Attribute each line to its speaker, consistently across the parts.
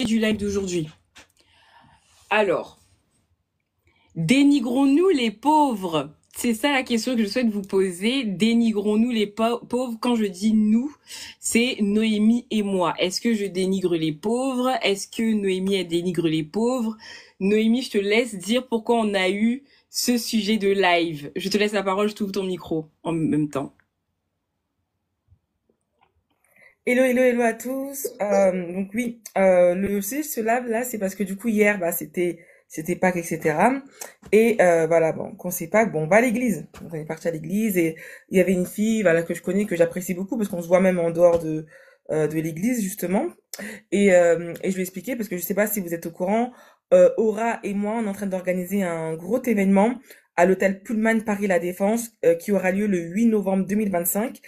Speaker 1: Du live d'aujourd'hui. Alors, dénigrons-nous les pauvres? C'est ça la question que je souhaite vous poser. Dénigrons-nous les pauvres? Quand je dis nous, c'est Noémie et moi. Est-ce que je dénigre les pauvres? Est-ce que Noémie elle dénigre les pauvres? Noémie, je te laisse dire pourquoi on a eu ce sujet de live. Je te laisse la parole, je t'ouvre ton micro en même temps.
Speaker 2: Hello, hello, hello à tous. Donc oui, le sujet se lave là, c'est parce que du coup hier, c'était Pâques, etc. Et voilà, bon, qu'on sait pas, bon, on va à l'église. Donc, on est parti à l'église et il y avait une fille, voilà, que je connais, que j'apprécie beaucoup parce qu'on se voit même en dehors de l'église justement. Et je lui ai expliqué parce que je sais pas si vous êtes au courant, Aura et moi, on est en train d'organiser un gros événement à l'hôtel Pullman Paris La Défense qui aura lieu le 8 novembre 2025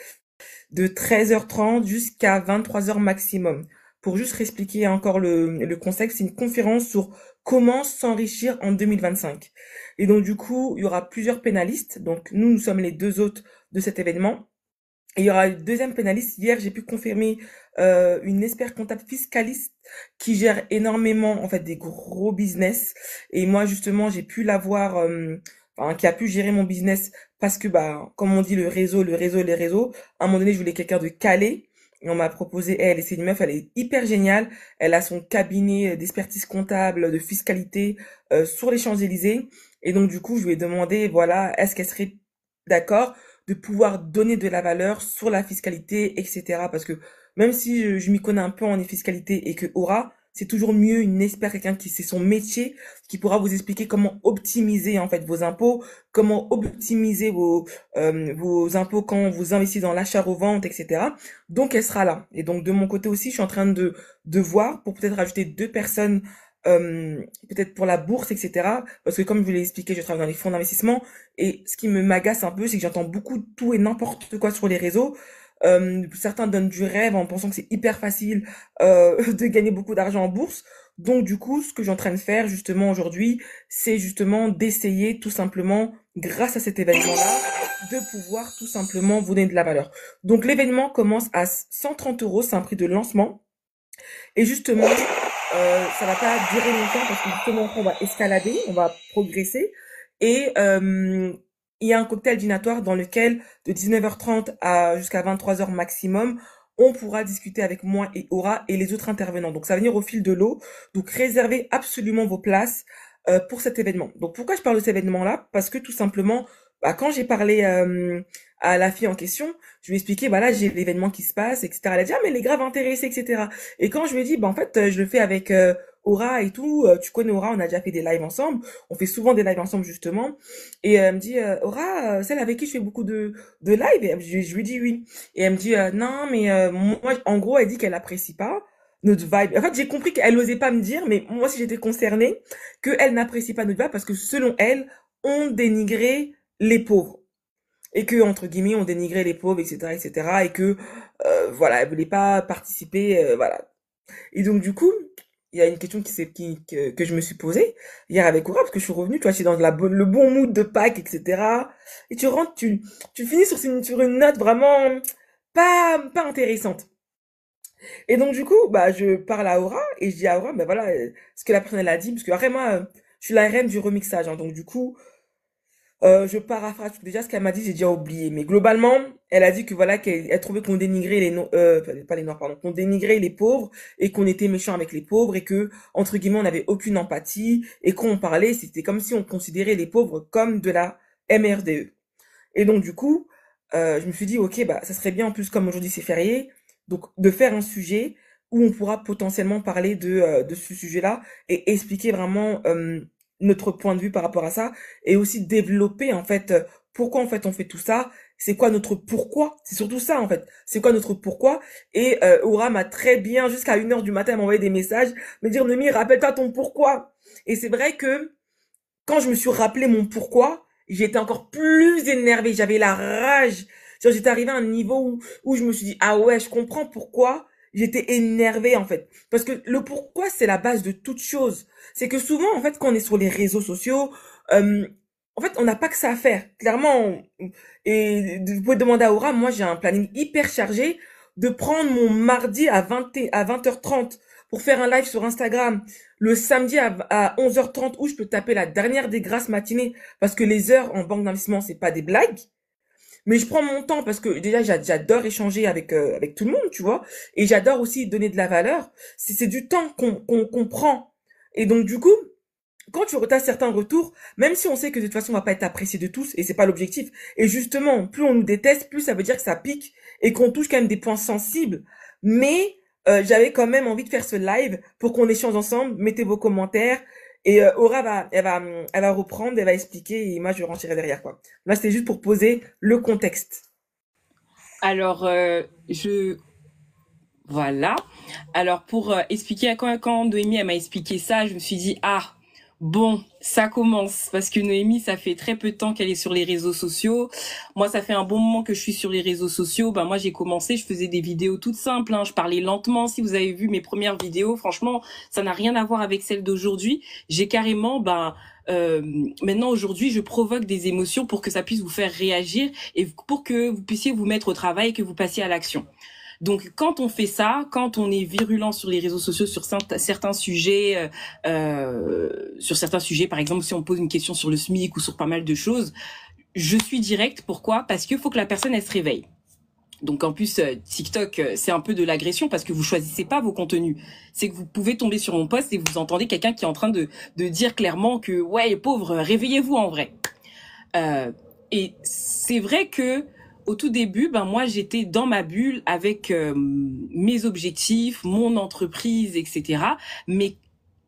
Speaker 2: de 13h30 jusqu'à 23h maximum. Pour juste réexpliquer encore le concept, c'est une conférence sur comment s'enrichir en 2025. Et donc du coup, il y aura plusieurs pénalistes. Donc nous sommes les deux hôtes de cet événement. Et il y aura une deuxième pénaliste. Hier, j'ai pu confirmer une expert comptable fiscaliste qui gère énormément en fait des gros business. Et moi justement, j'ai pu l'avoir, enfin, qui a pu gérer mon business parce que bah, comme on dit, les réseaux. À un moment donné, je voulais quelqu'un de calé. Et on m'a proposé elle, et c'est une meuf, elle est hyper géniale. Elle a son cabinet d'expertise comptable, de fiscalité sur les Champs-Élysées. Et donc du coup, je lui ai demandé, voilà, est-ce qu'elle serait d'accord de pouvoir donner de la valeur sur la fiscalité, etc. Parce que même si je m'y connais un peu en fiscalité et que Aura, c'est toujours mieux une expert, quelqu'un qui sait son métier, qui pourra vous expliquer comment optimiser en fait vos impôts, comment optimiser vos impôts quand vous investissez dans l'achat-revente, etc. Donc elle sera là. Et donc de mon côté aussi, je suis en train de voir pour peut-être rajouter deux personnes peut-être pour la bourse, etc. Parce que comme je vous l'ai expliqué, je travaille dans les fonds d'investissement et ce qui me m'agace un peu, c'est que j'entends beaucoup de tout et n'importe quoi sur les réseaux. Certains donnent du rêve en pensant que c'est hyper facile de gagner beaucoup d'argent en bourse. Donc du coup, ce que je suis en train de faire justement aujourd'hui, c'est justement d'essayer tout simplement, grâce à cet événement-là, de pouvoir tout simplement vous donner de la valeur. Donc l'événement commence à 130 euros, c'est un prix de lancement. Et justement, ça va pas durer longtemps parce que justement, on va escalader, on va progresser. Et il y a un cocktail dînatoire dans lequel, de 19h30 à jusqu'à 23h maximum, on pourra discuter avec moi et Aura et les autres intervenants. Donc ça va venir au fil de l'eau. Donc réservez absolument vos places pour cet événement. Donc pourquoi je parle de cet événement-là? Parce que tout simplement, bah, quand j'ai parlé à la fille en question, je lui ai expliqué, bah là j'ai l'événement qui se passe, etc. Elle a dit, ah mais elle est grave intéressée, etc. Et quand je lui ai dit, bah en fait, je le fais avec Aura et tout, tu connais Aura, on a déjà fait des lives ensemble, on fait souvent des lives ensemble justement. Et elle me dit, Aura, celle avec qui je fais beaucoup de lives, et je lui dis oui. Et elle me dit, non, mais moi, en gros, elle dit qu'elle apprécie pas notre vibe. En fait, j'ai compris qu'elle n'osait pas me dire, mais moi aussi j'étais concernée, qu'elle n'apprécie pas notre vibe parce que selon elle, on dénigrait les pauvres et que entre guillemets on dénigrait les pauvres, etc., etc., et que voilà, elle voulait pas participer, voilà. Et donc du coup, il y a une question que je me suis posée hier avec Aura parce que je suis revenue, tu vois, je suis dans le bon mood de Pâques, etc. Et tu rentres, tu finis sur une note vraiment pas intéressante. Et donc du coup, bah je parle à Aura et je dis à Aura, ben voilà, ce que la personne elle a dit, parce que après moi, je suis la reine du remixage, hein, donc du coup, je paraphrase parce que déjà ce qu'elle m'a dit, j'ai déjà oublié. Mais globalement, elle a dit que voilà, qu'elle trouvait qu'on dénigrait les noirs, pas les noirs, pardon, qu'on dénigrait les pauvres et qu'on était méchant avec les pauvres et que, entre guillemets, on n'avait aucune empathie et quand on parlait, c'était comme si on considérait les pauvres comme de la MRDE. Et donc, du coup, je me suis dit, ok, bah, ça serait bien en plus, comme aujourd'hui c'est férié, donc de faire un sujet où on pourra potentiellement parler de ce sujet-là et expliquer vraiment notre point de vue par rapport à ça et aussi développer en fait pourquoi en fait on fait tout ça, c'est quoi notre pourquoi, c'est surtout ça en fait, c'est quoi notre pourquoi. Et Aura m'a très bien jusqu'à 1h du matin m'envoyer des messages, me dire Noémie, rappelle-toi ton pourquoi. Et c'est vrai que quand je me suis rappelé mon pourquoi, j'étais encore plus énervée. J'avais la rage. Genre, j'étais arrivée à un niveau où je me suis dit, ah ouais, je comprends pourquoi j'étais énervée, en fait. Parce que le pourquoi, c'est la base de toute chose. C'est que souvent, en fait, quand on est sur les réseaux sociaux, euh, en fait, on n'a pas que ça à faire. Clairement, et vous pouvez demander à Aura, moi, j'ai un planning hyper chargé de prendre mon mardi à 20h30 pour faire un live sur Instagram le samedi à 11h30 où je peux taper la dernière des grasses matinées parce que les heures en banque d'investissement, c'est pas des blagues. Mais je prends mon temps parce que déjà j'adore échanger avec tout le monde, tu vois, et j'adore aussi donner de la valeur. C'est du temps qu'on prend. Et donc du coup, quand tu retas certains retours, même si on sait que de toute façon on va pas être apprécié de tous et c'est pas l'objectif. Et justement, plus on nous déteste, plus ça veut dire que ça pique et qu'on touche quand même des points sensibles. Mais j'avais quand même envie de faire ce live pour qu'on échange ensemble. Mettez vos commentaires et Aura elle va reprendre, elle va expliquer et moi je vais rentrer derrière quoi. Là c'était juste pour poser le contexte.
Speaker 1: Alors, voilà. Alors, pour expliquer, quand Noémie, elle m'a expliqué ça, je me suis dit, ah, bon, ça commence. Parce que Noémie, ça fait très peu de temps qu'elle est sur les réseaux sociaux. Moi, ça fait un bon moment que je suis sur les réseaux sociaux. Ben, moi, j'ai commencé, je faisais des vidéos toutes simples, hein. Je parlais lentement. Si vous avez vu mes premières vidéos, franchement, ça n'a rien à voir avec celles d'aujourd'hui. J'ai carrément, maintenant, aujourd'hui, je provoque des émotions pour que ça puisse vous faire réagir et pour que vous puissiez vous mettre au travail et que vous passiez à l'action. Donc, quand on fait ça, quand on est virulent sur les réseaux sociaux sur certains sujets, par exemple, si on pose une question sur le SMIC ou sur pas mal de choses, je suis directe. Pourquoi? Parce qu'il faut que la personne, elle se réveille. Donc en plus, TikTok, c'est un peu de l'agression parce que vous choisissez pas vos contenus. C'est que vous pouvez tomber sur mon post et vous entendez quelqu'un qui est en train de dire clairement que ouais, pauvre, réveillez-vous en vrai. Et c'est vrai que au tout début, moi j'étais dans ma bulle avec mes objectifs, mon entreprise, etc. Mais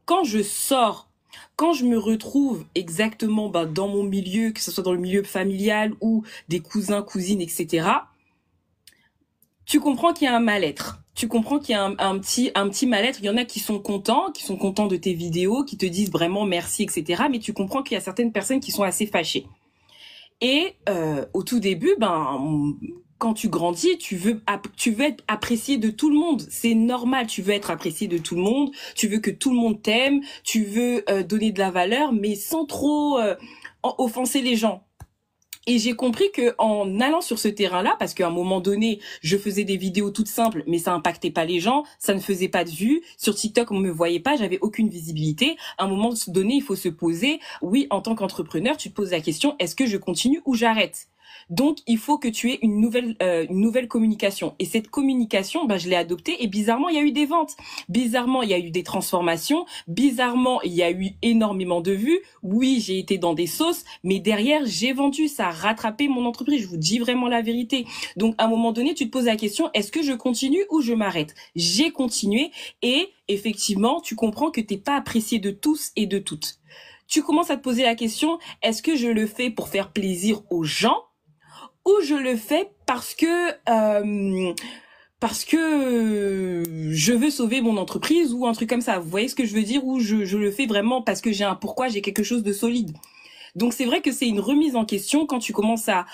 Speaker 1: quand je sors, quand je me retrouve exactement dans mon milieu, que ce soit dans le milieu familial ou des cousins, cousines, etc., tu comprends qu'il y a un mal-être. Tu comprends qu'il y a un petit mal-être. Il y en a qui sont contents de tes vidéos, qui te disent vraiment merci, etc. Mais tu comprends qu'il y a certaines personnes qui sont assez fâchées. Et au tout début, quand tu grandis, tu veux être apprécié de tout le monde. C'est normal, tu veux être apprécié de tout le monde. Tu veux que tout le monde t'aime. Tu veux donner de la valeur, mais sans trop offenser les gens. Et j'ai compris que en allant sur ce terrain-là, parce qu'à un moment donné, je faisais des vidéos toutes simples, mais ça impactait pas les gens, ça ne faisait pas de vues. Sur TikTok, on me voyait pas, j'avais aucune visibilité. À un moment donné, il faut se poser. Oui, en tant qu'entrepreneur, tu te poses la question, est-ce que je continue ou j'arrête? Donc, il faut que tu aies une nouvelle communication. Et cette communication, je l'ai adoptée et bizarrement, il y a eu des ventes. Bizarrement, il y a eu des transformations. Bizarrement, il y a eu énormément de vues. Oui, j'ai été dans des sauces, mais derrière, j'ai vendu. Ça a rattrapé mon entreprise. Je vous dis vraiment la vérité. Donc, à un moment donné, tu te poses la question, est-ce que je continue ou je m'arrête? J'ai continué et effectivement, tu comprends que t'es pas apprécié de tous et de toutes. Tu commences à te poser la question, est-ce que je le fais pour faire plaisir aux gens? Ou je le fais parce que je veux sauver mon entreprise ou un truc comme ça. Vous voyez ce que je veux dire? Ou je le fais vraiment parce que j'ai un pourquoi, j'ai quelque chose de solide. Donc c'est vrai que c'est une remise en question quand tu commences à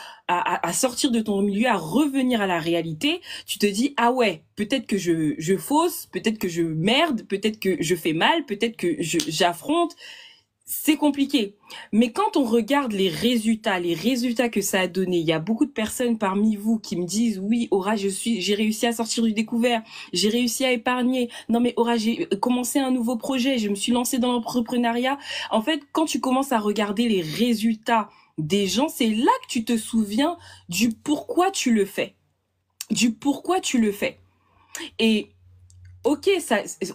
Speaker 1: sortir de ton milieu, à revenir à la réalité. Tu te dis, ah ouais, peut-être que je fausse, peut-être que je merde, peut-être que je fais mal, peut-être que j'affronte. C'est compliqué. Mais quand on regarde les résultats que ça a donné, il y a beaucoup de personnes parmi vous qui me disent, oui, Aura, j'ai réussi à sortir du découvert, j'ai réussi à épargner. Non, mais Aura, j'ai commencé un nouveau projet, je me suis lancée dans l'entrepreneuriat. En fait, quand tu commences à regarder les résultats des gens, c'est là que tu te souviens du pourquoi tu le fais. Et ok,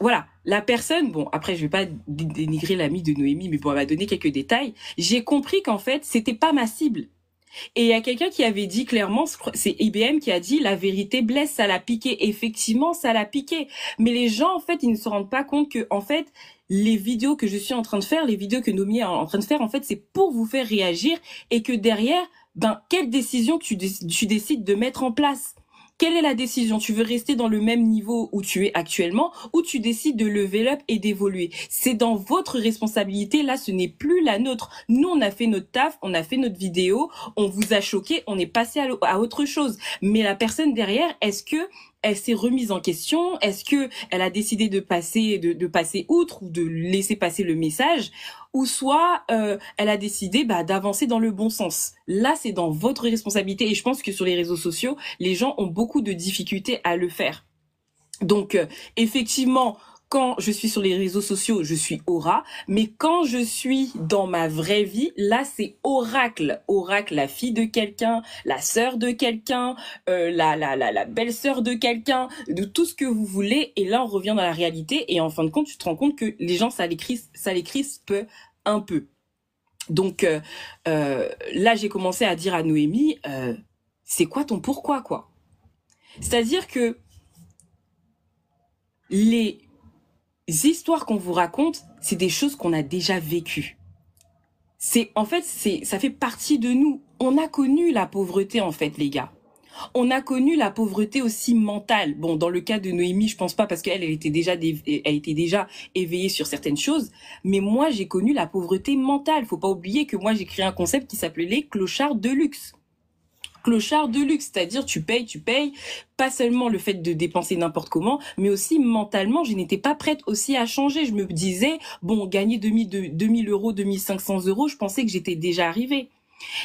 Speaker 1: voilà, la personne, bon, après, je vais pas dénigrer l'amie de Noémie, mais bon, elle m'a donné quelques détails. J'ai compris qu'en fait, c'était pas ma cible. Et il y a quelqu'un qui avait dit clairement, c'est IBM qui a dit, la vérité blesse, ça l'a piqué. Effectivement, ça l'a piqué. Mais les gens, en fait, ils ne se rendent pas compte que, en fait, les vidéos que je suis en train de faire, les vidéos que Noémie est en train de faire, en fait, c'est pour vous faire réagir et que derrière, quelle décision tu décides de mettre en place? Quelle est la décision? Tu veux rester dans le même niveau où tu es actuellement ou tu décides de level up et d'évoluer? C'est dans votre responsabilité. Là, ce n'est plus la nôtre. Nous, on a fait notre taf, on a fait notre vidéo, on vous a choqué, on est passé à autre chose. Mais la personne derrière, est-ce que elle s'est remise en question? Est-ce que elle a décidé de passer outre ou de laisser passer le message? Ou soit elle a décidé d'avancer dans le bon sens. Là, c'est dans votre responsabilité et je pense que sur les réseaux sociaux, les gens ont beaucoup de difficultés à le faire. Donc, effectivement, quand je suis sur les réseaux sociaux, je suis Aura, mais quand je suis dans ma vraie vie, là c'est Oracle. Oracle, la fille de quelqu'un, la sœur de quelqu'un, la belle-sœur de quelqu'un, de tout ce que vous voulez. Et là on revient dans la réalité et en fin de compte, tu te rends compte que les gens ça les crispe un peu. Donc là j'ai commencé à dire à Noémie, c'est quoi ton pourquoi quoi? C'est-à-dire que les histoires qu'on vous raconte, c'est des choses qu'on a déjà vécues. Ça fait partie de nous. On a connu la pauvreté en fait, les gars. On a connu la pauvreté aussi mentale. Bon, dans le cas de Noémie, je pense pas parce qu'elle était déjà éveillée sur certaines choses. Mais moi, j'ai connu la pauvreté mentale. Faut pas oublier que moi, j'ai créé un concept qui s'appelait les clochards de luxe. Clochard de luxe, c'est-à-dire tu payes, pas seulement le fait de dépenser n'importe comment, mais aussi mentalement, je n'étais pas prête aussi à changer. Je me disais, bon, gagner 2000 euros, 2500 euros, je pensais que j'étais déjà arrivée.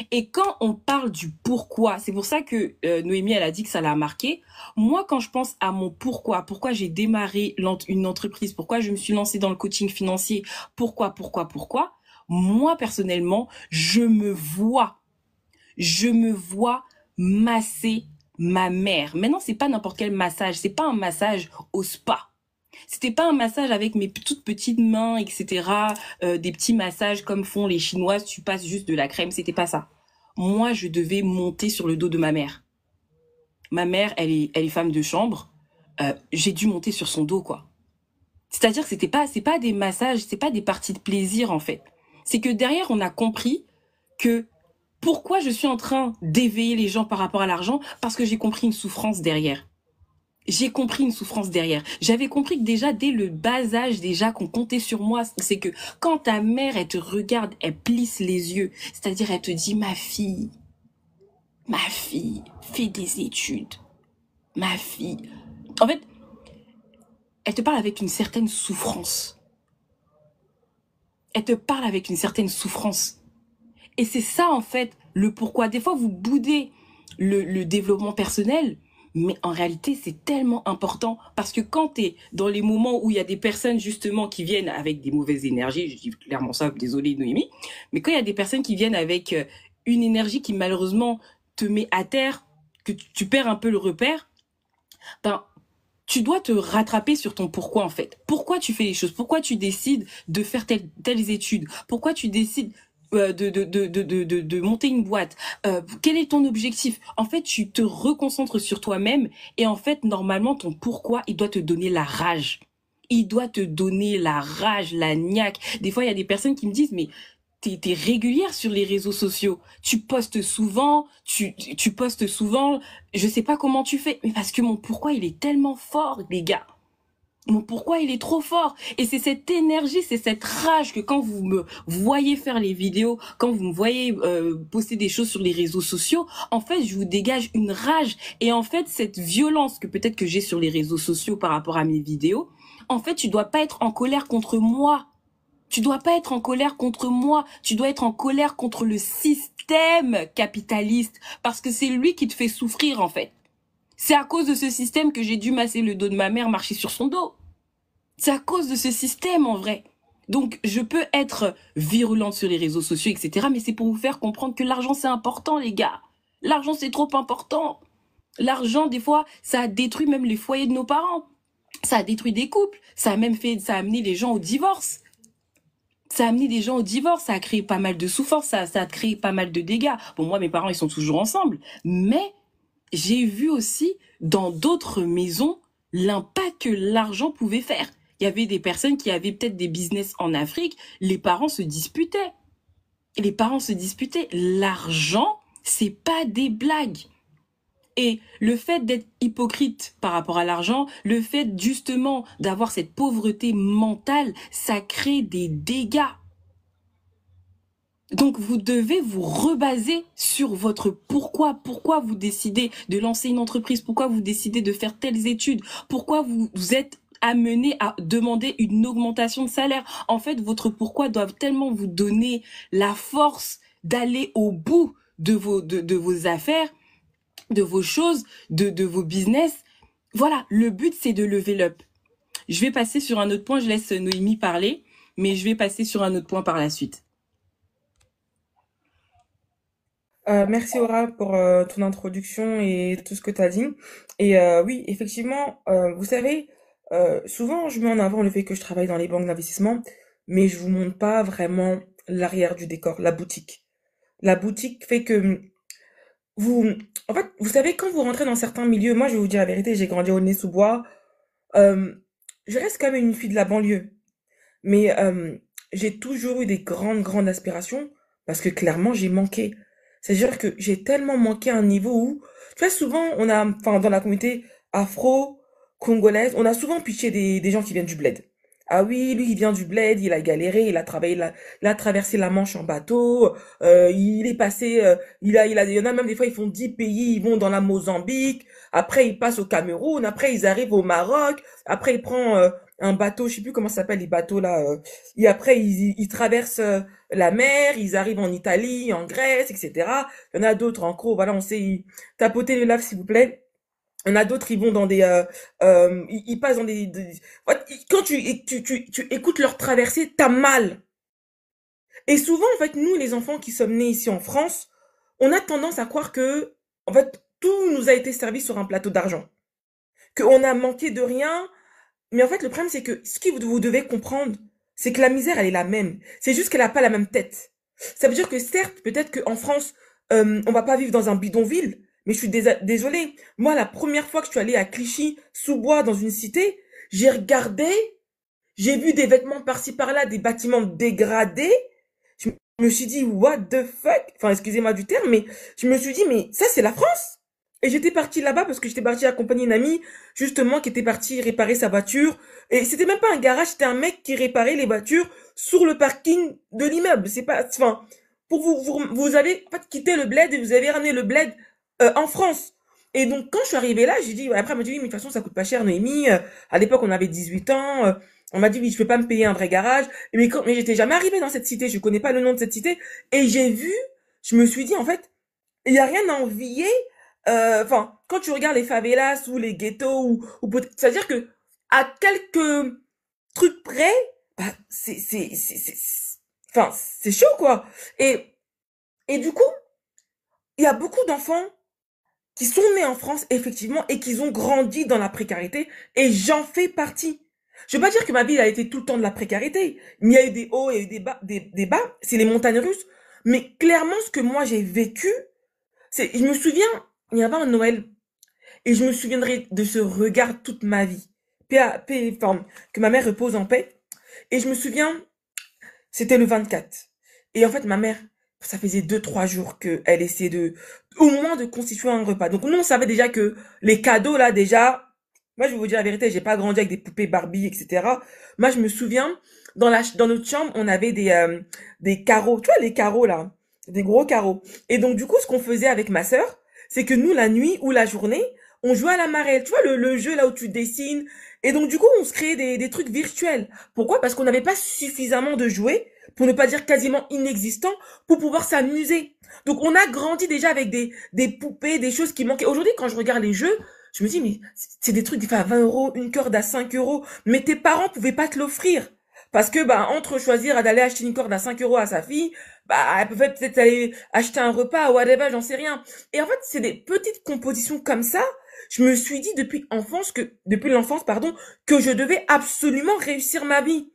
Speaker 1: Et quand on parle du pourquoi, c'est pour ça que Noémie, elle a dit que ça l'a marqué. Moi, quand je pense à mon pourquoi j'ai démarré une entreprise, pourquoi je me suis lancée dans le coaching financier, pourquoi, moi, personnellement, je me vois masser ma mère. Maintenant, c'est pas n'importe quel massage. C'est pas un massage au spa. C'était pas un massage avec mes toutes petites mains, etc. Des petits massages comme font les Chinoises. Tu passes juste de la crème. C'était pas ça. Moi, je devais monter sur le dos de ma mère. Ma mère, elle est femme de chambre. J'ai dû monter sur son dos, quoi. C'est-à-dire que c'est pas des massages, c'est pas des parties de plaisir, en fait. C'est que derrière, on a compris que pourquoi je suis en train d'éveiller les gens par rapport à l'argent? Parce que j'ai compris une souffrance derrière. J'avais compris que déjà, dès le bas âge, déjà, qu'on comptait sur moi, c'est que quand ta mère, elle te regarde, elle plisse les yeux. C'est-à-dire, elle te dit, ma fille, fais des études. Ma fille. En fait, elle te parle avec une certaine souffrance. Et c'est ça, en fait, le pourquoi. Des fois, vous boudez le développement personnel, mais en réalité, c'est tellement important parce que quand tu es dans les moments où il y a des personnes, justement, qui viennent avec des mauvaises énergies, je dis clairement ça, désolé Noémie, mais quand il y a des personnes qui viennent avec une énergie qui, malheureusement, te met à terre, que tu perds un peu le repère, ben, tu dois te rattraper sur ton pourquoi, en fait. Pourquoi tu fais les choses? Pourquoi tu décides de faire telles études? Pourquoi tu décides de monter une boîte? Quel est ton objectif? En fait, tu te reconcentres sur toi-même et en fait, normalement, ton pourquoi, il doit te donner la rage. Il doit te donner la rage, la niaque. Des fois, il y a des personnes qui me disent, mais t'es régulière sur les réseaux sociaux. Tu postes souvent, tu postes souvent. Je sais pas comment tu fais, mais parce que mon pourquoi, il est tellement fort, les gars. Mon pourquoi il est trop fort. Et c'est cette énergie, c'est cette rage que quand vous me voyez faire les vidéos, quand vous me voyez poster des choses sur les réseaux sociaux, en fait, je vous dégage une rage. Et en fait, cette violence que peut-être que j'ai sur les réseaux sociaux par rapport à mes vidéos, en fait, tu dois pas être en colère contre moi. Tu dois pas être en colère contre moi. Tu dois être en colère contre le système capitaliste parce que c'est lui qui te fait souffrir, en fait. C'est à cause de ce système que j'ai dû masser le dos de ma mère, marcher sur son dos. C'est à cause de ce système, en vrai. Donc, je peux être virulente sur les réseaux sociaux, etc. Mais c'est pour vous faire comprendre que l'argent, c'est important, les gars. L'argent, c'est trop important. L'argent, des fois, ça a détruit même les foyers de nos parents. Ça a détruit des couples. Ça a amené les gens au divorce. Ça a créé pas mal de souffrance. Ça a créé pas mal de dégâts. Bon, moi, mes parents, ils sont toujours ensemble. Mais j'ai vu aussi dans d'autres maisons l'impact que l'argent pouvait faire. Il y avait des personnes qui avaient peut-être des business en Afrique, les parents se disputaient. L'argent, c'est pas des blagues. Et le fait d'être hypocrite par rapport à l'argent, le fait justement d'avoir cette pauvreté mentale, ça crée des dégâts. Donc, vous devez vous rebaser sur votre pourquoi. Pourquoi vous décidez de lancer une entreprise? Pourquoi vous décidez de faire telles études? Pourquoi vous êtes amené à demander une augmentation de salaire? En fait, votre pourquoi doit tellement vous donner la force d'aller au bout de vos affaires, de vos choses, de vos business. Voilà, le but, c'est de lever up. Je vais passer sur un autre point, je laisse Noémie parler, mais je vais passer sur un autre point par la suite.
Speaker 2: Merci Aura pour ton introduction et tout ce que tu as dit. Et oui, effectivement, vous savez, souvent je mets en avant le fait que je travaille dans les banques d'investissement, mais je vous montre pas vraiment l'arrière du décor, la boutique. La boutique fait que vous, en fait, vous savez, quand vous rentrez dans certains milieux, moi je vais vous dire la vérité, j'ai grandi au Nez-sous-Bois, euh, je reste quand même une fille de la banlieue. Mais j'ai toujours eu des grandes aspirations parce que clairement, j'ai manqué. C'est-à-dire que j'ai tellement manqué à un niveau où, tu vois, souvent, on a, enfin, dans la communauté afro-congolaise, on a souvent pitché des gens qui viennent du bled. Ah oui, lui, il vient du bled, il a galéré, il a travaillé, il a traversé la Manche en bateau, il est passé, il y en a même des fois, ils font 10 pays, ils vont dans la Mozambique, après ils passent au Cameroun, après ils arrivent au Maroc, après ils prennent un bateau, je sais plus comment ça s'appelle les bateaux là, et après ils traversent la mer, ils arrivent en Italie, en Grèce, etc. Il y en a d'autres en gros, voilà, on sait tapoter le lave s'il vous plaît. Il y en a d'autres, ils vont dans des, ils passent dans ouais, quand tu écoutes leur traversée, t'as mal. Et souvent, en fait, nous, les enfants qui sommes nés ici en France, on a tendance à croire que, en fait, tout nous a été servi sur un plateau d'argent. Qu'on a manqué de rien, mais en fait, le problème, c'est que ce que vous devez comprendre, c'est que la misère, elle est la même. C'est juste qu'elle n'a pas la même tête. Ça veut dire que certes, peut-être qu'en France, on va pas vivre dans un bidonville, mais je suis désolée. Moi, la première fois que je suis allée à Clichy, sous bois, dans une cité, j'ai regardé, j'ai vu des vêtements par-ci par-là, des bâtiments dégradés. Je me suis dit, what the fuck? Enfin, excusez-moi du terme, mais je me suis dit, mais ça, c'est la France? Et j'étais partie là-bas parce que j'étais partie accompagner une amie, justement, qui était partie réparer sa voiture. Et c'était même pas un garage, c'était un mec qui réparait les voitures sur le parking de l'immeuble. C'est pas, enfin, pour vous avez en fait quitté le bled et vous avez ramené le bled en France. Et donc, quand je suis arrivée là, j'ai dit, après, elle m'a dit, oui, mais de toute façon, ça coûte pas cher, Noémie. À l'époque, on avait 18 ans. On m'a dit, oui, je peux pas me payer un vrai garage. Mais j'étais jamais arrivée dans cette cité. Je connais pas le nom de cette cité. Et j'ai vu, je me suis dit, en fait, il y a rien à envier. Enfin, quand tu regardes les favelas ou les ghettos c'est-à-dire que à quelques trucs près, bah, enfin, c'est chaud, quoi. Et, et du coup, il y a beaucoup d'enfants qui sont nés en France, effectivement, et qui ont grandi dans la précarité, et j'en fais partie. Je veux pas dire que ma vie a été tout le temps de la précarité, mais il y a eu des hauts et des bas, des bas, c'est les montagnes russes. Mais clairement, ce que moi j'ai vécu, je me souviens, il y avait un Noël, et je me souviendrai de ce regard toute ma vie. Enfin, que ma mère repose en paix. Et je me souviens, c'était le 24. Et en fait, ma mère, ça faisait 2, 3 jours qu'elle essayait au moins de constituer un repas. Donc nous, on savait déjà que les cadeaux, là, déjà, moi, je vais vous dire la vérité, j'ai pas grandi avec des poupées Barbie, etc. Moi, je me souviens, dans notre chambre, on avait des carreaux. Tu vois, les carreaux, là. Des gros carreaux. Et donc, du coup, ce qu'on faisait avec ma sœur, c'est que nous, la nuit ou la journée, on jouait à la marelle. Tu vois, le jeu là où tu dessines. Et donc, du coup, on se créait des trucs virtuels. Pourquoi? Parce qu'on n'avait pas suffisamment de jouets, pour ne pas dire quasiment inexistants, pour pouvoir s'amuser. Donc, on a grandi déjà avec des poupées, des choses qui manquaient. Aujourd'hui, quand je regarde les jeux, je me dis, mais c'est des trucs des fois à 20 euros, une corde à 5 euros. Mais tes parents pouvaient pas te l'offrir. Parce que, bah, entre choisir d'aller acheter une corde à 5 euros à sa fille, bah, elle pouvait peut-être aller acheter un repas, ou whatever, j'en sais rien. Et en fait, c'est des petites compositions comme ça. Je me suis dit depuis l'enfance, pardon, que je devais absolument réussir ma vie.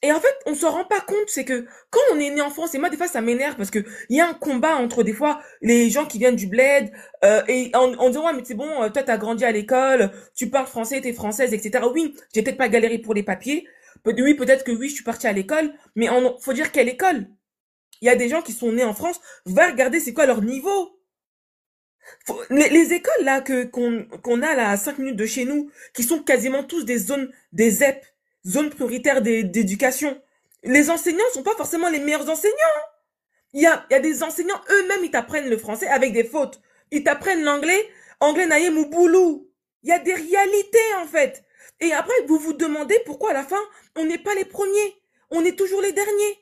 Speaker 2: Et en fait, on s'en rend pas compte, c'est que quand on est né en France, et moi des fois ça m'énerve parce que il y a un combat entre des fois les gens qui viennent du bled et en disant ouais mais c'est bon, toi t'as grandi à l'école, tu parles français, t'es française, etc. Oui, j'ai peut-être pas galéré pour les papiers, oui peut-être que oui je suis partie à l'école, mais faut dire quelle école. Il y a des gens qui sont nés en France, va regarder c'est quoi leur niveau. Les écoles là qu'on a là à 5 minutes de chez nous, qui sont quasiment tous des zones, des ZEP, zones prioritaires d'éducation. Les enseignants sont pas forcément les meilleurs enseignants. Il y a des enseignants eux-mêmes, ils t'apprennent le français avec des fautes. Ils t'apprennent l'anglais, anglais naïm ou boulou. Il y a des réalités en fait. Et après, vous vous demandez pourquoi à la fin, on n'est pas les premiers. On est toujours les derniers.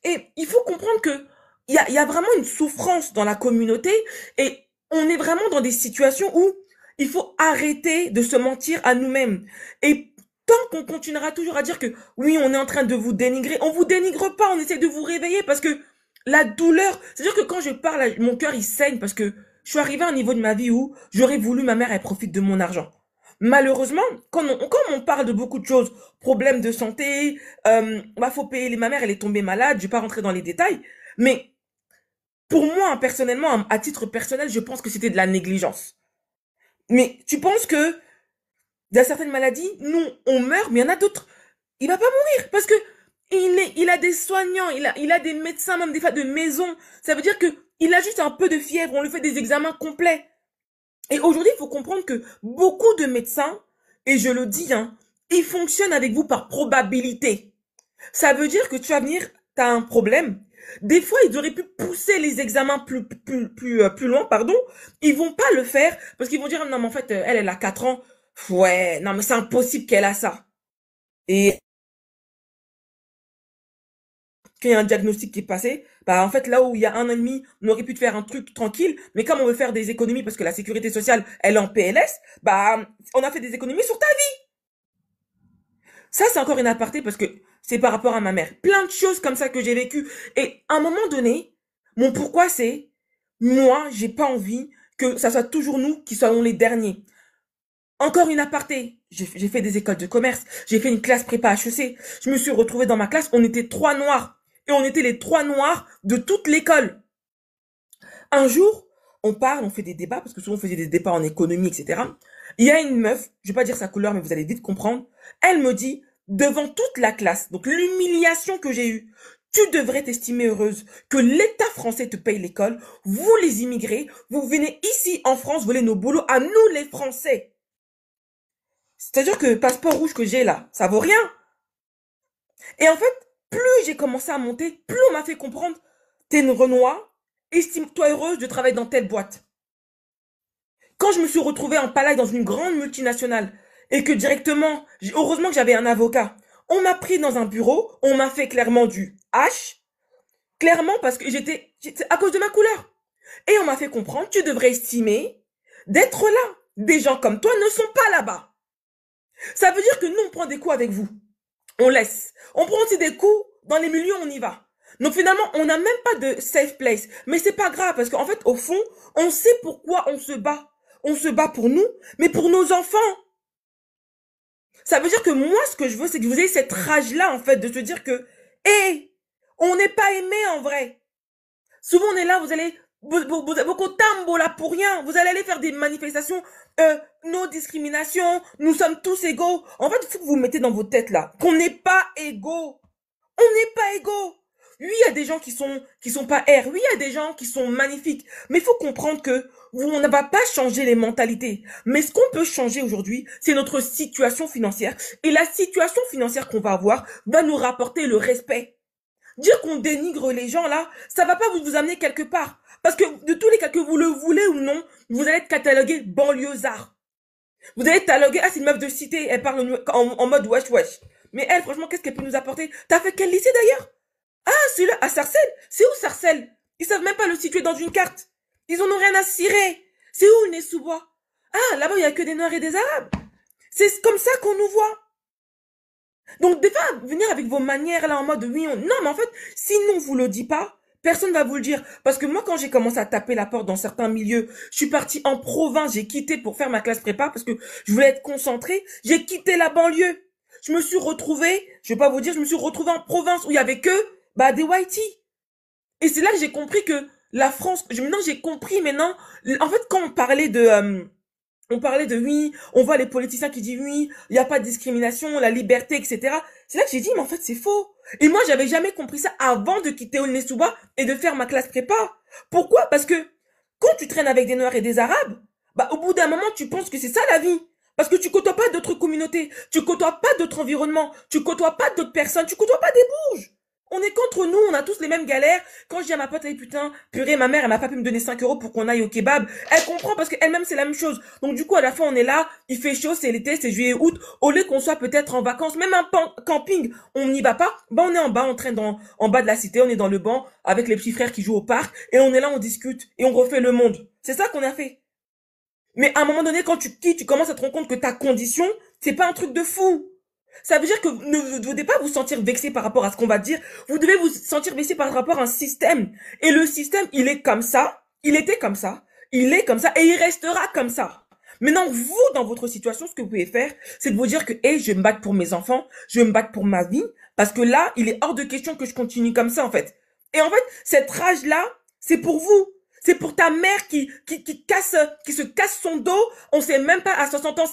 Speaker 2: Et il faut comprendre que il y a vraiment une souffrance dans la communauté et on est vraiment dans des situations où il faut arrêter de se mentir à nous-mêmes. Et tant qu'on continuera toujours à dire que oui, on est en train de vous dénigrer, on vous dénigre pas, on essaie de vous réveiller parce que la douleur, c'est-à-dire que quand je parle, mon cœur il saigne parce que je suis arrivée à un niveau de ma vie où j'aurais voulu ma mère elle profite de mon argent. Malheureusement, quand on parle de beaucoup de choses, problèmes de santé, bah faut payer ma mère elle est tombée malade, je vais pas rentrer dans les détails, mais pour moi personnellement, à titre personnel, je pense que c'était de la négligence. Mais tu penses que il y a certaines maladies, nous, on meurt, mais il y en a d'autres, il va pas mourir parce que il a des soignants, il a des médecins, même des fois de maison. Ça veut dire que il a juste un peu de fièvre, on lui fait des examens complets. Et aujourd'hui, il faut comprendre que beaucoup de médecins, et je le dis, hein, ils fonctionnent avec vous par probabilité. Ça veut dire que tu vas venir, tu as un problème. Des fois, ils auraient pu pousser les examens plus loin, pardon. Ils vont pas le faire parce qu'ils vont dire, non, mais en fait, elle a 4 ans. Ouais, non, mais c'est impossible qu'elle a ça. Et qu'il y a un diagnostic qui est passé, bah, en fait, là où il y a 1 an et demi, on aurait pu te faire un truc tranquille, mais comme on veut faire des économies parce que la sécurité sociale, elle est en PLS, bah, on a fait des économies sur ta vie. Ça, c'est encore une aparté parce que c'est par rapport à ma mère. Plein de choses comme ça que j'ai vécues. Et à un moment donné, mon pourquoi c'est, moi, j'ai pas envie que ça soit toujours nous qui soyons les derniers. Encore une aparté. J'ai fait des écoles de commerce. J'ai fait une classe prépa HEC. Je me suis retrouvée dans ma classe. On était 3 noirs. Et on était les 3 noirs de toute l'école. Un jour, on parle, on fait des débats, parce que souvent on faisait des débats en économie, etc. Il y a une meuf, je vais pas dire sa couleur, mais vous allez vite comprendre. Elle me dit, devant toute la classe, donc l'humiliation que j'ai eue, tu devrais t'estimer heureuse que l'État français te paye l'école. Vous les immigrés, vous venez ici en France voler nos boulots à nous les Français. C'est-à-dire que le passeport rouge que j'ai là, ça vaut rien. Et en fait, plus j'ai commencé à monter, plus on m'a fait comprendre, t'es une Renoir, estime-toi heureuse de travailler dans telle boîte. Quand je me suis retrouvée en palaille dans une grande multinationale et que directement, heureusement que j'avais un avocat, on m'a pris dans un bureau, on m'a fait clairement du H, clairement parce que j'étais à cause de ma couleur. Et on m'a fait comprendre, tu devrais estimer d'être là. Des gens comme toi ne sont pas là-bas. Ça veut dire que nous, on prend des coups avec vous. On laisse. On prend aussi des coups dans les milieux, on y va. Donc finalement, on n'a même pas de safe place. Mais c'est pas grave parce qu'en fait, au fond, on sait pourquoi on se bat. On se bat pour nous, mais pour nos enfants. Ça veut dire que moi, ce que je veux, c'est que vous ayez cette rage-là, en fait, de se dire que, hé, on n'est pas aimé en vrai. Souvent, on est là, vous allez, beaucoup tambo là pour rien. Vous allez aller faire des manifestations, nos discriminations, nous sommes tous égaux. En fait, il faut que vous mettez dans vos têtes là, qu'on n'est pas égaux. On n'est pas égaux. Oui, il y a des gens qui sont pas R. Oui, il y a des gens qui sont magnifiques. Mais il faut comprendre que on ne va pas changer les mentalités. Mais ce qu'on peut changer aujourd'hui, c'est notre situation financière. Et la situation financière qu'on va avoir va nous rapporter le respect. Dire qu'on dénigre les gens là, ça va pas vous amener quelque part. Parce que de tous les cas, que vous le voulez ou non, vous allez être catalogué banlieusard. Vous allez être catalogué, ah c'est une meuf de cité, elle parle en mode wesh wesh. Mais elle, franchement, qu'est-ce qu'elle peut nous apporter? T'as fait quel lycée d'ailleurs? Ah, celui-là, à Sarcelles. C'est où Sarcelles? Ils savent même pas le situer dans une carte. Ils en ont rien à cirer. C'est où le nez sous bois? Ah, là-bas, il y a que des Noirs et des Arabes. C'est comme ça qu'on nous voit. Donc, des fois, venir avec vos manières là en mode oui, non, mais en fait, si on vous le dit pas, personne va vous le dire. Parce que moi, quand j'ai commencé à taper la porte dans certains milieux, je suis partie en province, j'ai quitté pour faire ma classe prépa parce que je voulais être concentrée. J'ai quitté la banlieue. Je me suis retrouvée, je vais pas vous dire, je me suis retrouvée en province où il y avait que, bah, des whiteys. Et c'est là que j'ai compris que la France, maintenant j'ai compris maintenant, en fait, quand on parlait de oui, on voit les politiciens qui disent oui, il n'y a pas de discrimination, la liberté, etc. C'est là que j'ai dit, mais en fait, c'est faux. Et moi, j'avais jamais compris ça avant de quitter Aulnay-sous-Bois et de faire ma classe prépa. Pourquoi? Parce que quand tu traînes avec des Noirs et des Arabes, bah, au bout d'un moment, tu penses que c'est ça la vie. Parce que tu côtoies pas d'autres communautés, tu côtoies pas d'autres environnements, tu côtoies pas d'autres personnes, tu côtoies pas des Bourges. On est contre nous, on a tous les mêmes galères. Quand je dis à ma pote, hey, putain, purée, ma mère, elle m'a pas pu me donner 5 euros pour qu'on aille au kebab. Elle comprend parce qu'elle-même, c'est la même chose. Donc, du coup, à la fin, on est là, il fait chaud, c'est l'été, c'est juillet, août. Au lieu qu'on soit peut-être en vacances, même un camping, on n'y va pas. Bah, on est en bas, on traîne en bas de la cité, on est dans le banc, avec les petits frères qui jouent au parc, et on est là, on discute, et on refait le monde. C'est ça qu'on a fait. Mais à un moment donné, quand tu quittes, tu commences à te rendre compte que ta condition, c'est pas un truc de fou. Ça veut dire que ne devez pas vous sentir vexé par rapport à ce qu'on va dire. Vous devez vous sentir vexé par rapport à un système. Et le système, il est comme ça. Il était comme ça. Il est comme ça. Et il restera comme ça. Maintenant, vous, dans votre situation, ce que vous pouvez faire, c'est de vous dire que, hey, je vais me battre pour mes enfants. Je vais me battre pour ma vie. Parce que là, il est hors de question que je continue comme ça, en fait. Et en fait, cette rage-là, c'est pour vous. C'est pour ta mère qui se casse son dos. On sait même pas, à 60 ans,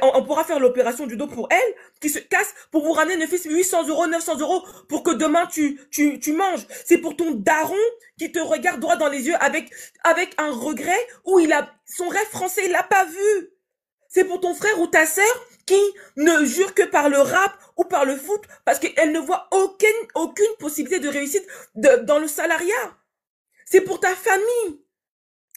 Speaker 2: on pourra faire l'opération du dos pour elle, qui se casse pour vous ramener ne fût 800 euros, 900 euros pour que demain tu manges. C'est pour ton daron qui te regarde droit dans les yeux avec un regret où son rêve français, il l'a pas vu. C'est pour ton frère ou ta sœur qui ne jure que par le rap ou par le foot parce qu'elle ne voit aucune possibilité de réussite dans le salariat. C'est pour ta famille.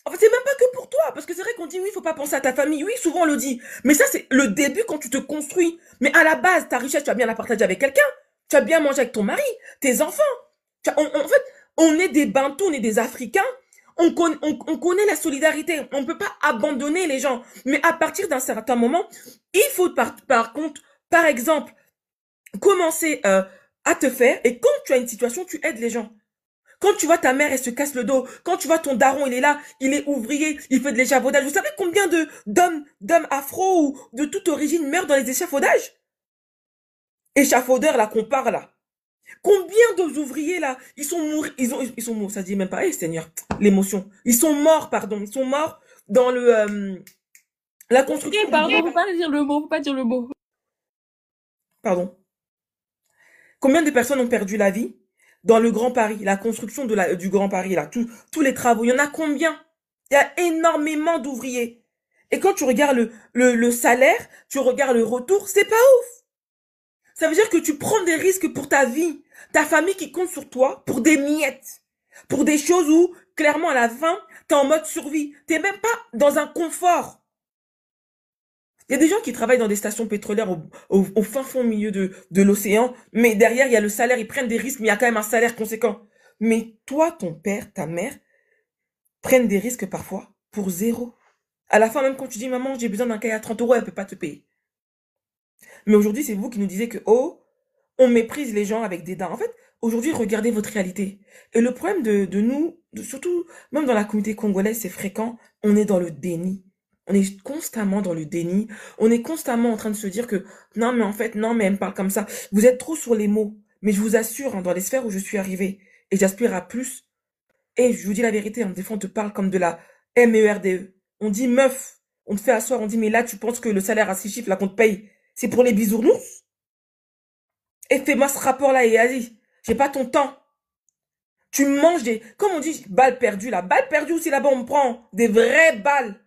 Speaker 2: En fait, c'est même pas que pour toi, parce que c'est vrai qu'on dit oui, il faut pas penser à ta famille. Oui, souvent on le dit. Mais ça, c'est le début quand tu te construis. Mais à la base, ta richesse, tu vas bien la partager avec quelqu'un. Tu vas bien manger avec ton mari, tes enfants. En fait, on est des Bantous, on est des Africains. On connaît la solidarité. On ne peut pas abandonner les gens. Mais à partir d'un certain moment, il faut par contre, par exemple, commencer à te faire. Et quand tu as une situation, tu aides les gens. Quand tu vois ta mère, elle se casse le dos. Quand tu vois ton daron, il est là, il est ouvrier, il fait de l'échafaudage. Vous savez combien d'hommes afro ou de toute origine meurent dans les échafaudages? Échafaudeurs, là, qu'on parle, là. Combien d'ouvriers, là, ils sont morts, ça se dit même pas, eh, Seigneur, l'émotion. Ils sont morts, pardon, ils sont morts dans la construction.
Speaker 1: Ok, pardon, faut pas dire le mot, faut pas dire le mot.
Speaker 2: Pardon. Combien de personnes ont perdu la vie dans le Grand Paris, la construction du Grand Paris, là, tous les travaux, il y en a combien? Il y a énormément d'ouvriers. Et quand tu regardes le salaire, tu regardes le retour, c'est pas ouf. Ça veut dire que tu prends des risques pour ta vie, ta famille qui compte sur toi pour des miettes, pour des choses où, clairement, à la fin, t'es en mode survie. T'es même pas dans un confort. Il y a des gens qui travaillent dans des stations pétrolières au fin fond milieu de l'océan, mais derrière, il y a le salaire, ils prennent des risques, mais il y a quand même un salaire conséquent. Mais toi, ton père, ta mère, prennent des risques parfois pour zéro. À la fin, même quand tu dis, maman, j'ai besoin d'un cahier à 30 euros, elle peut pas te payer. Mais aujourd'hui, c'est vous qui nous disiez que, oh, on méprise les gens avec des dents. En fait, aujourd'hui, regardez votre réalité. Et le problème de nous, surtout, même dans la communauté congolaise, c'est fréquent, on est dans le déni. On est constamment dans le déni. On est constamment en train de se dire que non, mais en fait, non, mais elle me parle comme ça. Vous êtes trop sur les mots. Mais je vous assure, hein, dans les sphères où je suis arrivée, et j'aspire à plus, et je vous dis la vérité, hein, des fois on te parle comme de la MERDE. On dit meuf, on te fait asseoir, on dit mais là tu penses que le salaire à 6 chiffres là qu'on te paye, c'est pour les bisounours? Et fais-moi ce rapport-là et vas-y, j'ai pas ton temps. Tu manges comme on dit, balles perdues là. Balles perdues aussi là-bas, on me prend des vraies balles.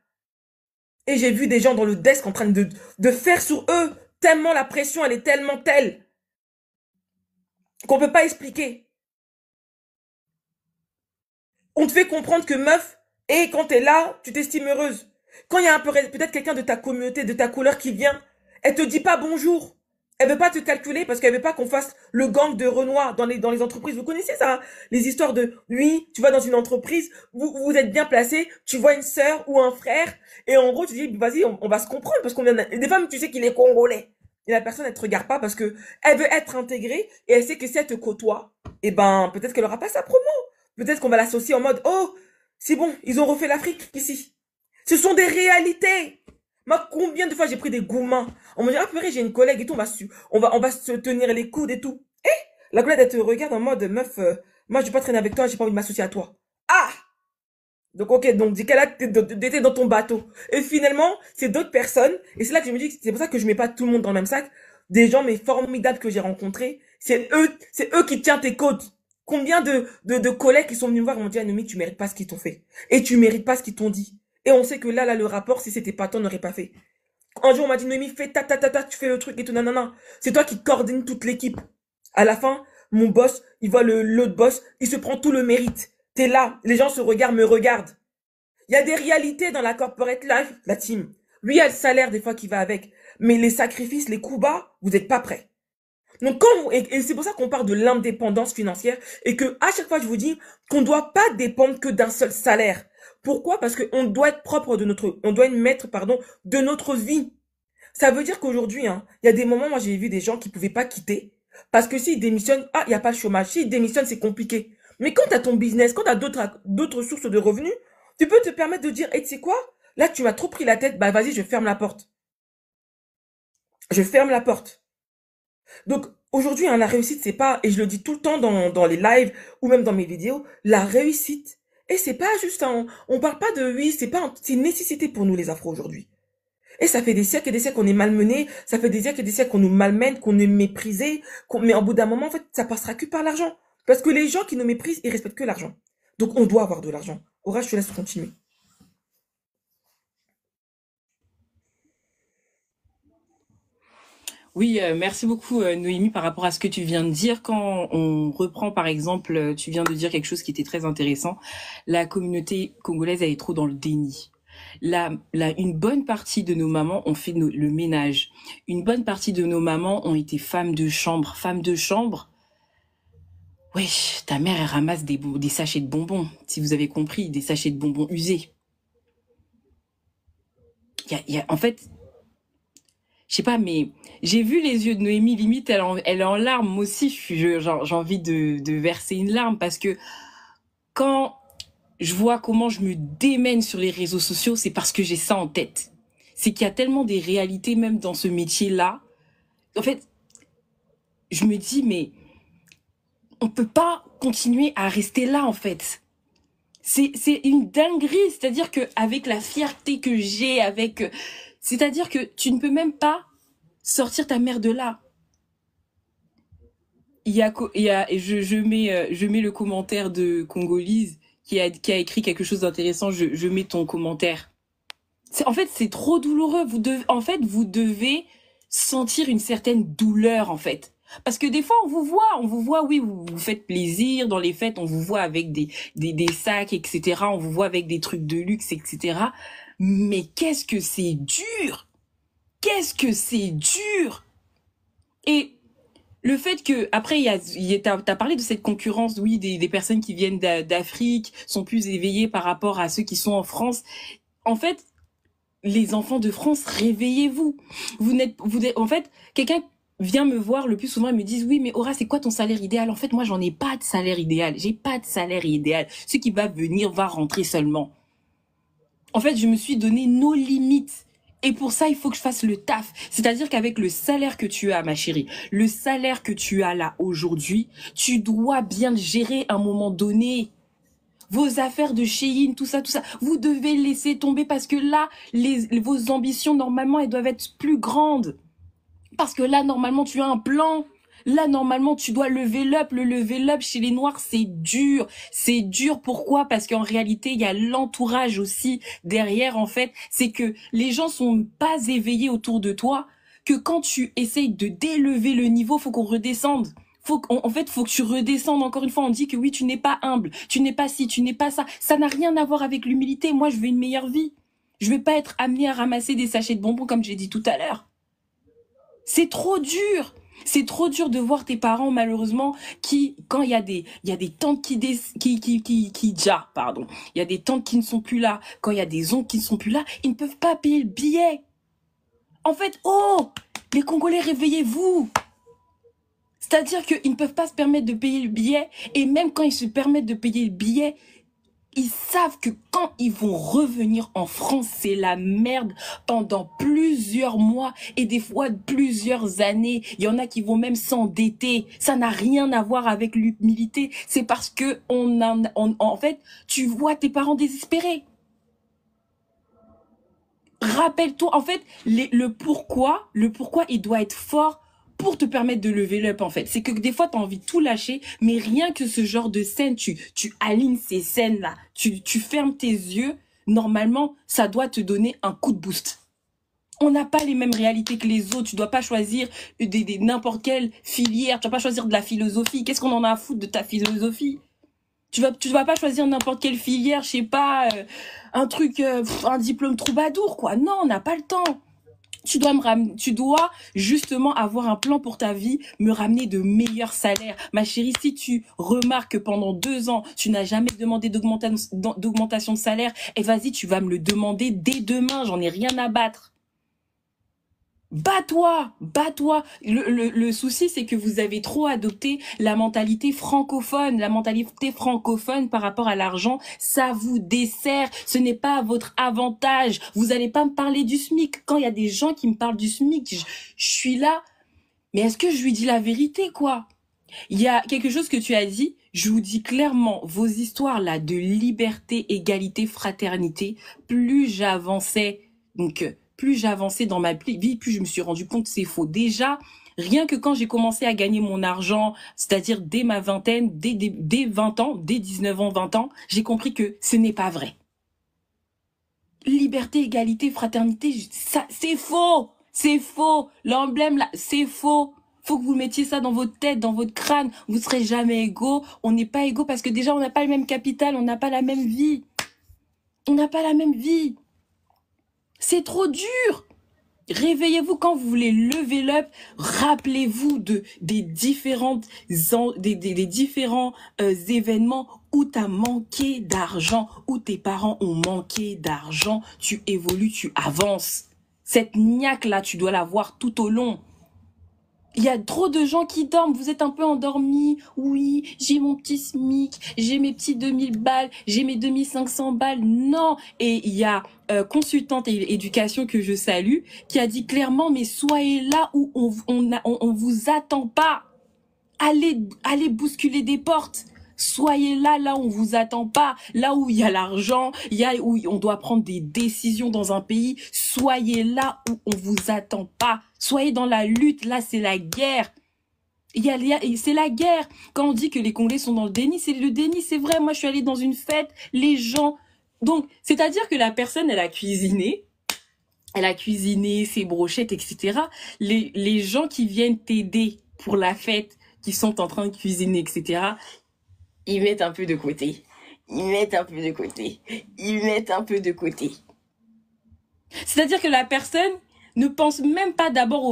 Speaker 2: Et j'ai vu des gens dans le desk en train de faire sur eux, tellement la pression, elle est tellement telle qu'on peut pas expliquer. On te fait comprendre que meuf, et quand t'es là, tu t'estimes heureuse. Quand il y a peut-être quelqu'un de ta communauté, de ta couleur qui vient, elle te dit pas bonjour. Elle veut pas te calculer parce qu'elle veut pas qu'on fasse le gang de Renoir dans les entreprises. Vous connaissez ça, hein? Les histoires de, oui, tu vas dans une entreprise, vous êtes bien placé, tu vois une sœur ou un frère, et en gros, tu dis, vas-y, on va se comprendre parce qu'on vient des femmes, tu sais qu'il est congolais. Et la personne, elle te regarde pas parce que elle veut être intégrée et elle sait que si elle te côtoie, eh ben, peut-être qu'elle aura pas sa promo. Peut-être qu'on va l'associer en mode, oh, c'est bon, ils ont refait l'Afrique ici. Ce sont des réalités. Moi, combien de fois j'ai pris des gourmands. On me dit, ah, purée, j'ai une collègue et tout, on va se tenir les coudes et tout. Eh, la collègue, elle te regarde en mode, meuf, moi, je vais pas traîner avec toi, j'ai pas envie de m'associer à toi. Ah! Donc, ok, donc, dis qu'elle a t'étais dans ton bateau. Et finalement, c'est d'autres personnes, et c'est là que je me dis, c'est pour ça que je mets pas tout le monde dans le même sac. Des gens, mais formidables que j'ai rencontrés, c'est eux qui tiennent tes côtes. Combien de collègues qui sont venus me voir et m'ont dit, Anoumi, tu mérites pas ce qu'ils t'ont fait. Et tu mérites pas ce qu'ils t'ont dit. Et on sait que là, le rapport, si c'était pas toi, on n'aurait pas fait. Un jour, on m'a dit, Noémie, fais tu fais le truc et tout, non, non, non. C'est toi qui coordonne toute l'équipe. À la fin, mon boss, il voit l'autre boss, il se prend tout le mérite. T'es là, les gens me regardent. Il y a des réalités dans la corporate life, la team. Lui, il y a le salaire des fois qui va avec. Mais les sacrifices, les coups bas, vous n'êtes pas prêts. Donc et c'est pour ça qu'on parle de l'indépendance financière et que à chaque fois je vous dis qu'on ne doit pas dépendre que d'un seul salaire. Pourquoi? Parce qu'on doit être propre on doit être maître, pardon, de notre vie. Ça veut dire qu'aujourd'hui, hein, il y a des moments, moi j'ai vu des gens qui pouvaient pas quitter parce que s'ils démissionnent, ah, il n'y a pas le chômage. S'ils démissionnent, c'est compliqué. Mais quand tu as ton business, quand tu as d'autres sources de revenus, tu peux te permettre de dire, et tu sais quoi? Là, tu m'as trop pris la tête, bah vas-y, je ferme la porte. Je ferme la porte. Donc aujourd'hui, hein, la réussite, c'est pas, et je le dis tout le temps dans les lives ou même dans mes vidéos, la réussite. Et c'est pas juste on parle pas de oui, c'est pas, c'est une nécessité pour nous les Afros aujourd'hui. Et ça fait des siècles et des siècles qu'on est malmenés, ça fait des siècles et des siècles qu'on nous malmène, qu'on est méprisé, mais au bout d'un moment, en fait, ça passera que par l'argent. Parce que les gens qui nous méprisent, ils respectent que l'argent. Donc on doit avoir de l'argent. Aura, je te laisse continuer.
Speaker 1: Oui, merci beaucoup Noémie par rapport à ce que tu viens de dire. Quand on reprend par exemple, tu viens de dire quelque chose qui était très intéressant. La communauté congolaise elle est trop dans le déni. Une bonne partie de nos mamans ont fait le ménage. Une bonne partie de nos mamans ont été femmes de chambre. Femmes de chambre, oui, ta mère elle ramasse des sachets de bonbons. Si vous avez compris, des sachets de bonbons usés. En fait, je sais pas, mais j'ai vu les yeux de Noémie, limite, elle est en larmes. Moi aussi, j'ai envie de verser une larme parce que quand je vois comment je me démène sur les réseaux sociaux, c'est parce que j'ai ça en tête. C'est qu'il y a tellement des réalités même dans ce métier-là. En fait, je me dis, mais on peut pas continuer à rester là, en fait. C'est une dinguerie. C'est-à-dire que avec la fierté que j'ai, c'est-à-dire que tu ne peux même pas sortir ta mère de là. Et je mets le commentaire de Congolise qui a écrit quelque chose d'intéressant. Je mets ton commentaire. En fait, c'est trop douloureux. Vous devez sentir une certaine douleur, en fait. Parce que des fois, on vous voit, oui, vous faites plaisir dans les fêtes, on vous voit avec des sacs, etc. On vous voit avec des trucs de luxe, etc. Mais qu'est-ce que c'est dur! Qu'est-ce que c'est dur! Et le fait que après t'as parlé de cette concurrence, oui, des personnes qui viennent d'Afrique sont plus éveillées par rapport à ceux qui sont en France. En fait, les enfants de France, réveillez-vous. En fait, quelqu'un vient me voir le plus souvent et me disent oui, mais Aura, c'est quoi ton salaire idéal? En fait, moi, j'en ai pas de salaire idéal. J'ai pas de salaire idéal. Ce qui va venir va rentrer seulement. En fait, je me suis donné nos limites. Et pour ça, il faut que je fasse le taf. C'est-à-dire qu'avec le salaire que tu as, ma chérie, le salaire que tu as là aujourd'hui, tu dois bien le gérer à un moment donné. Vos affaires de Shein, tout ça, vous devez laisser tomber parce que là, vos ambitions, normalement, elles doivent être plus grandes. Parce que là, normalement, tu as un plan. Là, normalement, tu dois lever l'up. Le lever l'up chez les Noirs, c'est dur. C'est dur. Pourquoi? Parce qu'en réalité, il y a l'entourage aussi derrière, en fait. C'est que les gens sont pas éveillés autour de toi, que quand tu essayes de délever le niveau, faut qu'on redescende. En fait, faut que tu redescendes. Encore une fois, on dit que oui, tu n'es pas humble. Tu n'es pas ci, tu n'es pas ça. Ça n'a rien à voir avec l'humilité. Moi, je veux une meilleure vie. Je vais pas être amenée à ramasser des sachets de bonbons comme j'ai dit tout à l'heure. C'est trop dur. C'est trop dur de voir tes parents, malheureusement, quand il y a des tantes pardon. Il y a des tantes qui ne sont plus là. Quand il y a des oncles qui ne sont plus là, ils ne peuvent pas payer le billet. En fait, oh, les Congolais, réveillez-vous. C'est-à-dire qu'ils ne peuvent pas se permettre de payer le billet. Et même quand ils se permettent de payer le billet, ils savent que quand ils vont revenir en France, c'est la merde pendant plusieurs mois et des fois plusieurs années. Il y en a qui vont même s'endetter. Ça n'a rien à voir avec l'humilité. C'est parce que en fait, tu vois tes parents désespérés. Rappelle-toi, en fait, le pourquoi, il doit être fort pour te permettre de lever l'up, en fait. C'est que des fois, tu as envie de tout lâcher, mais rien que ce genre de scène, tu alignes ces scènes-là, tu fermes tes yeux, normalement, ça doit te donner un coup de boost. On n'a pas les mêmes réalités que les autres. Tu dois pas choisir n'importe quelle filière. Tu dois pas choisir de la philosophie. Qu'est-ce qu'on en a à foutre de ta philosophie? Tu vas pas choisir n'importe quelle filière, je sais pas, un truc, un diplôme troubadour, quoi. Non, on n'a pas le temps. Tu dois justement avoir un plan pour ta vie, me ramener de meilleurs salaires. Ma chérie, si tu remarques que pendant 2 ans, tu n'as jamais demandé d'augmentation de salaire, et vas-y, tu vas me le demander dès demain, j'en ai rien à battre. Bats-toi, bats-toi. Le souci, c'est que vous avez trop adopté la mentalité francophone. La mentalité francophone par rapport à l'argent, ça vous dessert. Ce n'est pas à votre avantage. Vous allez pas me parler du SMIC. Quand il y a des gens qui me parlent du SMIC, je suis là. Mais est-ce que je lui dis la vérité, quoi? Il y a quelque chose que tu as dit. Je vous dis clairement, vos histoires là de liberté, égalité, fraternité, plus j'avançais, plus j'avançais dans ma vie, plus je me suis rendu compte que c'est faux. Déjà, rien que quand j'ai commencé à gagner mon argent, c'est-à-dire dès ma vingtaine, dès 20 ans, dès 19 ans, 20 ans, j'ai compris que ce n'est pas vrai. Liberté, égalité, fraternité, ça, c'est faux. C'est faux. L'emblème là, c'est faux. Faut que vous mettiez ça dans votre tête, dans votre crâne. Vous serez jamais égaux. On n'est pas égaux parce que déjà, on n'a pas le même capital, on n'a pas la même vie. On n'a pas la même vie. C'est trop dur. Réveillez-vous quand vous voulez lever l'up. Rappelez-vous des différents événements où tu as manqué d'argent, où tes parents ont manqué d'argent. Tu évolues, tu avances. Cette niaque-là, tu dois la voir tout au long. Il y a trop de gens qui dorment, vous êtes un peu endormis. Oui, j'ai mon petit SMIC, j'ai mes petits 2000 balles, j'ai mes 2500 balles. Non. Et il y a consultante et éducation que je salue qui a dit clairement, mais soyez là où on vous attend pas. Allez bousculer des portes. Soyez là où on vous attend pas, là où il y a l'argent, où on doit prendre des décisions dans un pays. Soyez là où on vous attend pas. Soyez dans la lutte. Là, c'est la guerre. C'est la guerre. Quand on dit que les Congolais sont dans le déni, c'est le déni. C'est vrai. Moi, je suis allée dans une fête. Les gens. Donc, c'est-à-dire que la personne, elle a cuisiné ses brochettes, etc. Les gens qui viennent t'aider pour la fête, qui sont en train de cuisiner, etc. Ils mettent un peu de côté. C'est-à-dire que la personne ne pense même pas d'abord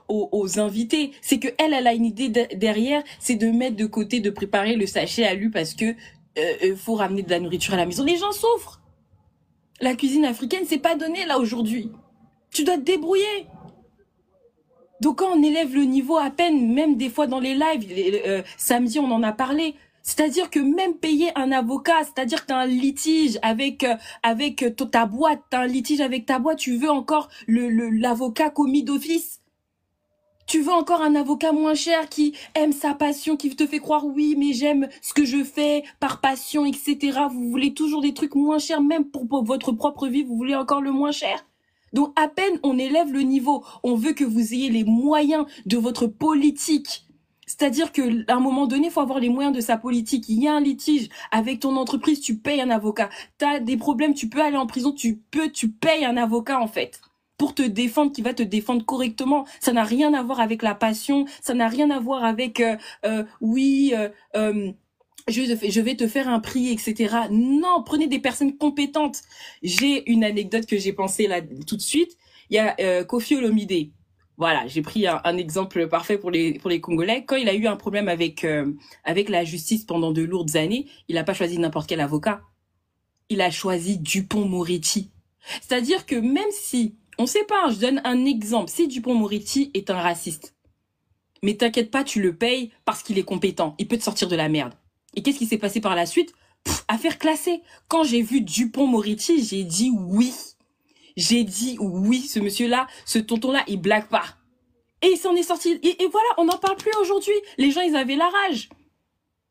Speaker 1: aux invités. C'est que elle a une idée derrière, c'est de mettre de côté, de préparer le sachet à lui parce que faut ramener de la nourriture à la maison. Les gens souffrent. La cuisine africaine, c'est pas donné là aujourd'hui. Tu dois te débrouiller. Donc quand on élève le niveau à peine, même des fois dans les lives, samedi on en a parlé, c'est-à-dire que même payer un avocat, c'est-à-dire que tu as un litige avec ta boîte, tu as un litige avec ta boîte, tu veux encore l'avocat commis d'office. Tu veux encore un avocat moins cher qui aime sa passion, qui te fait croire oui, mais j'aime ce que je fais par passion, etc. Vous voulez toujours des trucs moins chers, même pour votre propre vie, vous voulez encore le moins cher. Donc à peine on élève le niveau, on veut que vous ayez les moyens de votre politique. C'est-à-dire qu'à un moment donné, il faut avoir les moyens de sa politique. Il y a un litige avec ton entreprise, tu payes un avocat. Tu as des problèmes, tu peux aller en prison, tu payes un avocat en fait pour te défendre, qui va te défendre correctement. Ça n'a rien à voir avec la passion, ça n'a rien à voir avec je vais te faire un prix, etc. Non, prenez des personnes compétentes. J'ai une anecdote que j'ai pensée là tout de suite. Il y a Kofi Olomide. Voilà, j'ai pris un exemple parfait pour les Congolais. Quand il a eu un problème avec la justice pendant de lourdes années, il n'a pas choisi n'importe quel avocat. Il a choisi Dupond-Moretti. C'est-à-dire que même si, on sait pas, je donne un exemple, si Dupond-Moretti est un raciste, mais t'inquiète pas, tu le payes parce qu'il est compétent. Il peut te sortir de la merde. Et qu'est-ce qui s'est passé par la suite? Affaire classée. Quand j'ai vu Dupond-Moretti, j'ai dit oui. J'ai dit oui, ce monsieur-là, ce tonton-là, il blague pas. Et il s'en est sorti. Et voilà, on n'en parle plus aujourd'hui. Les gens, ils avaient la rage.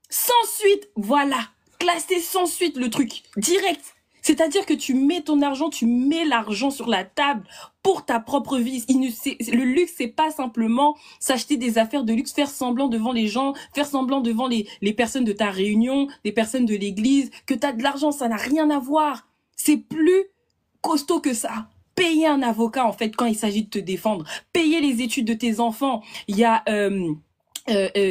Speaker 1: Sans suite, voilà. Classé sans suite, le truc. Direct. C'est-à-dire que tu mets ton argent, tu mets l'argent sur la table pour ta propre vie. Le luxe, c'est pas simplement s'acheter des affaires de luxe, faire semblant devant les gens, faire semblant devant les personnes de ta réunion, les personnes de l'église, que tu as de l'argent, ça n'a rien à voir. C'est plus costaud que ça. Payer un avocat, en fait, quand il s'agit de te défendre. Payer les études de tes enfants. Il y a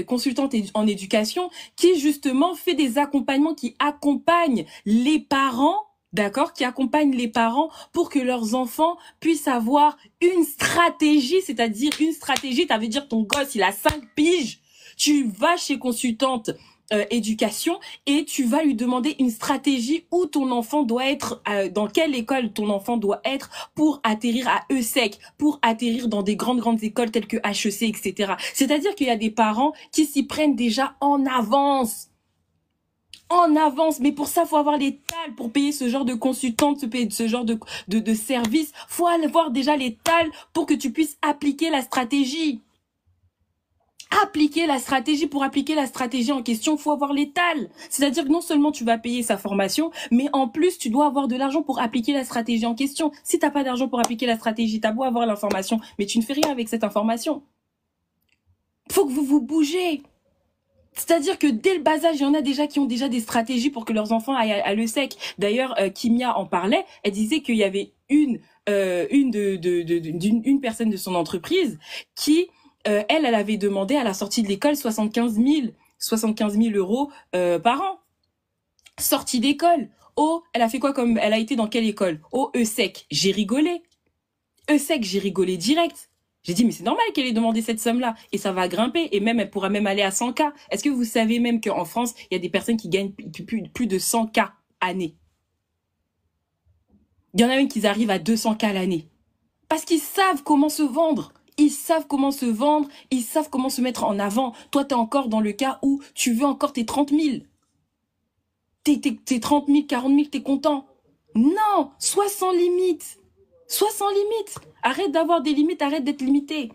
Speaker 1: consultante en éducation qui, justement, fait des accompagnements, qui accompagnent les parents, d'accord, qui accompagnent les parents pour que leurs enfants puissent avoir une stratégie, c'est-à-dire une stratégie, ça veut dire ton gosse, il a 5 piges. Tu vas chez consultante éducation, et tu vas lui demander une stratégie où ton enfant doit être, dans quelle école ton enfant doit être pour atterrir à ESSEC, pour atterrir dans des grandes écoles telles que HEC, etc. C'est-à-dire qu'il y a des parents qui s'y prennent déjà en avance. En avance, mais pour ça, faut avoir les tales pour payer ce genre de consultante, ce genre de service. Faut avoir déjà les tales pour que tu puisses appliquer la stratégie. Pour appliquer la stratégie en question, faut avoir l'étal. C'est-à-dire que non seulement tu vas payer sa formation, mais en plus tu dois avoir de l'argent pour appliquer la stratégie en question. Si t'as pas d'argent pour appliquer la stratégie, t'as beau avoir l'information, mais tu ne fais rien avec cette information. Faut que vous vous bougez. C'est-à-dire que dès le bas âge, il y en a déjà qui ont déjà des stratégies pour que leurs enfants aillent à l'ESSEC. D'ailleurs, Kimia en parlait. Elle disait qu'il y avait une personne de son entreprise qui elle avait demandé à la sortie de l'école 75 000 euros par an. Sortie d'école. Oh, elle a fait quoi comme... Elle a été dans quelle école? Oh, ESSEC. J'ai rigolé. ESSEC, j'ai rigolé direct. J'ai dit, mais c'est normal qu'elle ait demandé cette somme-là. Et ça va grimper. Et même, elle pourra même aller à 100K. Est-ce que vous savez même qu'en France, il y a des personnes qui gagnent plus de 100K année? Il y en a même qui arrivent à 200K l'année. Parce qu'ils savent comment se vendre. Ils savent comment se vendre, ils savent comment se mettre en avant. Toi, t'es encore dans le cas où tu veux encore tes 30 000. Tes 30 000, 40 000, t'es content. Non, sois sans limite. Sois sans limite. Arrête d'avoir des limites, arrête d'être limité.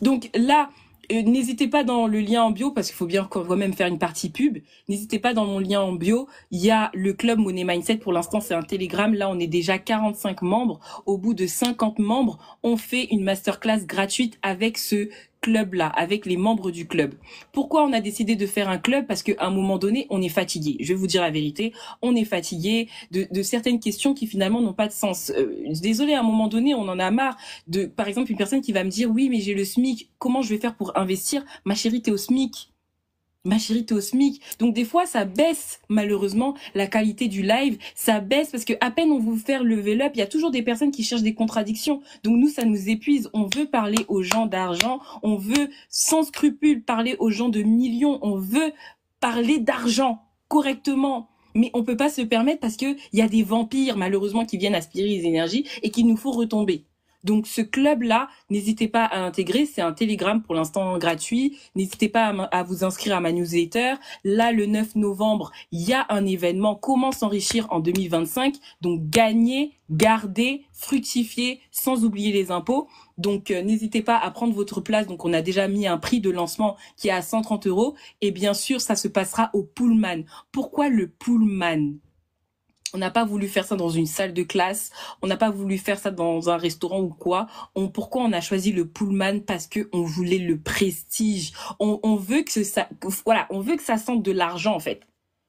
Speaker 1: Donc là, n'hésitez pas dans le lien en bio, parce qu'il faut bien quand même faire une partie pub. N'hésitez pas dans mon lien en bio. Il y a le club Money Mindset. Pour l'instant, c'est un Telegram. Là, on est déjà 45 membres. Au bout de 50 membres, on fait une masterclass gratuite avec ce club-là, avec les membres du club. Pourquoi on a décidé de faire un club? Parce qu'à un moment donné, on est fatigué. Je vais vous dire la vérité. On est fatigué de certaines questions qui finalement n'ont pas de sens. Désolé, à un moment donné, on en a marre de, par exemple, une personne qui va me dire, oui, mais j'ai le SMIC. Comment je vais faire pour investir? Ma chérie, t'es au SMIC. Ma chérie, t'es au SMIC. Donc des fois, ça baisse malheureusement la qualité du live. Ça baisse parce que à peine on veut faire level up, il y a toujours des personnes qui cherchent des contradictions. Donc nous, ça nous épuise. On veut parler aux gens d'argent. On veut sans scrupule parler aux gens de millions. On veut parler d'argent correctement. Mais on peut pas se permettre parce que il y a des vampires malheureusement qui viennent aspirer les énergies et qu'il nous faut retomber. Donc ce club-là, n'hésitez pas à intégrer, c'est un Telegram pour l'instant gratuit. N'hésitez pas à vous inscrire à ma newsletter. Là, le 9 novembre, il y a un événement Comment s'enrichir en 2025. Donc gagner, garder, fructifier, sans oublier les impôts. Donc n'hésitez pas à prendre votre place. Donc on a déjà mis un prix de lancement qui est à 130 €. Et bien sûr, ça se passera au Pullman. Pourquoi le Pullman ? On n'a pas voulu faire ça dans une salle de classe. On n'a pas voulu faire ça dans un restaurant ou quoi. Pourquoi on a choisi le Pullman? Parce que on voulait le prestige. On veut que ça, voilà, on veut que ça sente de l'argent, en fait.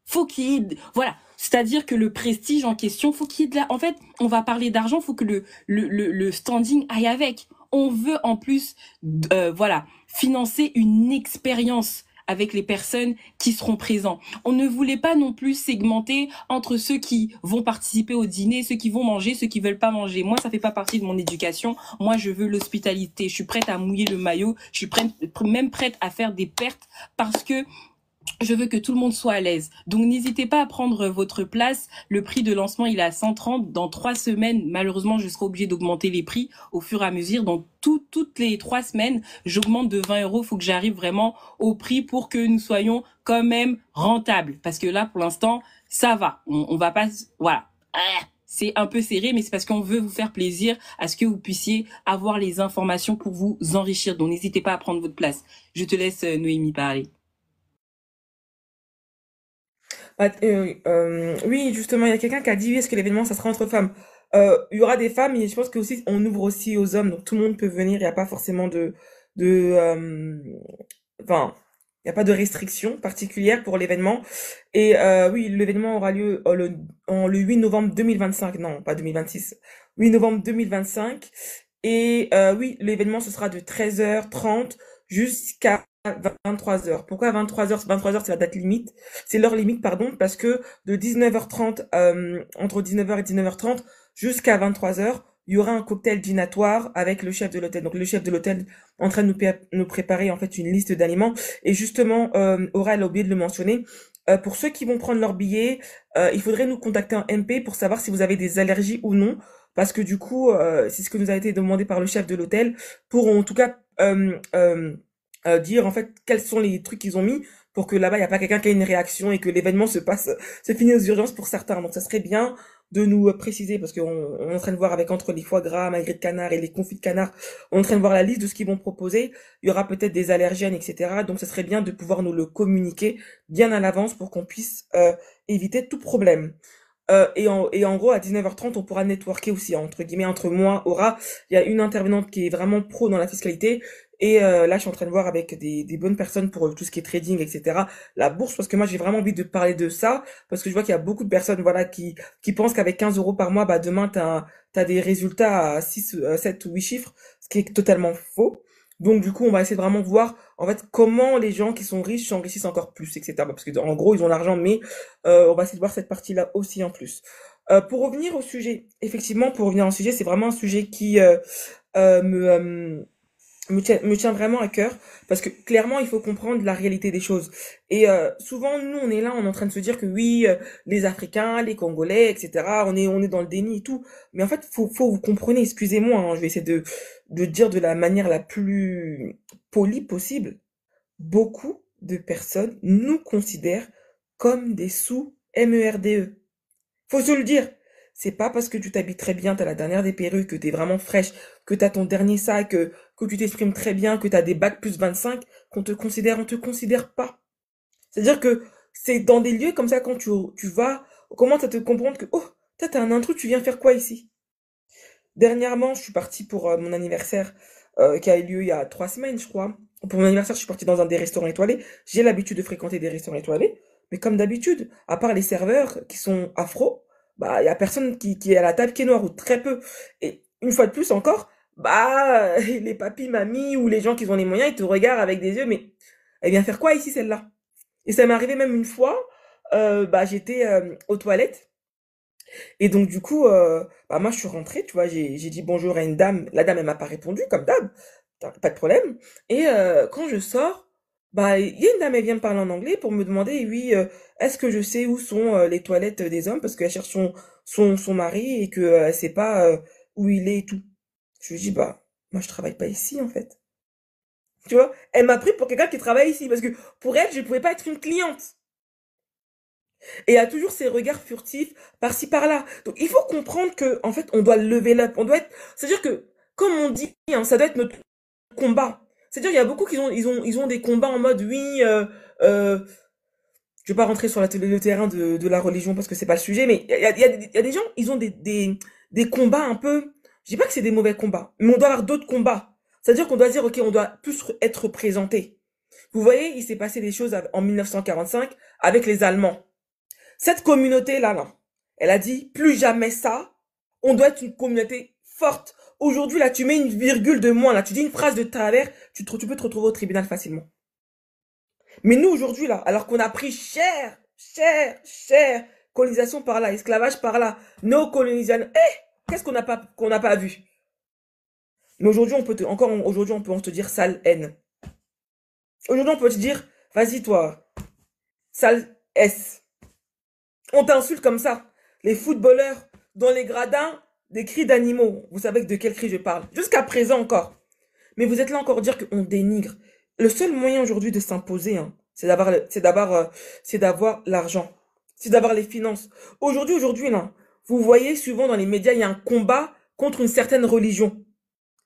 Speaker 1: Faut qu'il y ait, voilà. C'est-à-dire que le prestige en question, faut qu'il y ait de la, en fait, on va parler d'argent, faut que le standing aille avec. On veut, en plus, voilà, financer une expérience avec les personnes qui seront présents. On ne voulait pas non plus segmenter entre ceux qui vont participer au dîner, ceux qui vont manger, ceux qui veulent pas manger. Moi, ça fait pas partie de mon éducation. Moi, je veux l'hospitalité. Je suis prête à mouiller le maillot. Je suis même prête à faire des pertes parce que je veux que tout le monde soit à l'aise. Donc, n'hésitez pas à prendre votre place. Le prix de lancement, il est à 130. Dans 3 semaines, malheureusement, je serai obligée d'augmenter les prix au fur et à mesure. Donc, toutes les 3 semaines, j'augmente de 20 €. Il faut que j'arrive vraiment au prix pour que nous soyons quand même rentables. Parce que là, pour l'instant, ça va. On va pas... Voilà. C'est un peu serré, mais c'est parce qu'on veut vous faire plaisir à ce que vous puissiez avoir les informations pour vous enrichir. Donc, n'hésitez pas à prendre votre place. Je te laisse, Noémie, parler.
Speaker 2: Oui, justement, il y a quelqu'un qui a dit, oui, est-ce que l'événement, ça sera entre femmes? Il y aura des femmes, mais je pense que aussi, on ouvre aussi aux hommes, donc tout le monde peut venir, il n'y a pas forcément de, enfin, il n'y a pas de restriction particulière pour l'événement. Et oui, l'événement aura lieu le 8 novembre 2025, non, pas 2026, 8 novembre 2025. Et oui, l'événement, ce sera de 13h30 jusqu'à 23h. Pourquoi 23h? 23h, c'est la date limite. C'est l'heure limite, pardon, parce que de 19h30, entre 19h et 19h30, jusqu'à 23h, il y aura un cocktail dînatoire avec le chef de l'hôtel. Donc le chef de l'hôtel en train de nous préparer en fait une liste d'aliments. Et justement, Aura elle a oublié de le mentionner. Pour ceux qui vont prendre leur billet, il faudrait nous contacter en MP pour savoir si vous avez des allergies ou non. Parce que du coup, c'est ce que nous a été demandé par le chef de l'hôtel pour en tout cas dire en fait quels sont les trucs qu'ils ont mis pour que là-bas il n'y a pas quelqu'un qui a une réaction et que l'événement se finit aux urgences pour certains. Donc ça serait bien de nous préciser parce qu'on est en train de voir avec entre les foie gras, magret de canard et les confits de canard, on est en train de voir la liste de ce qu'ils vont proposer. Il y aura peut-être des allergènes, etc. Donc ça serait bien de pouvoir nous le communiquer bien à l'avance pour qu'on puisse éviter tout problème. Et en gros, à 19h30, on pourra networker aussi, entre guillemets, entre moi, Aura. Il y a une intervenante qui est vraiment pro dans la fiscalité. Et là, je suis en train de voir avec des bonnes personnes pour tout ce qui est trading, etc. La bourse, parce que moi, j'ai vraiment envie de parler de ça. Parce que je vois qu'il y a beaucoup de personnes voilà, qui pensent qu'avec 15 euros par mois, bah, demain, t'as des résultats à 6, 7 ou 8 chiffres, ce qui est totalement faux. Donc, du coup, on va essayer de vraiment voir, en fait, comment les gens qui sont riches s'enrichissent encore plus, etc. Parce que, en gros, ils ont l'argent, mais on va essayer de voir cette partie-là aussi en plus. Pour revenir au sujet, effectivement, pour revenir au sujet, c'est vraiment un sujet qui euh, me, euh, me tient vraiment à cœur parce que clairement il faut comprendre la réalité des choses et souvent nous on est là on est en train de se dire que oui les Africains les Congolais etc on est dans le déni et tout mais en fait faut vous comprenez excusez-moi hein, je vais essayer de dire de la manière la plus polie possible beaucoup de personnes nous considèrent comme des sous MERDE. Faut se le dire. C'est pas parce que tu t'habilles très bien, t'as la dernière des perruques, que t'es vraiment fraîche, que t'as ton dernier sac, que tu t'exprimes très bien, que t'as des bacs plus 25, qu'on te considère, on te considère pas. C'est-à-dire que c'est dans des lieux comme ça quand tu vas, on commence à te comprendre que, oh, toi t'as un intrus, tu viens faire quoi ici? Dernièrement, je suis partie pour mon anniversaire, qui a eu lieu il y a 3 semaines, je crois. Pour mon anniversaire, je suis partie dans un des restaurants étoilés. J'ai l'habitude de fréquenter des restaurants étoilés. Mais comme d'habitude, à part les serveurs qui sont afro, bah, il y a personne qui est à la table qui est noire ou très peu. Et une fois de plus encore, bah, les papis, mamies ou les gens qui ont les moyens, ils te regardent avec des yeux, mais elle vient faire quoi ici, celle-là? Et ça m'est arrivé même une fois, bah, j'étais aux toilettes. Et donc du coup, bah moi je suis rentrée, tu vois, j'ai dit bonjour à une dame. La dame elle m'a pas répondu comme d'hab, pas de problème. Et quand je sors, bah il y a une dame elle vient me parler en anglais pour me demander oui, est-ce que je sais où sont les toilettes des hommes parce qu'elle cherche son mari et que elle sait pas où il est et tout. Je lui dis bah moi je travaille pas ici en fait. Tu vois, elle m'a pris pour quelqu'un qui travaille ici parce que pour elle je pouvais pas être une cliente. Et il y a toujours ces regards furtifs par-ci par-là. Donc il faut comprendre que en fait on doit lever up, on doit être, c'est-à-dire que comme on dit, hein, ça doit être notre combat. C'est-à-dire il y a beaucoup qui ont des combats en mode oui, euh, je vais pas rentrer sur le terrain de la religion parce que c'est pas le sujet, mais il y a des gens ils ont des combats un peu, je dis pas que c'est des mauvais combats, mais on doit avoir d'autres combats. C'est-à-dire qu'on doit dire ok on doit plus être représenté. Vous voyez, il s'est passé des choses en 1945 avec les Allemands. Cette communauté-là, là, elle a dit, plus jamais ça, on doit être une communauté forte. Aujourd'hui, là, tu mets une virgule de moins, là, tu dis une phrase de travers, tu peux te retrouver au tribunal facilement. Mais nous, aujourd'hui, là, alors qu'on a pris cher, colonisation par là, esclavage par là, nos colonisations, qu'est-ce qu'on n'a pas vu? Mais aujourd'hui, aujourd'hui, on peut te dire sale haine. Aujourd'hui, on peut te dire, vas-y, toi, sale S. On t'insulte comme ça. Les footballeurs, dans les gradins, des cris d'animaux. Vous savez de quel cri je parle. Jusqu'à présent encore. Mais vous êtes là encore dire qu'on dénigre. Le seul moyen aujourd'hui de s'imposer, hein, c'est d'avoir l'argent. C'est d'avoir les finances. Aujourd'hui, là, vous voyez souvent dans les médias, il y a un combat contre une certaine religion.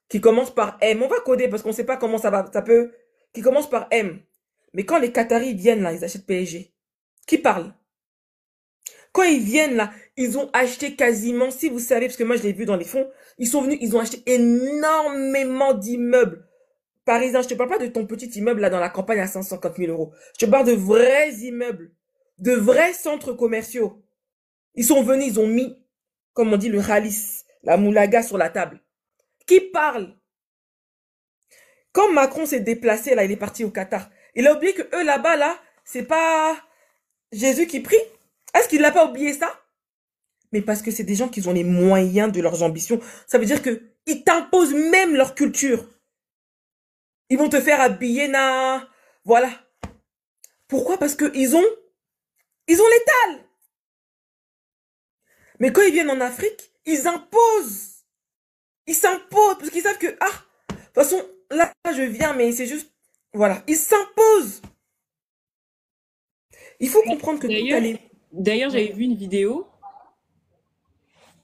Speaker 2: Qui commence par M. On va coder parce qu'on sait pas comment ça peut, qui commence par M. Mais quand les Qataris viennent là, ils achètent PSG. Qui parle? Quand ils viennent là, ils ont acheté quasiment, si vous savez, parce que moi je l'ai vu dans les fonds, ils sont venus, ils ont acheté énormément d'immeubles parisiens. Je te parle pas de ton petit immeuble là dans la campagne à 550 000 euros. Je te parle de vrais immeubles, de vrais centres commerciaux. Ils sont venus, ils ont mis, comme on dit, le ralice, la moulaga sur la table. Qui parle? Quand Macron s'est déplacé là, il est parti au Qatar. Il a oublié que eux là-bas là, c'est pas Jésus qui prie. Est-ce qu'il n'a pas oublié ça? Mais parce que c'est des gens qui ont les moyens de leurs ambitions. Ça veut dire que ils t'imposent même leur culture. Ils vont te faire habiller na, voilà. Pourquoi? Parce que ils ont l'étal. Mais quand ils viennent en Afrique, ils imposent. Ils s'imposent parce qu'ils savent que de toute façon là je viens, mais c'est juste, voilà, ils s'imposent. Il faut comprendre que tout
Speaker 1: D'ailleurs,
Speaker 2: allait.
Speaker 1: d'ailleurs,
Speaker 2: Ouais.
Speaker 1: j'avais vu une vidéo.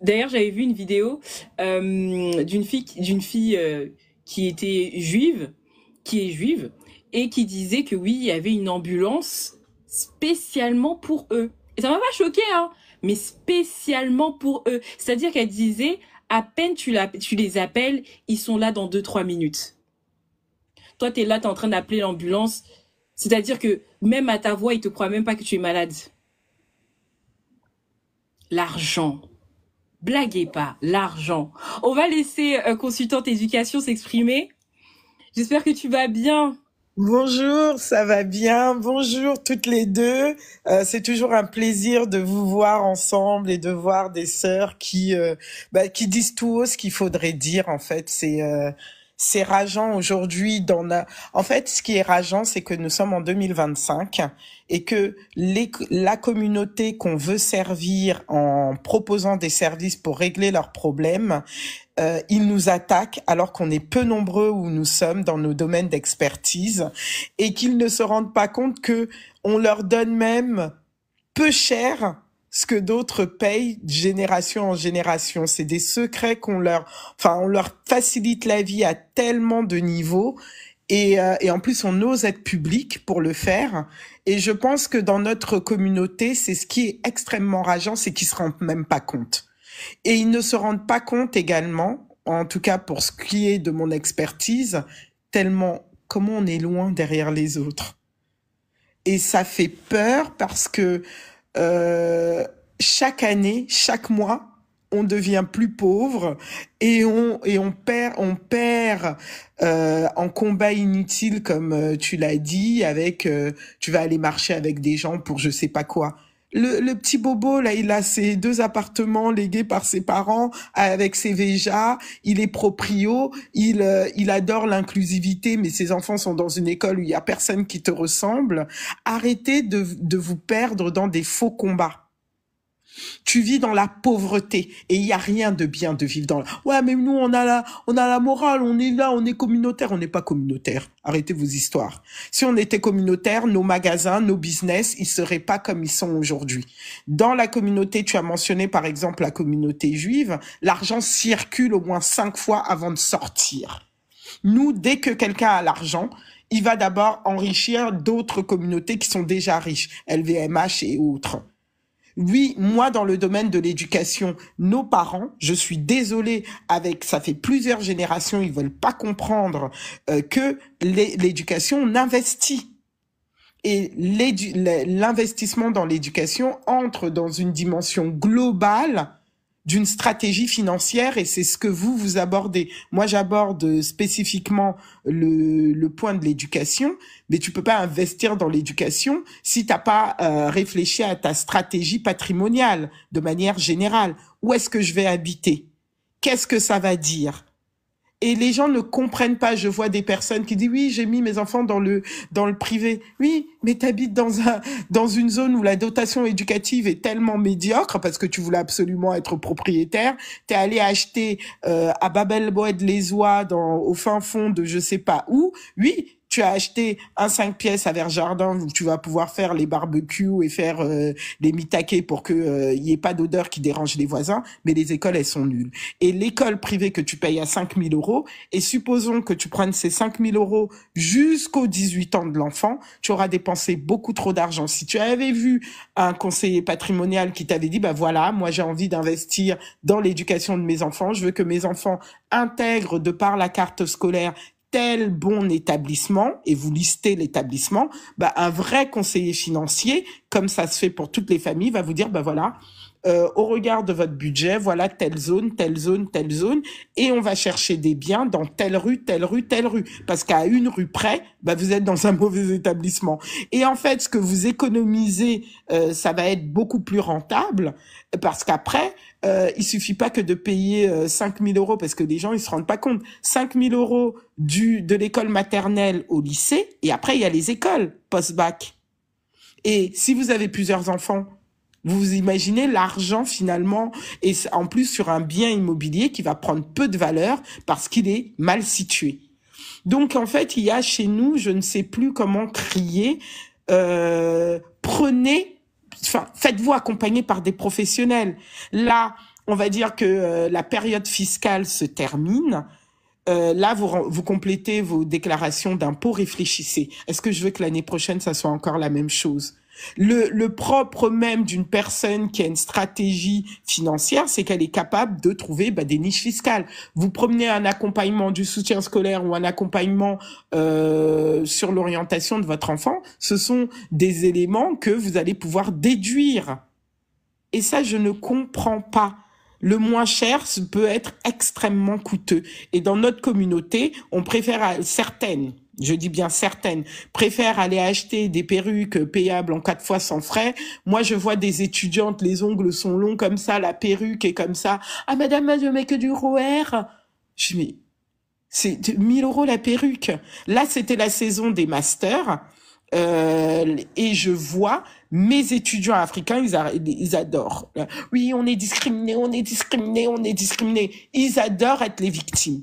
Speaker 1: D'ailleurs, j'avais vu une vidéo d'une fille qui était juive, qui est juive, et qui disait que oui, il y avait une ambulance spécialement pour eux. Et ça m'a pas choqué, hein, mais spécialement pour eux. C'est-à-dire qu'elle disait, à peine tu les appelles, ils sont là dans 2, 3 minutes. Toi, t'es là, t'es en train d'appeler l'ambulance. C'est-à-dire que même à ta voix, ils te croient même pas que tu es malade. L'argent. Blaguez pas, l'argent. On va laisser consultante éducation s'exprimer. J'espère que tu vas bien.
Speaker 3: Bonjour, ça va bien? Bonjour toutes les deux. C'est toujours un plaisir de vous voir ensemble et de voir des sœurs qui disent tout haut ce qu'il faudrait dire. En fait, c'est rageant aujourd'hui. En fait, ce qui est rageant, c'est que nous sommes en 2025 et que la communauté qu'on veut servir en proposant des services pour régler leurs problèmes, ils nous attaquent alors qu'on est peu nombreux où nous sommes dans nos domaines d'expertise et qu'ils ne se rendent pas compte que on leur donne même peu cher ce que d'autres payent de génération en génération. C'est des secrets on leur facilite la vie à tellement de niveaux. Et en plus, on ose être public pour le faire. Et je pense que dans notre communauté, c'est ce qui est extrêmement rageant, c'est qu'ils se rendent même pas compte. Et ils ne se rendent pas compte également, en tout cas pour ce qui est de mon expertise, tellement comment on est loin derrière les autres. Et ça fait peur parce que chaque année, chaque mois, on devient plus pauvre et on perd en combat inutile comme tu l'as dit avec tu vas aller marcher avec des gens pour je sais pas quoi. Le petit bobo là, il a ses 2 appartements légués par ses parents avec ses véjas, il est proprio, il adore l'inclusivité, mais ses enfants sont dans une école où il y a personne qui te ressemble. Arrêtez de vous perdre dans des faux combats. Tu vis dans la pauvreté et il y a rien de bien de vivre dans la... Ouais, mais nous, on a la morale, on est là, on est communautaire. On n'est pas communautaire. Arrêtez vos histoires. Si on était communautaire, nos magasins, nos business, ils seraient pas comme ils sont aujourd'hui. Dans la communauté, tu as mentionné par exemple la communauté juive, l'argent circule au moins 5 fois avant de sortir. Nous, dès que quelqu'un a l'argent, il va d'abord enrichir d'autres communautés qui sont déjà riches, LVMH et autres. Oui, moi, dans le domaine de l'éducation, nos parents, je suis désolée ça fait plusieurs générations, ils veulent pas comprendre que l'éducation, on investit. Et l'investissement dans l'éducation entre dans une dimension globale d'une stratégie financière et c'est ce que vous abordez. Moi, j'aborde spécifiquement le point de l'éducation, mais tu peux pas investir dans l'éducation si t'as pas réfléchi à ta stratégie patrimoniale de manière générale. Où est-ce que je vais habiter? Qu'est-ce que ça va dire? Et les gens ne comprennent pas. Je vois des personnes qui disent oui, j'ai mis mes enfants dans le privé. Oui, mais t'habites dans une zone où la dotation éducative est tellement médiocre parce que tu voulais absolument être propriétaire. T'es allé acheter à Babel-Boed-les-Oies au fin fond de je sais pas où. Oui. Tu as acheté un 5 pièces à Verjardin où tu vas pouvoir faire les barbecues et faire les mitakés pour que y ait pas d'odeur qui dérange les voisins, mais les écoles, elles sont nulles. Et l'école privée que tu payes à 5 000 euros, et supposons que tu prennes ces 5 000 euros jusqu'aux 18 ans de l'enfant, tu auras dépensé beaucoup trop d'argent. Si tu avais vu un conseiller patrimonial qui t'avait dit, bah voilà, moi j'ai envie d'investir dans l'éducation de mes enfants, je veux que mes enfants intègrent de par la carte scolaire tel bon établissement, et vous listez l'établissement, bah, un vrai conseiller financier, comme ça se fait pour toutes les familles, va vous dire, bah voilà, au regard de votre budget, voilà telle zone, telle zone, telle zone, et on va chercher des biens dans telle rue, telle rue, telle rue, parce qu'à une rue près, bah, vous êtes dans un mauvais établissement. Et en fait, ce que vous économisez, ça va être beaucoup plus rentable, parce qu'après, il suffit pas que de payer 5 000 euros, parce que les gens ils se rendent pas compte. 5 000 euros de l'école maternelle au lycée, et après il y a les écoles post-bac. Et si vous avez plusieurs enfants, vous imaginez l'argent finalement, et en plus sur un bien immobilier qui va prendre peu de valeur parce qu'il est mal situé. Donc en fait, il y a chez nous, je ne sais plus comment crier, faites-vous accompagner par des professionnels. Là, on va dire que la période fiscale se termine. Là, vous complétez vos déclarations d'impôts, réfléchissez. Est-ce que je veux que l'année prochaine, ça soit encore la même chose? Le propre même d'une personne qui a une stratégie financière, c'est qu'elle est capable de trouver des niches fiscales. Vous promenez un accompagnement du soutien scolaire ou un accompagnement sur l'orientation de votre enfant, ce sont des éléments que vous allez pouvoir déduire. Et ça, je ne comprends pas. Le moins cher peut être extrêmement coûteux. Et dans notre communauté, on préfère certaines, je dis bien certaines, préfèrent aller acheter des perruques payables en 4 fois sans frais. Moi, je vois des étudiantes, les ongles sont longs comme ça, la perruque est comme ça. Ah, madame, je mets que du ROR. Je dis, mais c'est 1 000 euros la perruque. Là, c'était la saison des masters. Et je vois mes étudiants africains, ils adorent. Oui, on est discriminés, on est discriminés, on est discriminés. Ils adorent être les victimes.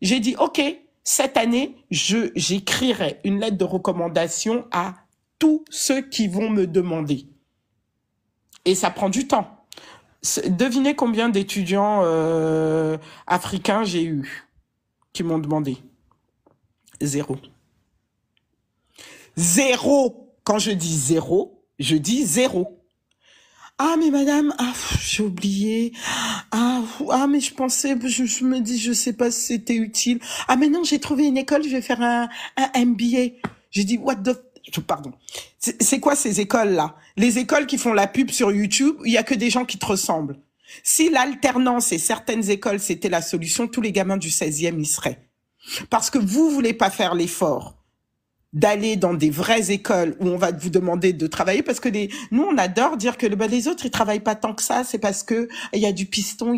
Speaker 3: J'ai dit, OK, cette année, j'écrirai une lettre de recommandation à tous ceux qui vont me demander. Et ça prend du temps. Devinez combien d'étudiants africains j'ai eu qui m'ont demandé. 0. 0. Quand je dis 0, je dis 0. Ah, mais madame, j'ai oublié. Mais je pensais, je me dis, je sais pas si c'était utile. Ah, mais non, j'ai trouvé une école, je vais faire un MBA. J'ai dit, pardon. C'est quoi ces écoles-là? Les écoles qui font la pub sur YouTube, il y a que des gens qui te ressemblent. Si l'alternance et certaines écoles, c'était la solution, tous les gamins du 16e y seraient. Parce que vous voulez pas faire l'effort d'aller dans des vraies écoles où on va vous demander de travailler, parce que nous, on adore dire que les autres, ils travaillent pas tant que ça, c'est parce que il y a du piston.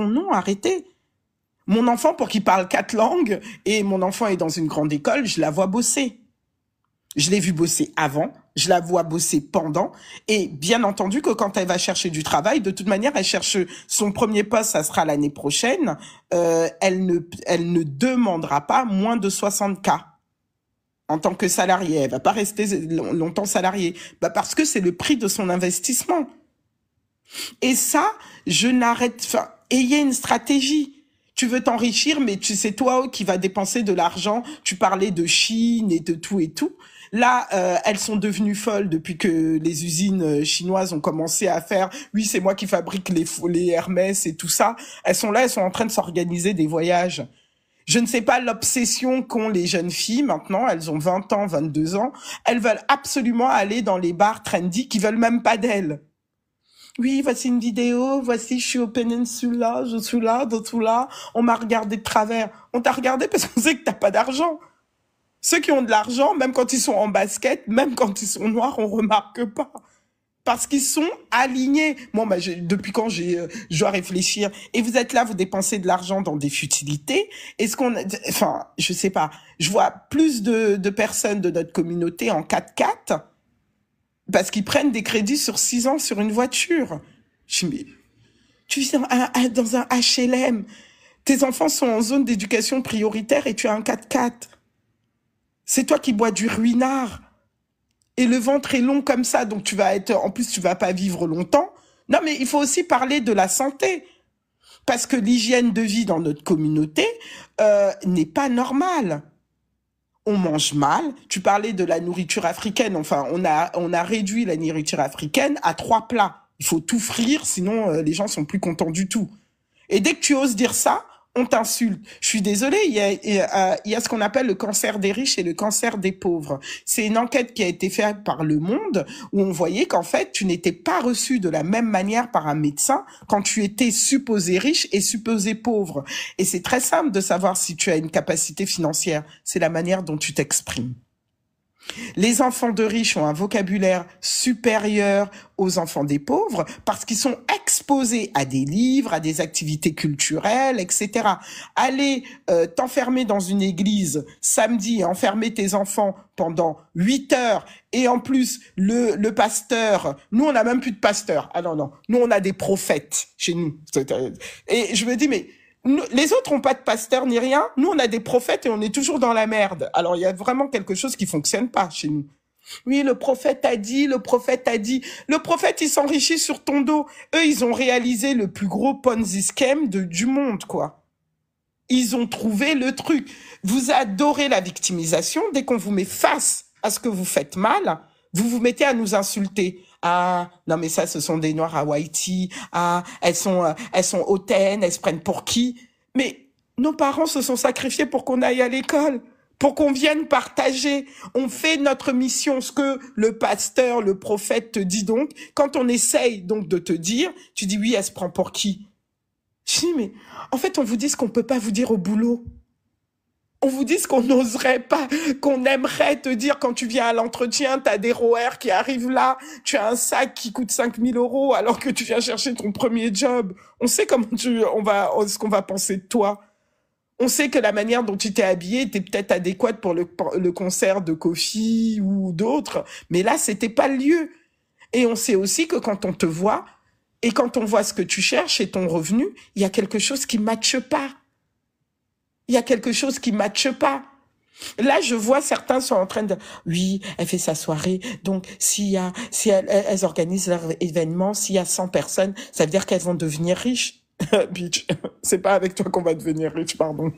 Speaker 3: Non, arrêtez. Mon enfant, pour qu'il parle 4 langues, et mon enfant est dans une grande école, je la vois bosser. Je l'ai vu bosser avant, je la vois bosser pendant, et bien entendu que quand elle va chercher du travail, de toute manière, elle cherche son premier poste, ça sera l'année prochaine, elle ne demandera pas moins de 60K. En tant que salarié, elle va pas rester longtemps salariée, parce que c'est le prix de son investissement. Et ça, ayez une stratégie. Tu veux t'enrichir, mais c'est toi qui vas dépenser de l'argent. Tu parlais de Chine et de tout et tout. Là, elles sont devenues folles depuis que les usines chinoises ont commencé à faire. Oui, c'est moi qui fabrique les Hermès et tout ça. Elles sont là, elles sont en train de s'organiser des voyages. Je ne sais pas l'obsession qu'ont les jeunes filles maintenant, elles ont 20 ans, 22 ans, elles veulent absolument aller dans les bars trendy qui veulent même pas d'elles. Oui, voici une vidéo, voici je suis au Peninsula, je suis là, de tout là, on m'a regardé de travers. On t'a regardé parce qu'on sait que t'as pas d'argent. Ceux qui ont de l'argent, même quand ils sont en basket, même quand ils sont noirs, on remarque pas. Parce qu'ils sont alignés. Bon, depuis quand je dois réfléchir. Et vous êtes là, vous dépensez de l'argent dans des futilités. Je sais pas. Je vois plus de personnes de notre communauté en 4x4 parce qu'ils prennent des crédits sur 6 ans sur une voiture. Tu vis dans un HLM. Tes enfants sont en zone d'éducation prioritaire et tu as un 4x4. C'est toi qui bois du ruinard. Et le ventre est long comme ça, donc en plus, tu vas pas vivre longtemps. Non, mais il faut aussi parler de la santé. Parce que l'hygiène de vie dans notre communauté n'est pas normale. On mange mal. Tu parlais de la nourriture africaine. Enfin, on a réduit la nourriture africaine à 3 plats. Il faut tout frire, sinon les gens sont plus contents du tout. Et dès que tu oses dire ça, on t'insulte. Je suis désolée, il y a ce qu'on appelle le cancer des riches et le cancer des pauvres. C'est une enquête qui a été faite par Le Monde où on voyait qu'en fait, tu n'étais pas reçu de la même manière par un médecin quand tu étais supposé riche et supposé pauvre. Et c'est très simple de savoir si tu as une capacité financière. C'est la manière dont tu t'exprimes. Les enfants de riches ont un vocabulaire supérieur aux enfants des pauvres parce qu'ils sont exposés à des livres, à des activités culturelles, etc. Aller t'enfermer dans une église samedi et enfermer tes enfants pendant 8 heures et en plus le pasteur, nous on n'a même plus de pasteur. Ah non, non, nous on a des prophètes chez nous. Et je me dis mais les autres ont pas de pasteur ni rien. Nous, on a des prophètes et on est toujours dans la merde. Alors, il y a vraiment quelque chose qui fonctionne pas chez nous. Oui, le prophète a dit, le prophète a dit. Le prophète, il s'enrichit sur ton dos. Eux, ils ont réalisé le plus gros Ponzi scam du monde, quoi. Ils ont trouvé le truc. Vous adorez la victimisation. Dès qu'on vous met face à ce que vous faites mal, vous vous mettez à nous insulter. Ah, non, mais ça, ce sont des Noirs à Haïti. Ah, elles sont hautaines, elles se prennent pour qui? Mais nos parents se sont sacrifiés pour qu'on aille à l'école, pour qu'on vienne partager. On fait notre mission, ce que le pasteur, le prophète te dit donc. Quand on essaye donc de te dire, tu dis oui, elle se prend pour qui? Je dis, mais en fait, on vous dit ce qu'on peut pas vous dire au boulot. On vous dit ce qu'on n'oserait pas, qu'on aimerait te dire quand tu viens à l'entretien, t'as des ROER qui arrivent là, tu as un sac qui coûte 5 000 € alors que tu viens chercher ton premier job. On sait comment ce qu'on va penser de toi. On sait que la manière dont tu t'es habillé était peut-être adéquate pour le concert de Kofi ou d'autres, mais là, c'était pas le lieu. Et on sait aussi que quand on te voit, et quand on voit ce que tu cherches et ton revenu, il y a quelque chose qui matche pas. Il y a quelque chose qui matche pas. Là, je vois certains sont en train de, oui, elle fait sa soirée. Donc, si elles organisent leur événement, s'il y a 100 personnes, ça veut dire qu'elles vont devenir riches. Bitch, c'est pas avec toi qu'on va devenir riche, pardon.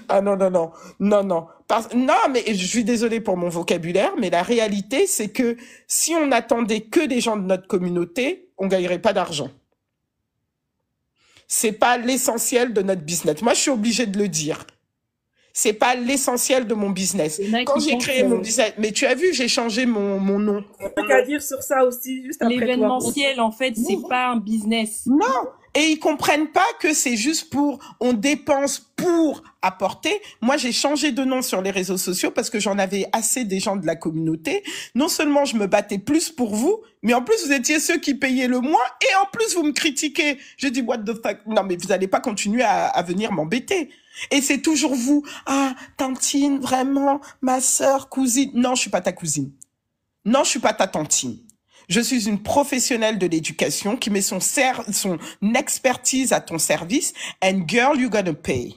Speaker 3: Ah non, non, non, non, non. Non, mais je suis désolée pour mon vocabulaire, mais la réalité, c'est que si on attendait que des gens de notre communauté, on gagnerait pas d'argent. C'est pas l'essentiel de notre business. Moi, je suis obligée de le dire. C'est pas l'essentiel de mon business. Quand j'ai créé mon business, mais tu as vu, j'ai changé mon nom.
Speaker 2: Un truc à dire sur ça aussi, juste après toi.
Speaker 1: L'événementiel, en fait, c'est pas un business.
Speaker 3: Non. Et ils comprennent pas que c'est juste on dépense pour apporter. Moi, j'ai changé de nom sur les réseaux sociaux parce que j'en avais assez des gens de la communauté. Non seulement je me battais plus pour vous, mais en plus vous étiez ceux qui payaient le moins et en plus vous me critiquez. Je dis what the fuck. Non, mais vous allez pas continuer à venir m'embêter. Et c'est toujours vous. Ah, tantine, vraiment, ma sœur, cousine. Non, je suis pas ta cousine. Non, je suis pas ta tantine. Je suis une professionnelle de l'éducation qui met son expertise à ton service. And girl, you're gonna pay.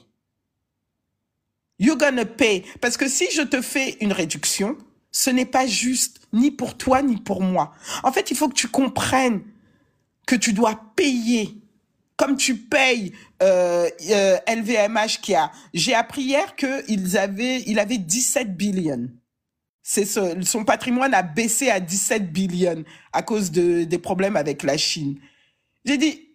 Speaker 3: You're gonna pay. Parce que si je te fais une réduction, ce n'est pas juste ni pour toi ni pour moi. En fait, il faut que tu comprennes que tu dois payer. Comme tu payes LVMH j'ai appris hier qu'il avait 17 billions. Son patrimoine a baissé à 17 billions à cause des problèmes avec la Chine. J'ai dit,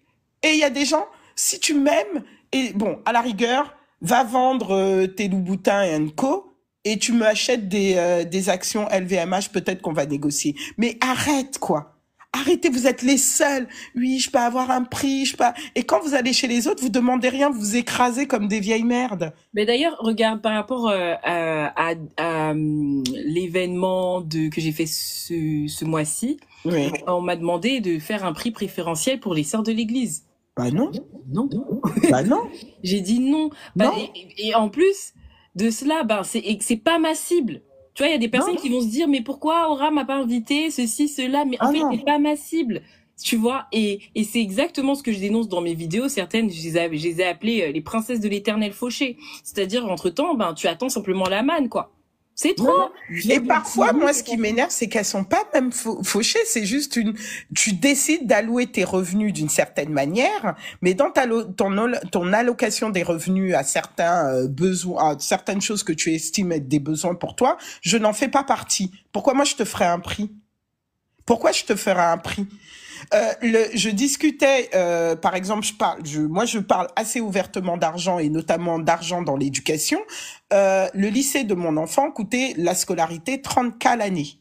Speaker 3: et il y a des gens, si tu m'aimes, et bon, à la rigueur, va vendre tes Louboutin & Co. et tu me achètes des actions LVMH, peut-être qu'on va négocier. Mais arrête, quoi. Arrêtez, vous êtes les seuls. Oui, je peux avoir un prix, je peux... Et quand vous allez chez les autres, vous demandez rien, vous vous écrasez comme des vieilles merdes.
Speaker 1: Mais d'ailleurs, regarde, par rapport à l'événement que j'ai fait ce mois-ci,
Speaker 3: oui.
Speaker 1: On m'a demandé de faire un prix préférentiel pour les sœurs de l'église.
Speaker 3: Bah non.
Speaker 1: Non.
Speaker 3: Bah non.
Speaker 1: J'ai dit non.
Speaker 3: Non.
Speaker 1: Et en plus de cela, c'est pas ma cible. Tu vois, il y a des personnes qui vont se dire, mais pourquoi Aura m'a pas invité, ceci, cela, mais en fait, c'est pas ma cible. Tu vois, et c'est exactement ce que je dénonce dans mes vidéos. Certaines, je les ai appelées les princesses de l'éternel fauché. C'est-à-dire, entre-temps, tu attends simplement la manne, quoi. C'est trop.
Speaker 3: Et parfois, moi, ce qui m'énerve, c'est qu'elles sont pas même fauchées. C'est juste tu décides d'allouer tes revenus d'une certaine manière, mais dans ton allocation des revenus à certains besoins, à certaines choses que tu estimes être des besoins pour toi, je n'en fais pas partie. Pourquoi moi je te ferais un prix? Pourquoi je te ferais un prix? Je discutais, par exemple, moi je parle assez ouvertement d'argent et notamment d'argent dans l'éducation. Le lycée de mon enfant coûtait la scolarité 30K l'année.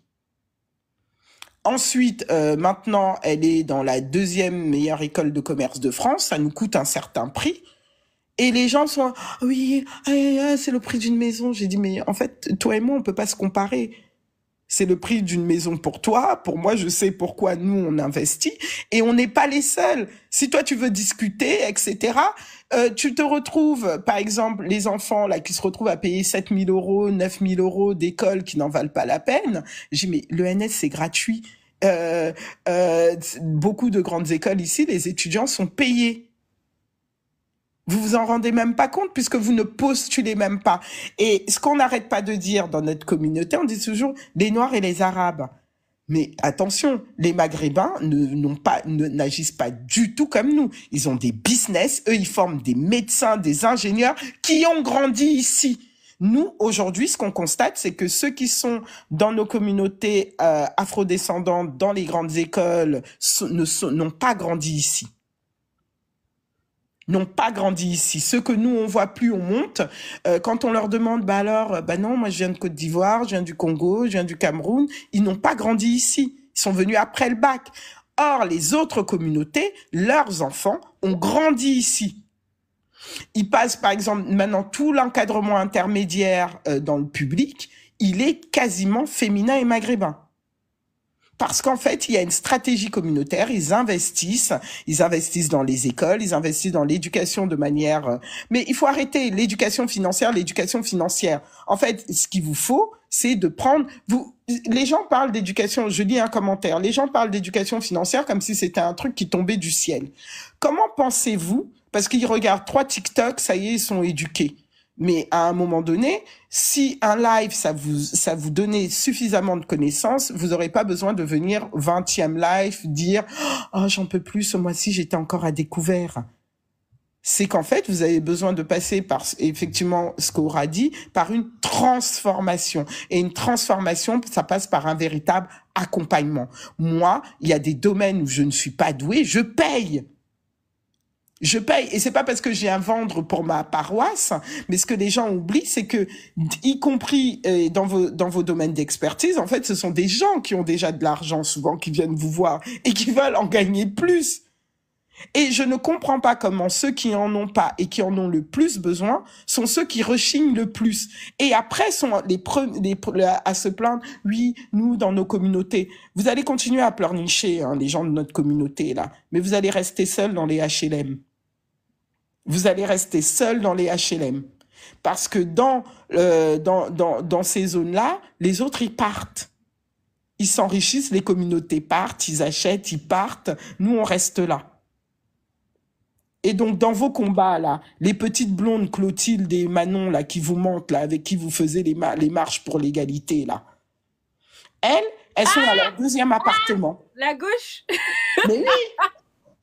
Speaker 3: Ensuite, maintenant, elle est dans la deuxième meilleure école de commerce de France. Ça nous coûte un certain prix. Et les gens sont, oui, c'est le prix d'une maison. J'ai dit, mais en fait, toi et moi, on peut pas se comparer. C'est le prix d'une maison pour toi. Pour moi, je sais pourquoi nous, on investit. Et on n'est pas les seuls. Si toi, tu veux discuter, etc., tu te retrouves, par exemple, les enfants là qui se retrouvent à payer 7 000 euros, 9 000 euros d'école qui n'en valent pas la peine. J'ai dit, mais l'ENS, c'est gratuit. Beaucoup de grandes écoles ici, les étudiants sont payés. Vous vous en rendez même pas compte puisque vous ne postulez même pas. Et ce qu'on n'arrête pas de dire dans notre communauté, on dit toujours les Noirs et les Arabes. Mais attention, les Maghrébins n'agissent pas du tout comme nous. Ils ont des business, eux ils forment des médecins, des ingénieurs qui ont grandi ici. Nous, aujourd'hui, ce qu'on constate, c'est que ceux qui sont dans nos communautés afrodescendantes, dans les grandes écoles, n'ont pas grandi ici. N'ont pas grandi ici. Ceux que nous, on voit plus, on monte. Quand on leur demande, bah alors, bah non, moi je viens de Côte d'Ivoire, je viens du Congo, je viens du Cameroun, ils n'ont pas grandi ici. Ils sont venus après le bac. Or, les autres communautés, leurs enfants, ont grandi ici. Ils passent, par exemple, maintenant, tout l'encadrement intermédiaire dans le public, il est quasiment féminin et maghrébin. Parce qu'en fait, il y a une stratégie communautaire, ils investissent dans les écoles, ils investissent dans l'éducation de manière... Mais il faut arrêter l'éducation financière. En fait, ce qu'il vous faut, c'est de prendre... Les gens parlent d'éducation, je lis un commentaire, les gens parlent d'éducation financière comme si c'était un truc qui tombait du ciel. Comment pensez-vous, parce qu'ils regardent 3 TikTok, ça y est, ils sont éduqués. Mais à un moment donné, si un live, ça vous donnait suffisamment de connaissances, vous n'aurez pas besoin de venir 20e live dire « Oh, j'en peux plus, ce mois-ci, j'étais encore à découvert ». C'est qu'en fait, vous avez besoin de passer par, effectivement, ce qu'Aura dit, par une transformation. Et une transformation, ça passe par un véritable accompagnement. Moi, il y a des domaines où je ne suis pas douée, je paye. Et c'est pas parce que j'ai un vendre pour ma paroisse, mais ce que les gens oublient, c'est que, y compris dans vos domaines d'expertise, en fait, ce sont des gens qui ont déjà de l'argent, souvent, qui viennent vous voir et qui veulent en gagner plus. Et je ne comprends pas comment ceux qui en ont pas et qui en ont le plus besoin sont ceux qui rechignent le plus. Et après sont les premiers à se plaindre. Oui, nous, dans nos communautés, vous allez continuer à pleurnicher, hein, les gens de notre communauté, là. Mais vous allez rester seuls dans les HLM. Vous allez rester seul dans les HLM. Parce que dans ces zones-là, les autres, ils partent. Ils s'enrichissent, les communautés partent, ils achètent, ils partent. Nous, on reste là. Et donc, dans vos combats, là, les petites blondes Clotilde et Manon, là, qui vous mentent, là, avec qui vous faisiez les marches pour l'égalité, là. Elles sont à leur 2e appartement.
Speaker 1: La gauche.
Speaker 3: Mais oui.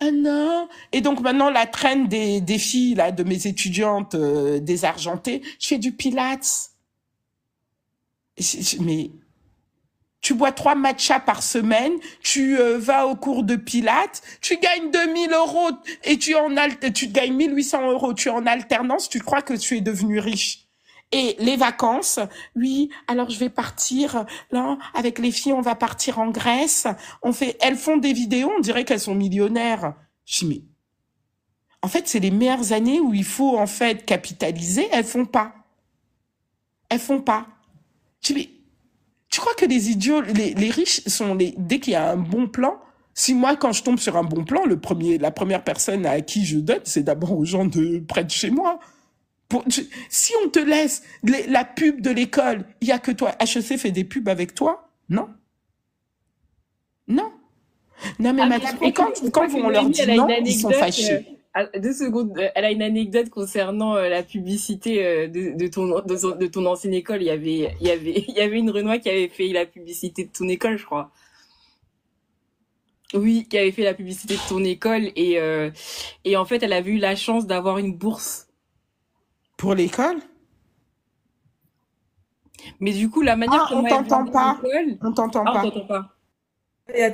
Speaker 3: Ah non. Et donc maintenant, la traîne des filles, là, de mes étudiantes désargentées, je fais du pilates. Mais tu bois 3 matchas par semaine, tu vas au cours de pilates, tu gagnes 2000 euros et tu gagnes 1800 euros, tu es en alternance, tu crois que tu es devenu riche. Et les vacances, oui, alors je vais partir, là, avec les filles, on va partir en Grèce. Elles font des vidéos, on dirait qu'elles sont millionnaires. Je dis, mais, en fait, c'est les meilleures années où il faut, en fait, capitaliser, elles font pas. Je dis, mais, tu crois que les idiots, les riches sont dès qu'il y a un bon plan, si moi, quand je tombe sur un bon plan, la première personne à qui je donne, c'est d'abord aux gens près de chez moi. Si on te laisse la pub de l'école, il y a que toi. HEC fait des pubs avec toi? Non. Non, mais madame, et quand on leur dit non, ils sont fâchés.
Speaker 1: 2 secondes, elle a une anecdote concernant la publicité de ton ancienne école. Il y avait une Renoir qui avait fait la publicité de ton école, je crois. Oui, qui avait fait la publicité de ton école et en fait, elle avait eu la chance d'avoir une bourse.
Speaker 3: Pour l'école?
Speaker 1: Mais du coup, la manière
Speaker 3: on t'entend pas. On t'entend pas.
Speaker 1: On t'entend pas.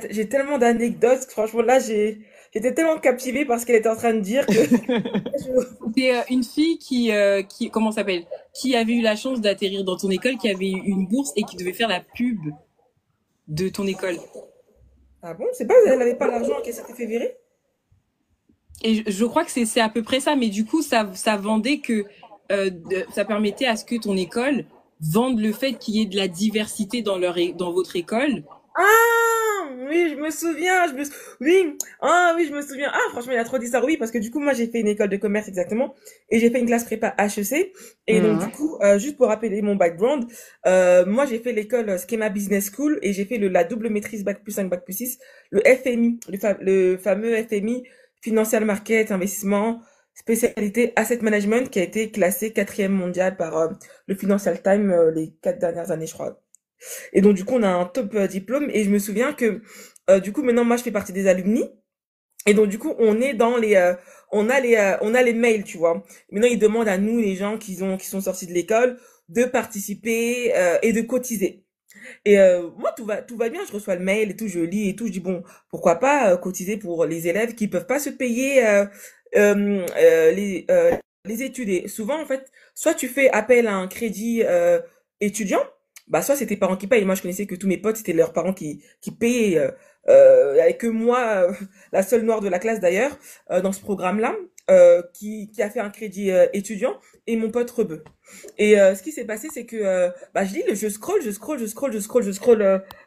Speaker 2: J'ai tellement d'anecdotes, franchement, là, j'étais tellement captivée par ce qu'elle était en train de dire que
Speaker 1: C'est une fille comment ça s'appelle, qui avait eu la chance d'atterrir dans ton école, qui avait eu une bourse et qui devait faire la pub de ton école.
Speaker 2: Ah bon, c'est pas, elle avait pas l'argent qu'elle s'était fait virer?
Speaker 1: Et je crois que c'est à peu près ça, mais du coup, ça vendait que ça permettait à ce que ton école vende le fait qu'il y ait de la diversité dans votre école.
Speaker 2: Ah oui, je me souviens, oui, ah oui, je me souviens. Ah franchement, il a trop dit ça, oui, parce que du coup, moi, j'ai fait une école de commerce exactement, et j'ai fait une classe prépa HEC, et donc du
Speaker 3: Mhm.
Speaker 2: coup, juste pour rappeler mon background, moi, j'ai fait l'école Schema Business School, et j'ai fait la double maîtrise bac+5, bac+6, le FMI, le fameux FMI, Financial Market, Investissement, spécialité Asset Management, qui a été classé quatrième mondial par le Financial Times les 4 dernières années, je crois. Et donc, du coup, on a un top diplôme. Et je me souviens que, du coup, maintenant, moi, je fais partie des alumni. Et donc, du coup, on est dans on a les mails, tu vois. Maintenant, ils demandent à nous, les gens qui sont sortis de l'école, de participer et de cotiser. Et moi, tout va bien. Je reçois le mail et tout, je lis et tout. Je dis bon, pourquoi pas cotiser pour les élèves qui peuvent pas se payer les études. Et souvent, en fait, soit tu fais appel à un crédit étudiant, bah soit c'est tes parents qui payent. Moi, je connaissais que tous mes potes, c'était leurs parents qui payaient. Avec que moi, la seule noire de la classe d'ailleurs, dans ce programme-là, qui a fait un crédit étudiant, et mon pote rebeu. Et ce qui s'est passé, c'est que bah, je scrolle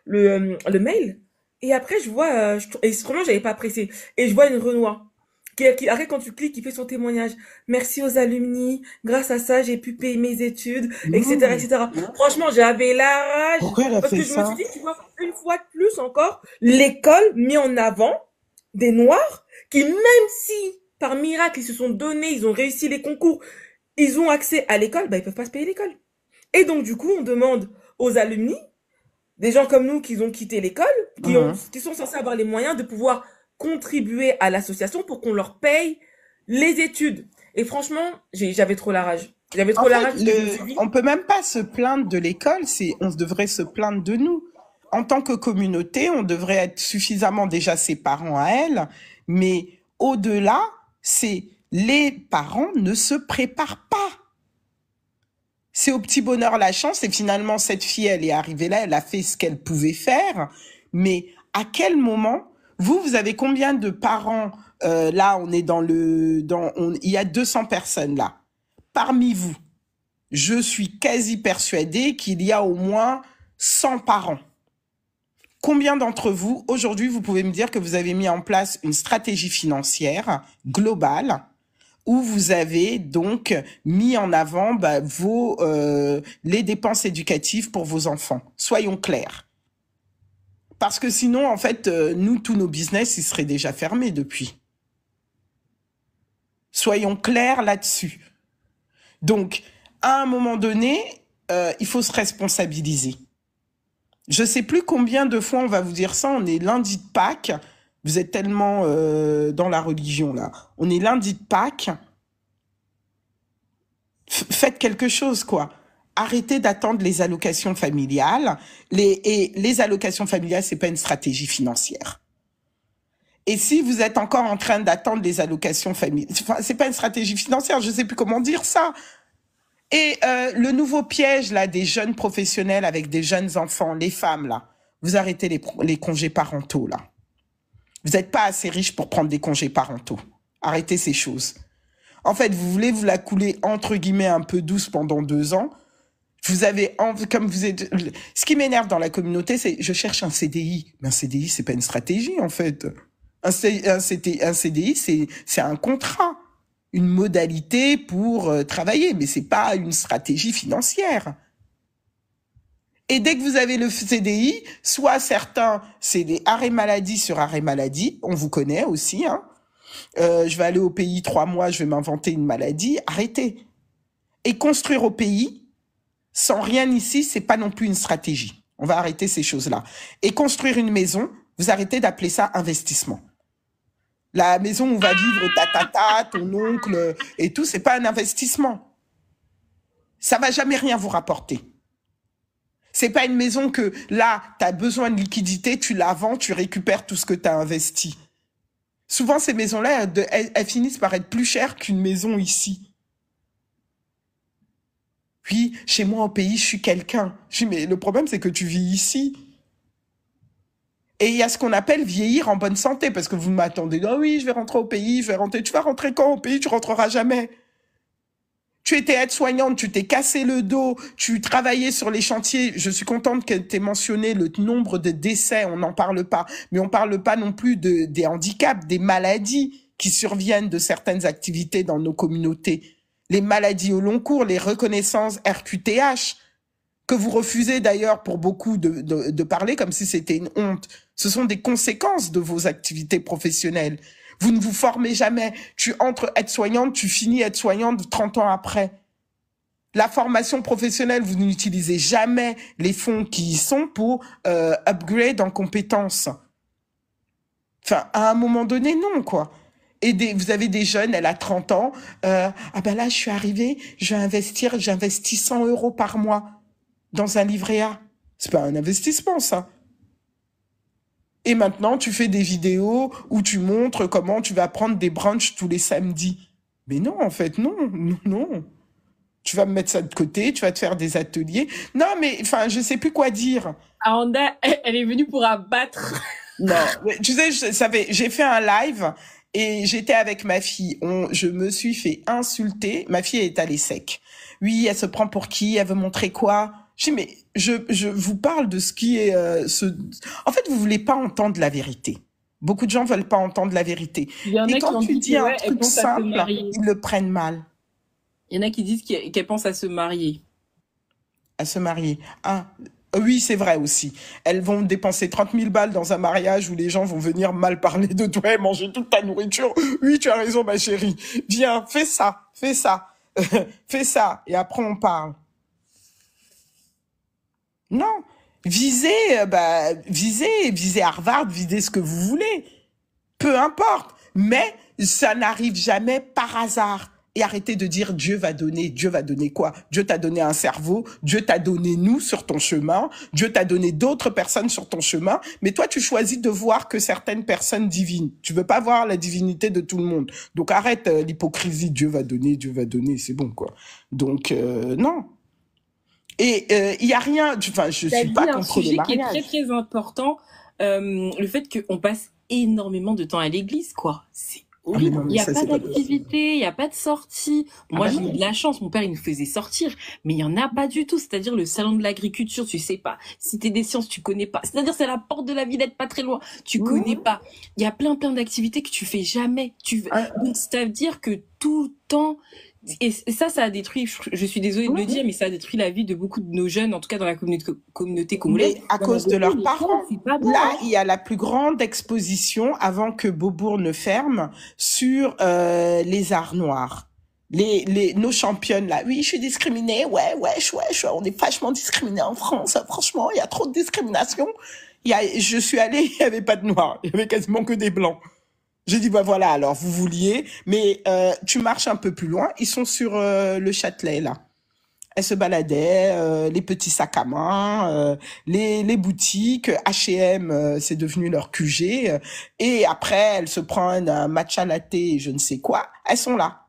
Speaker 2: le mail. Et après, je vois, et vraiment, j'avais pas pressé. Et je vois une Renoir après, quand tu cliques, il fait son témoignage. Merci aux alumni. Grâce à ça, j'ai pu payer mes études, etc.,
Speaker 3: Non.
Speaker 2: etc. Franchement, j'avais la rage.
Speaker 3: Pourquoi elle a
Speaker 2: Parce
Speaker 3: fait
Speaker 2: que je me suis
Speaker 3: ça?
Speaker 2: dit, tu vois, une fois de plus encore, l'école met en avant des Noirs qui, même si, par miracle, ils se sont donnés, ils ont réussi les concours, ils ont accès à l'école, bah, ils peuvent pas se payer l'école. Et donc, du coup, on demande aux alumni, des gens comme nous qui ont quitté l'école,
Speaker 3: Mhm.
Speaker 2: qui sont censés avoir les moyens de pouvoir contribuer à l'association pour qu'on leur paye les études. Et franchement, j'avais trop la rage. J'avais
Speaker 3: En
Speaker 2: trop la
Speaker 3: fait,
Speaker 2: rage parce que je me suis dit,
Speaker 3: on peut même pas se plaindre de l'école, on devrait se plaindre de nous. En tant que communauté, on devrait être suffisamment déjà ses parents à elle, mais au-delà, c'est les parents ne se préparent pas. C'est au petit bonheur la chance, et finalement, cette fille, elle est arrivée là, elle a fait ce qu'elle pouvait faire, mais à quel moment, vous avez combien de parents, là, on est il y a 200 personnes là. Parmi vous, je suis quasi persuadée qu'il y a au moins 100 parents. Combien d'entre vous, aujourd'hui, vous pouvez me dire que vous avez mis en place une stratégie financière globale où vous avez donc mis en avant les dépenses éducatives pour vos enfants? Soyons clairs. Parce que sinon, en fait, nous, tous nos business, ils seraient déjà fermés depuis. Soyons clairs là-dessus. Donc, à un moment donné, il faut se responsabiliser. Je sais plus combien de fois on va vous dire ça. On est lundi de Pâques. Vous êtes tellement dans la religion là. On est lundi de Pâques. Faites quelque chose quoi. Arrêtez d'attendre les allocations familiales. Les allocations familiales, c'est pas une stratégie financière. Et si vous êtes encore en train d'attendre les allocations familiales, enfin, c'est pas une stratégie financière. Je sais plus comment dire ça. Et le nouveau piège là des jeunes professionnels avec des jeunes enfants, les femmes là, vous arrêtez les congés parentaux là. Vous n'êtes pas assez riche pour prendre des congés parentaux. Arrêtez ces choses. En fait, vous voulez vous la couler entre guillemets un peu douce pendant 2 ans. Vous avez envie, comme vous êtes. Ce qui m'énerve dans la communauté, c'est je cherche un CDI. Mais un CDI, c'est pas une stratégie en fait. Un CDI, c'est un contrat, une modalité pour travailler, mais c'est pas une stratégie financière. Et dès que vous avez le CDI, soit certains, c'est des arrêts maladie sur arrêt maladie, on vous connaît aussi, hein. Je vais aller au pays 3 mois, je vais m'inventer une maladie, arrêtez. Et construire au pays, sans rien ici, c'est pas non plus une stratégie. On va arrêter ces choses-là. Et construire une maison, vous arrêtez d'appeler ça investissement. La maison où va vivre ta tata, ton oncle et tout, c'est pas un investissement. Ça va jamais rien vous rapporter. C'est pas une maison que là, tu as besoin de liquidité, tu la vends, tu récupères tout ce que tu as investi. Souvent, ces maisons-là, elles finissent par être plus chères qu'une maison ici. Puis, chez moi, au pays, je suis quelqu'un. Je dis, mais le problème, c'est que tu vis ici. Et il y a ce qu'on appelle vieillir en bonne santé, parce que vous m'attendez, oh oui, je vais rentrer au pays, je vais rentrer. Tu vas rentrer quand au pays? Tu rentreras jamais. Tu étais aide-soignante, tu t'es cassé le dos, tu travaillais sur les chantiers. Je suis contente que tu aies mentionné le nombre de décès, on n'en parle pas. Mais on parle pas non plus des handicaps, des maladies qui surviennent de certaines activités dans nos communautés. Les maladies au long cours, les reconnaissances RQTH, que vous refusez d'ailleurs pour beaucoup de parler comme si c'était une honte. Ce sont des conséquences de vos activités professionnelles. Vous ne vous formez jamais. Tu entres aide-soignante, tu finis aide-soignante 30 ans après. La formation professionnelle, vous n'utilisez jamais les fonds qui y sont pour upgrade en compétences. Enfin, à un moment donné, non, quoi. Et vous avez des jeunes, elle a 30 ans. Ah ben là, je suis arrivée, j'investis 100 € par mois dans un livret A. C'est pas un investissement, ça. Et maintenant, tu fais des vidéos où tu montres comment tu vas prendre des brunchs tous les samedis. Mais non, en fait, non, non, non. Tu vas me mettre ça de côté, tu vas te faire des ateliers. Non, mais, enfin, je sais plus quoi dire.
Speaker 1: Amanda, elle est venue pour abattre.
Speaker 3: Non, mais, tu sais, j'ai fait un live et j'étais avec ma fille. Je me suis fait insulter. Ma fille est allée sec. Oui, elle se prend pour qui? Elle veut montrer quoi? Je dis, mais je vous parle de ce qui est... En fait, vous voulez pas entendre la vérité. Beaucoup de gens veulent pas entendre la vérité.
Speaker 1: Il y en
Speaker 3: Et
Speaker 1: a
Speaker 3: quand
Speaker 1: qui
Speaker 3: tu dis un truc simple,
Speaker 1: ils
Speaker 3: le prennent mal.
Speaker 1: Il y en a qui disent qu'elles pensent à se marier.
Speaker 3: À se marier. Ah, oui, c'est vrai aussi. Elles vont dépenser 30 000 balles dans un mariage où les gens vont venir mal parler de toi et manger toute ta nourriture. Oui, tu as raison, ma chérie. Viens, fais ça, fais ça. Fais ça, et après on parle. Non, visez Harvard, visez ce que vous voulez. Peu importe. Mais ça n'arrive jamais par hasard. Et arrêtez de dire Dieu va donner. Dieu va donner quoi? Dieu t'a donné un cerveau. Dieu t'a donné nous sur ton chemin. Dieu t'a donné d'autres personnes sur ton chemin. Mais toi, tu choisis de voir que certaines personnes divines. Tu veux pas voir la divinité de tout le monde. Donc arrête l'hypocrisie. Dieu va donner, c'est bon, quoi. Donc, non. Et il y a rien, enfin, je suis pas contre le mariage.
Speaker 1: Qui est très très important, le fait qu'on passe énormément de temps à l'église, quoi. C'est horrible.
Speaker 3: Ah non,
Speaker 1: il n'y a pas d'activité, il n'y a pas de sortie. Moi, j'ai eu de la chance. Mon père, il nous faisait sortir, mais il y en a pas du tout. C'est-à-dire le salon de l'agriculture, tu sais pas. Si t'es des sciences, tu connais pas. C'est-à-dire c'est la porte de la Villette, pas très loin. Tu connais pas. Il y a plein d'activités que tu fais jamais. Donc, c'est-à-dire que tout le temps. Et ça a détruit, je suis désolée de le dire, mais ça a détruit la vie de beaucoup de nos jeunes, en tout cas dans la communauté congolaise.
Speaker 3: Mais à cause de leurs parents. Là, il y a la plus grande exposition, avant que Beaubourg ne ferme, sur les arts noirs. Nos championnes, là. Oui, je suis discriminée. Ouais, on est vachement discriminés en France. Franchement, il y a trop de discrimination. Je suis allée, il y avait pas de noirs. Il y avait quasiment que des blancs. J'ai dit, bah voilà, alors vous vouliez, mais tu marches un peu plus loin, ils sont sur le Châtelet, là. Elles se baladaient, les petits sacs à main, les boutiques, H&M, c'est devenu leur QG, et après, elles se prennent un matcha latte, je ne sais quoi, elles sont là.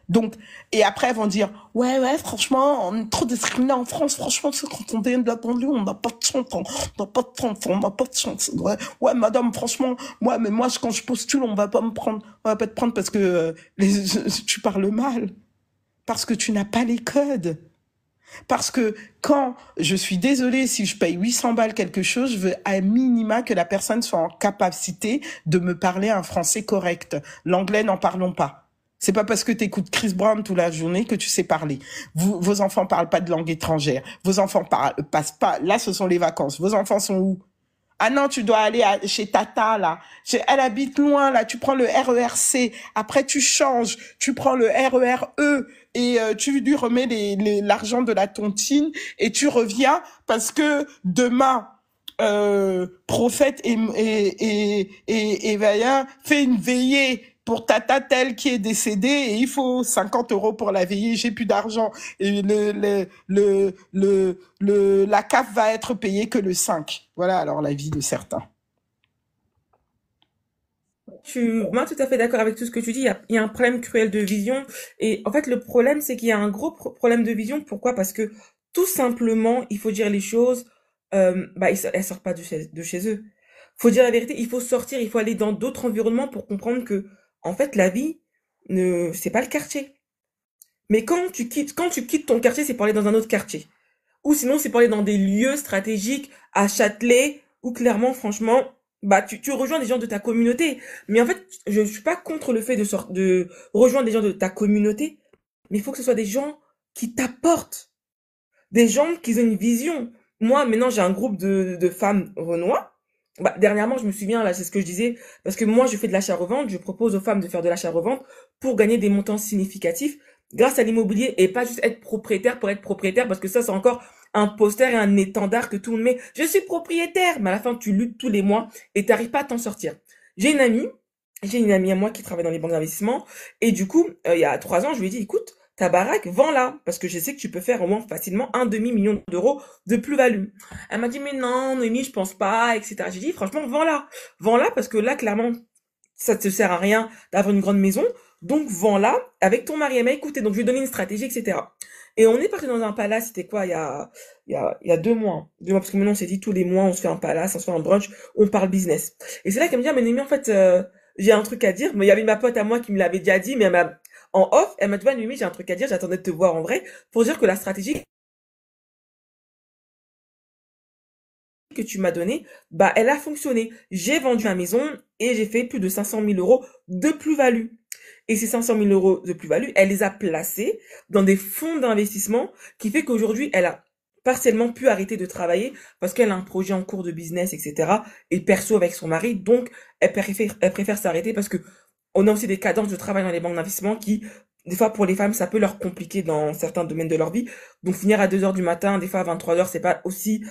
Speaker 3: Donc, et après, elles vont dire, ouais, franchement, on est trop discriminés en France. Franchement, c'est quand on vient de la banlieue, on n'a pas de chance, on n'a pas de chance. Ouais, madame, franchement, moi, quand je postule, on va pas te prendre parce que tu parles mal. Parce que tu n'as pas les codes. Parce que quand je suis désolée, si je paye 800 balles quelque chose, je veux à minima que la personne soit en capacité de me parler un français correct. L'anglais, n'en parlons pas. C'est pas parce que tu écoutes Chris Brown toute la journée que tu sais parler. Vos enfants parlent pas de langue étrangère. Vos enfants passent pas. Là, ce sont les vacances. Vos enfants sont où? Ah non, tu dois aller chez Tata, là. Elle habite loin, là. Tu prends le RERC. Après, tu changes. Tu prends le RERE et tu lui remets l'argent de la tontine et tu reviens parce que demain, Prophète et Vaillant fait une veillée pour tata telle qui est décédée et il faut 50 euros pour la veiller, j'ai plus d'argent. Et la CAF va être payée que le 5. Voilà alors la vie de certains.
Speaker 2: Je suis moi tout à fait d'accord avec tout ce que tu dis. Il y a un problème cruel de vision. Et en fait, le problème, c'est qu'il y a un gros problème de vision. Pourquoi? Parce que tout simplement, il faut dire les choses. Elles sortent pas de chez eux. Faut dire la vérité. Il faut sortir. Il faut aller dans d'autres environnements pour comprendre que, en fait, la vie c'est pas le quartier. Mais quand tu quittes ton quartier, c'est pour aller dans un autre quartier. Ou sinon, c'est pour aller dans des lieux stratégiques à Châtelet, où clairement, franchement, tu rejoins des gens de ta communauté. Mais en fait, je suis pas contre le fait de rejoindre des gens de ta communauté, mais il faut que ce soit des gens qui t'apportent, des gens qui ont une vision. Moi, maintenant, j'ai un groupe de femmes renois. Dernièrement, je me souviens, là, c'est ce que je disais, parce que moi, je fais de l'achat-revente, je propose aux femmes de faire de l'achat-revente pour gagner des montants significatifs grâce à l'immobilier et pas juste être propriétaire pour être propriétaire, parce que ça, c'est encore un poster et un étendard que tout le monde met. Je suis propriétaire, mais à la fin, tu luttes tous les mois et t'arrives pas à t'en sortir. J'ai une amie, j'ai une amie à moi qui travaille dans les banques d'investissement et du coup, il y a 3 ans, je lui ai dit, écoute, ta baraque, vends-la, parce que je sais que tu peux faire au moins facilement un demi-million d'euros de plus-value. Elle m'a dit, mais non, Noémie, je pense pas, etc. J'ai dit, franchement, vends-la. Vends-la, parce que là, clairement, ça te sert à rien d'avoir une grande maison, donc vends-la avec ton mari. Elle m'a écouté, donc je lui ai donné une stratégie, etc. Et on est parti dans un palace, c'était quoi, il y a 2 mois. 2 mois, parce que maintenant, on s'est dit, tous les mois, on se fait un palace, on se fait un brunch, on parle business. Et c'est là qu'elle me dit, ah, mais Noémie, en fait, j'ai un truc à dire, mais il y avait ma pote à moi qui me l'avait déjà dit, mais en off, elle m'a dit, Noémie, j'ai un truc à dire, j'attendais de te voir en vrai, pour dire que la stratégie que tu m'as donnée, elle a fonctionné. J'ai vendu ma maison et j'ai fait plus de 500 000 euros de plus-value. Et ces 500 000 euros de plus-value, elle les a placés dans des fonds d'investissement qui fait qu'aujourd'hui, elle a partiellement pu arrêter de travailler parce qu'elle a un projet en cours de business, etc. et perso avec son mari. Donc, elle préfère s'arrêter parce que on a aussi des cadences de travail dans les banques d'investissement qui, des fois, pour les femmes, ça peut leur compliquer dans certains domaines de leur vie. Donc, finir à 2 heures du matin, des fois à 23 heures, c'est pas aussi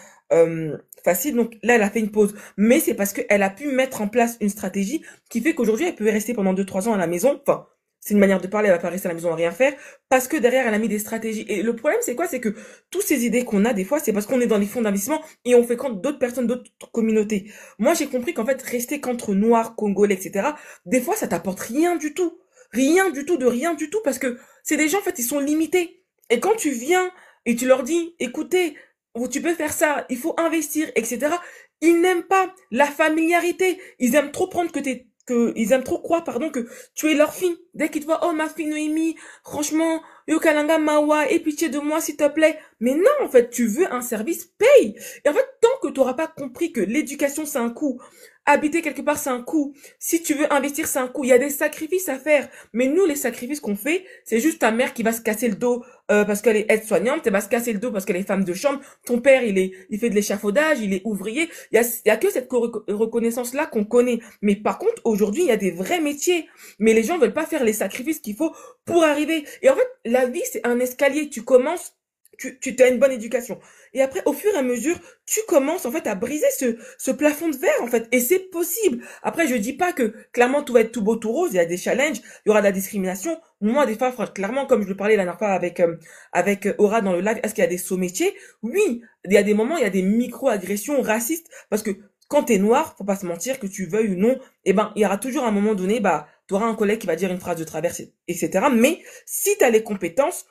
Speaker 2: facile. Donc, là, elle a fait une pause. Mais c'est parce qu'elle a pu mettre en place une stratégie qui fait qu'aujourd'hui, elle peut rester pendant 2-3 ans à la maison. Enfin, c'est une manière de parler, elle va pas rester à la maison à rien faire. Parce que derrière, elle a mis des stratégies. Et le problème, c'est quoi? C'est que toutes ces idées qu'on a, des fois, c'est parce qu'on est dans les fonds d'investissement et on fréquente d'autres personnes, d'autres communautés. Moi, j'ai compris qu'en fait, rester qu'entre noirs, congolais, etc., des fois, ça t'apporte rien du tout. Rien du tout, de rien du tout, parce que c'est des gens, en fait, ils sont limités. Et quand tu viens et tu leur dis, écoutez, tu peux faire ça, il faut investir, etc., ils n'aiment pas la familiarité. Ils aiment trop ils aiment trop croire, pardon, que tu es leur fille. Dès qu'ils te voient, oh, ma fille Noémie, franchement, Yokalanga Mawa, aie pitié de moi, s'il te plaît. Mais non, en fait, tu veux un service, paye. Et en fait, tant que tu n'auras pas compris que l'éducation, c'est un coût, habiter quelque part, c'est un coût. Si tu veux investir, c'est un coût. Il y a des sacrifices à faire. Mais nous, les sacrifices qu'on fait, c'est juste ta mère qui va se casser le dos parce qu'elle est aide-soignante, elle va se casser le dos parce qu'elle est femme de chambre. Ton père, il fait de l'échafaudage, il est ouvrier. Il y a que cette reconnaissance-là qu'on connaît. Mais par contre, aujourd'hui, il y a des vrais métiers. Mais les gens veulent pas faire les sacrifices qu'il faut pour arriver. Et en fait, la vie, c'est un escalier. Tu commences, tu as une bonne éducation. Et après, au fur et à mesure, tu commences en fait à briser ce plafond de verre en fait. Et c'est possible. Après, je dis pas que clairement tout va être tout beau tout rose. Il y a des challenges, il y aura de la discrimination. Moi, des fois, clairement, comme je le parlais la dernière fois avec Aura dans le live, est-ce qu'il y a des sauts métiers? Oui, il y a des moments, il y a des micro-agressions racistes parce que quand t'es noir, faut pas se mentir, que tu veuilles ou non, il y aura toujours un moment donné, tu auras un collègue qui va dire une phrase de travers, etc. Mais si tu as les compétences,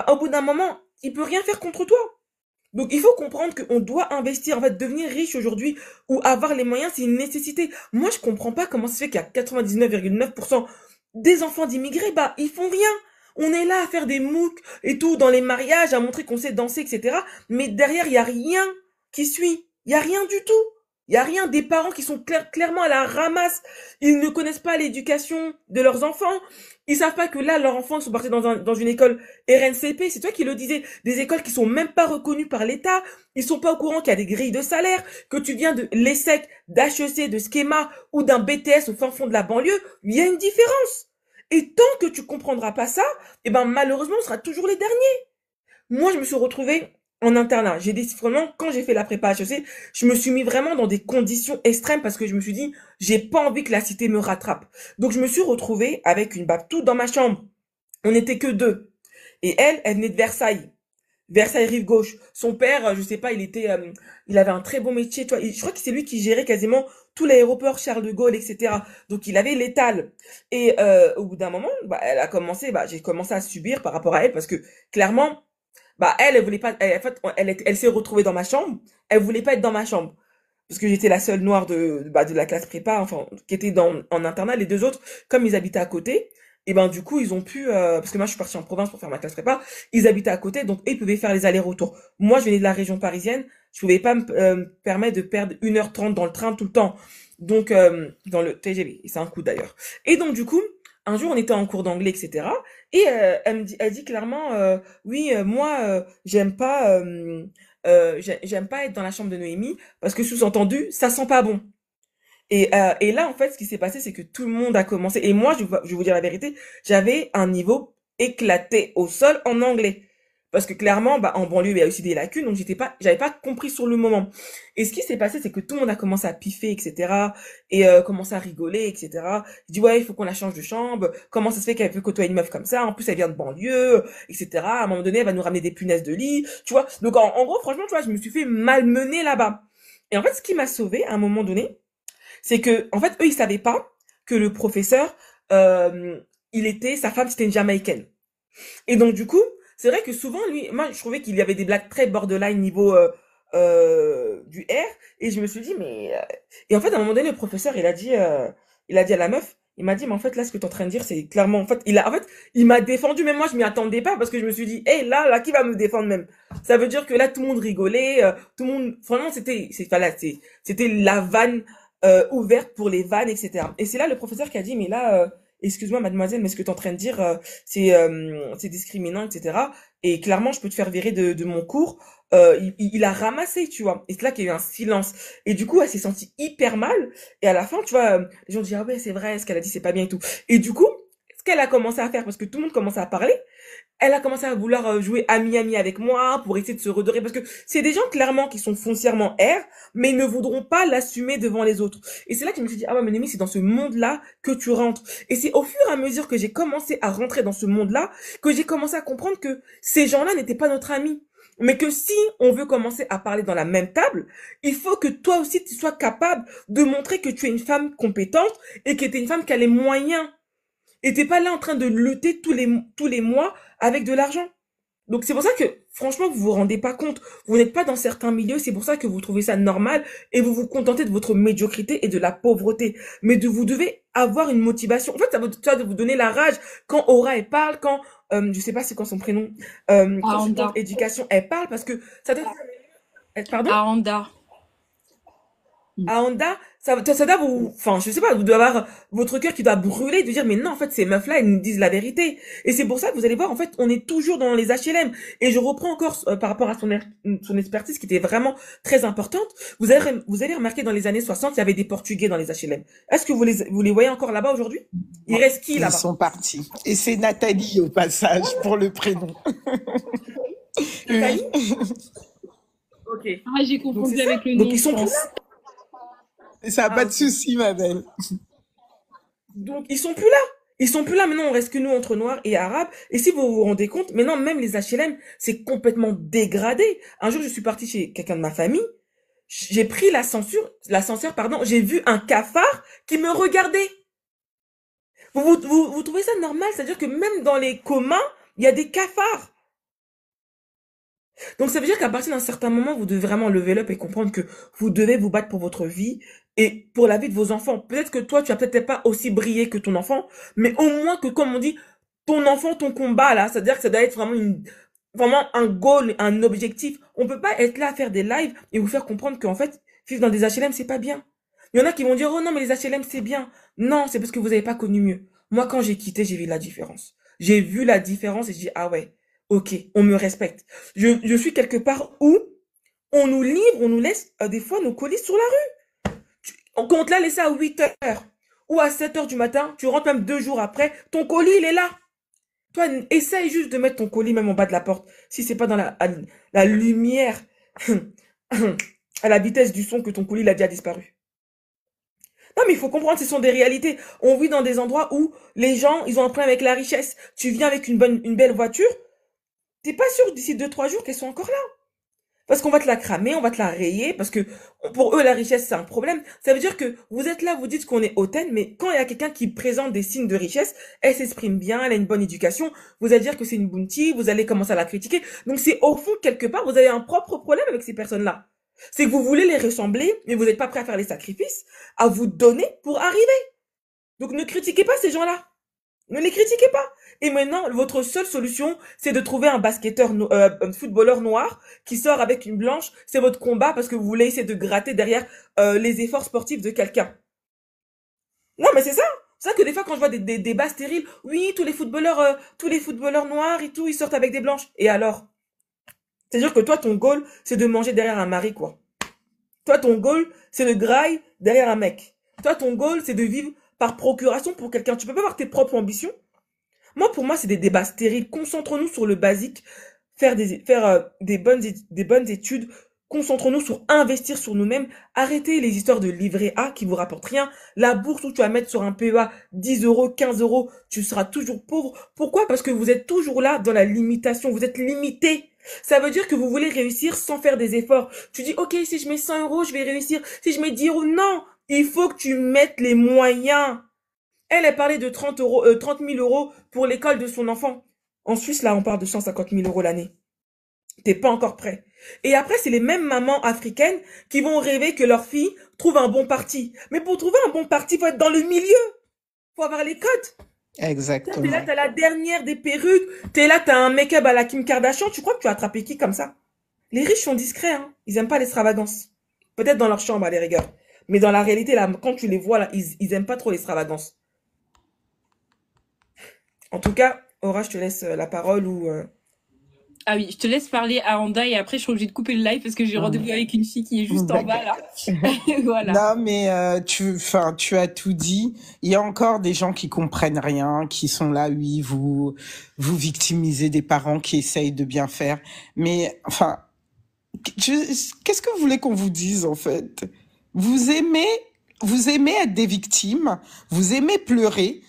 Speaker 2: au bout d'un moment, il peut rien faire contre toi. Donc, il faut comprendre qu'on doit investir. En fait, devenir riche aujourd'hui ou avoir les moyens, c'est une nécessité. Moi, je comprends pas comment ça se fait qu'il y a 99,9% des enfants d'immigrés, ils font rien. On est là à faire des MOOC et tout dans les mariages, à montrer qu'on sait danser, etc. Mais derrière, il y a rien qui suit. Il y a rien du tout. Il y a rien, des parents qui sont clairement à la ramasse. Ils ne connaissent pas l'éducation de leurs enfants. Ils savent pas que là, leurs enfants sont partis dans une école RNCP. C'est toi qui le disais. Des écoles qui sont même pas reconnues par l'État. Ils sont pas au courant qu'il y a des grilles de salaire, que tu viens de l'ESSEC, d'HEC, de Schema ou d'un BTS au fin fond de la banlieue. Il y a une différence. Et tant que tu comprendras pas ça, malheureusement, on sera toujours les derniers. Moi, je me suis retrouvée en internat. Vraiment, quand j'ai fait la prépa HEC, je me suis mis vraiment dans des conditions extrêmes parce que je me suis dit, j'ai pas envie que la cité me rattrape. Donc, je me suis retrouvée avec une babtou dans ma chambre. On n'était que deux. Et elle venait de Versailles. Versailles rive gauche. Son père, je sais pas, il avait un très bon métier, toi. Je crois que c'est lui qui gérait quasiment tout l'aéroport Charles de Gaulle, etc. Donc il avait l'étal. Et au bout d'un moment, j'ai commencé à subir par rapport à elle parce que clairement, elle voulait pas, en fait, elle s'est retrouvée dans ma chambre. Elle voulait pas être dans ma chambre parce que j'étais la seule noire de la classe prépa, enfin, qui était en internat. Les deux autres, comme ils habitaient à côté, et ben du coup ils ont pu, parce que moi je suis partie en province pour faire ma classe prépa, ils habitaient à côté, donc ils pouvaient faire les allers-retours. Moi je venais de la région parisienne, je pouvais pas me permettre de perdre 1h30 dans le train tout le temps, donc dans le TGV, et c'est un coup d'ailleurs. Et donc du coup, un jour on était en cours d'anglais, etc. Et elle dit clairement, oui, moi j'aime pas être dans la chambre de Noémie parce que sous-entendu ça sent pas bon. Et là, en fait, ce qui s'est passé, c'est que tout le monde a commencé. Et moi, je vais vous dire la vérité, j'avais un niveau éclaté au sol en anglais. Parce que clairement, en banlieue, il y a aussi des lacunes, donc j'avais pas compris sur le moment. Et ce qui s'est passé, c'est que tout le monde a commencé à piffer, etc. Et commencé à rigoler, etc. Je dis, ouais, il faut qu'on la change de chambre. Comment ça se fait qu'elle peut côtoyer une meuf comme ça? En plus, elle vient de banlieue, etc. À un moment donné, elle va nous ramener des punaises de lit, tu vois. Donc, en gros, franchement, tu vois, je me suis fait malmener là-bas. Et en fait, ce qui m'a sauvée à un moment donné, c'est que, en fait, eux, ils savaient pas que le professeur, euh, sa femme, c'était une Jamaïcaine. Et donc, du coup, c'est vrai que souvent, lui, moi, je trouvais qu'il y avait des blagues très borderline niveau du R, et je me suis dit, et en fait, à un moment donné, le professeur, il a dit à la meuf, il m'a dit, mais en fait, là, ce que tu es en train de dire, c'est clairement, en fait, il m'a défendu, mais moi, je m'y attendais pas, parce que je me suis dit, hé, là, qui va me défendre même? Ça veut dire que là, tout le monde rigolait, tout le monde, vraiment, c'était la vanne ouverte pour les vannes, etc. Et c'est là le professeur qui a dit, mais là, excuse-moi mademoiselle, mais ce que tu es en train de dire, c'est discriminant, etc. Et clairement, je peux te faire virer de mon cours. Il a ramassé, tu vois. Et c'est là qu'il y a eu un silence. Et du coup, elle s'est sentie hyper mal. Et à la fin, tu vois, les gens disent, ah ouais, c'est vrai, ce qu'elle a dit, c'est pas bien et tout. Et du coup, ce qu'elle a commencé à faire, parce que tout le monde commençait à parler, elle a commencé à vouloir jouer ami-ami avec moi pour essayer de se redorer parce que c'est des gens clairement qui sont foncièrement R, mais ils ne voudront pas l'assumer devant les autres. Et c'est là que je me suis dit, ah ouais, mais Némi, c'est dans ce monde-là que tu rentres. Et c'est au fur et à mesure que j'ai commencé à rentrer dans ce monde-là que j'ai commencé à comprendre que ces gens-là n'étaient pas notre ami. Mais que si on veut commencer à parler dans la même table, il faut que toi aussi tu sois capable de montrer que tu es une femme compétente et que tu es une femme qui a les moyens. Et t'es pas là en train de lutter tous les mois avec de l'argent. Donc c'est pour ça que, franchement, vous vous rendez pas compte. Vous n'êtes pas dans certains milieux, c'est pour ça que vous trouvez ça normal et vous vous contentez de votre médiocrité et de la pauvreté. Mais vous devez avoir une motivation. En fait, ça va vous donner la rage quand Aura, elle parle, quand, je sais pas c'est quoi son prénom, consultante
Speaker 1: Aanda.
Speaker 2: éducation, elle parle parce que ça doit, pardon?
Speaker 1: Aanda.
Speaker 2: À Honda, ça doit vous, enfin, je sais pas, vous devez avoir votre cœur qui doit brûler de dire, mais non, en fait, ces meufs-là, elles nous disent la vérité. Et c'est pour ça que vous allez voir, en fait, on est toujours dans les HLM. Et je reprends encore par rapport à son expertise qui était vraiment très importante. Vous allez remarquer dans les années 60, il y avait des Portugais dans les HLM. Est-ce que vous les voyez encore là-bas aujourd'hui? Il reste qui
Speaker 3: Ils
Speaker 2: là-bas?
Speaker 3: sont partis. Et c'est Nathalie au passage pour le prénom.
Speaker 2: Nathalie?
Speaker 3: Oui,
Speaker 2: Ok.
Speaker 1: Ah, j'ai
Speaker 2: Donc c'est
Speaker 1: confondu
Speaker 2: ça.
Speaker 1: avec le
Speaker 2: Donc
Speaker 1: nom,
Speaker 2: ils
Speaker 1: je
Speaker 2: sont plus
Speaker 1: pense.
Speaker 2: là.
Speaker 3: ça n'a pas
Speaker 2: Ah,
Speaker 3: de
Speaker 2: ok.
Speaker 3: souci, ma belle.
Speaker 2: Donc, ils sont plus là. Ils sont plus là. Maintenant, on reste que nous entre noirs et arabes. Et si vous vous rendez compte, maintenant, même les HLM, c'est complètement dégradé. Un jour, je suis partie chez quelqu'un de ma famille. J'ai pris l'ascenseur, pardon. J'ai vu un cafard qui me regardait. Vous trouvez ça normal? C'est-à-dire que même dans les communs, il y a des cafards. Donc ça veut dire qu'à partir d'un certain moment, vous devez vraiment lever up et comprendre que vous devez vous battre pour votre vie et pour la vie de vos enfants. Peut-être que toi, tu as peut-être pas aussi brillé que ton enfant, mais au moins que, comme on dit, ton enfant, ton combat, là, c'est-à-dire que ça doit être vraiment un goal, un objectif. On peut pas être là à faire des lives et vous faire comprendre qu'en fait, vivre dans des HLM, c'est pas bien. Il y en a qui vont dire, oh non, mais les HLM, c'est bien. Non, c'est parce que vous avez pas connu mieux. Moi, quand j'ai quitté, j'ai vu la différence. J'ai vu la différence et j'ai dit, ah ouais, ok, on me respecte. Je suis quelque part où on nous livre, on nous laisse des fois nos colis sur la rue. Quand on te l'a laissé à 8 heures ou à 7 heures du matin, tu rentres même 2 jours après, ton colis, il est là. Toi, essaye juste de mettre ton colis même en bas de la porte. Si c'est pas dans la lumière, à la vitesse du son que ton colis il a déjà disparu. Non, mais il faut comprendre, ce sont des réalités. On vit dans des endroits où les gens, ils ont un problème avec la richesse. Tu viens avec une belle voiture, t'es pas sûr d'ici 2, 3 jours qu'elles sont encore là. Parce qu'on va te la cramer, on va te la rayer, parce que pour eux, la richesse, c'est un problème. Ça veut dire que vous êtes là, vous dites qu'on est hautaine, mais quand il y a quelqu'un qui présente des signes de richesse, elle s'exprime bien, elle a une bonne éducation, vous allez dire que c'est une bounty, vous allez commencer à la critiquer. Donc c'est au fond, quelque part, vous avez un propre problème avec ces personnes-là. C'est que vous voulez les ressembler, mais vous n'êtes pas prêt à faire les sacrifices, à vous donner pour arriver. Donc ne critiquez pas ces gens-là. Ne les critiquez pas. Et maintenant, votre seule solution, c'est de trouver un un footballeur noir qui sort avec une blanche. C'est votre combat parce que vous voulez essayer de gratter derrière les efforts sportifs de quelqu'un. Non, mais c'est ça. C'est ça que des fois, quand je vois des débats stériles, oui, tous les footballeurs noirs et tout, ils sortent avec des blanches. Et alors? C'est-à-dire que toi, ton goal, c'est de manger derrière un mari, quoi. Toi, ton goal, c'est de graille derrière un mec. Toi, ton goal, c'est de vivre par procuration pour quelqu'un. Tu peux pas avoir tes propres ambitions. Moi, pour moi, c'est des débats stériles. Concentrons-nous sur le basique, faire des bonnes études. Concentrons-nous sur investir sur nous-mêmes. Arrêtez les histoires de livret A qui vous rapportent rien. La bourse où tu vas mettre sur un PEA 10 euros, 15 euros, tu seras toujours pauvre. Pourquoi? Parce que vous êtes toujours là dans la limitation. Vous êtes limité. Ça veut dire que vous voulez réussir sans faire des efforts. Tu dis, ok, si je mets 100 euros, je vais réussir. Si je mets 10 euros, non. Il faut que tu mettes les moyens. Elle parlait de 30 000 euros pour l'école de son enfant. En Suisse, là, on parle de 150 000 euros l'année. T'es pas encore prêt. Et après, c'est les mêmes mamans africaines qui vont rêver que leur fille trouve un bon parti. Mais pour trouver un bon parti, faut être dans le milieu. Faut avoir les codes. T'es là,
Speaker 3: Exactement.
Speaker 2: t'as la dernière des perruques. T'es là, t'as un make-up à la Kim Kardashian. Tu crois que tu as attrapé qui comme ça? Les riches sont discrets, hein. Ils aiment pas l'extravagance. Peut-être dans leur chambre, à les rigueurs. Mais dans la réalité, là, quand tu les vois, là, ils aiment pas trop l'extravagance. En tout cas, Aura, je te laisse la parole ou...
Speaker 1: Ah oui, je te laisse parler à Anda et après je suis obligée de couper le live parce que j'ai rendez-vous avec une fille qui est juste en bas là. Voilà.
Speaker 3: Non, mais tu as tout dit. Il y a encore des gens qui comprennent rien, qui sont là, oui, vous victimisez des parents qui essayent de bien faire. Mais enfin, qu'est-ce que vous voulez qu'on vous dise en fait? Vous aimez, vous aimez être des victimes, vous aimez pleurer.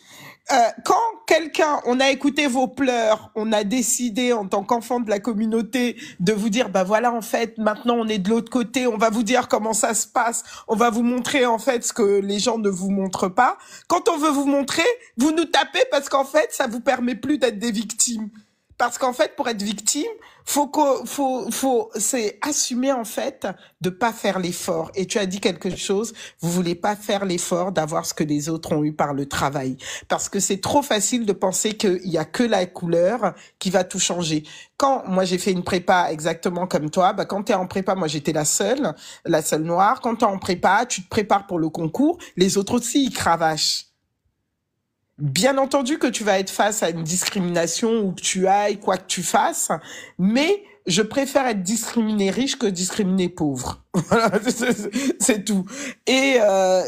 Speaker 3: Quand on a écouté vos pleurs, on a décidé en tant qu'enfant de la communauté de vous dire, bah voilà, en fait, maintenant on est de l'autre côté, on va vous dire comment ça se passe, on va vous montrer en fait ce que les gens ne vous montrent pas. Quand on veut vous montrer, vous nous tapez parce qu'en fait, ça vous permet plus d'être des victimes. Parce qu'en fait, pour être victime, c'est assumer en fait de pas faire l'effort. Et tu as dit quelque chose, vous voulez pas faire l'effort d'avoir ce que les autres ont eu par le travail. Parce que c'est trop facile de penser qu'il y a que la couleur qui va tout changer. Quand moi j'ai fait une prépa exactement comme toi, bah quand t'es en prépa, moi j'étais la seule noire. Quand t'es en prépa, tu te prépares pour le concours, les autres aussi ils cravachent. Bien entendu que tu vas être face à une discrimination où que tu ailles, quoi que tu fasses, mais je préfère être discriminé riche que discriminé pauvre. Voilà, c'est tout. Et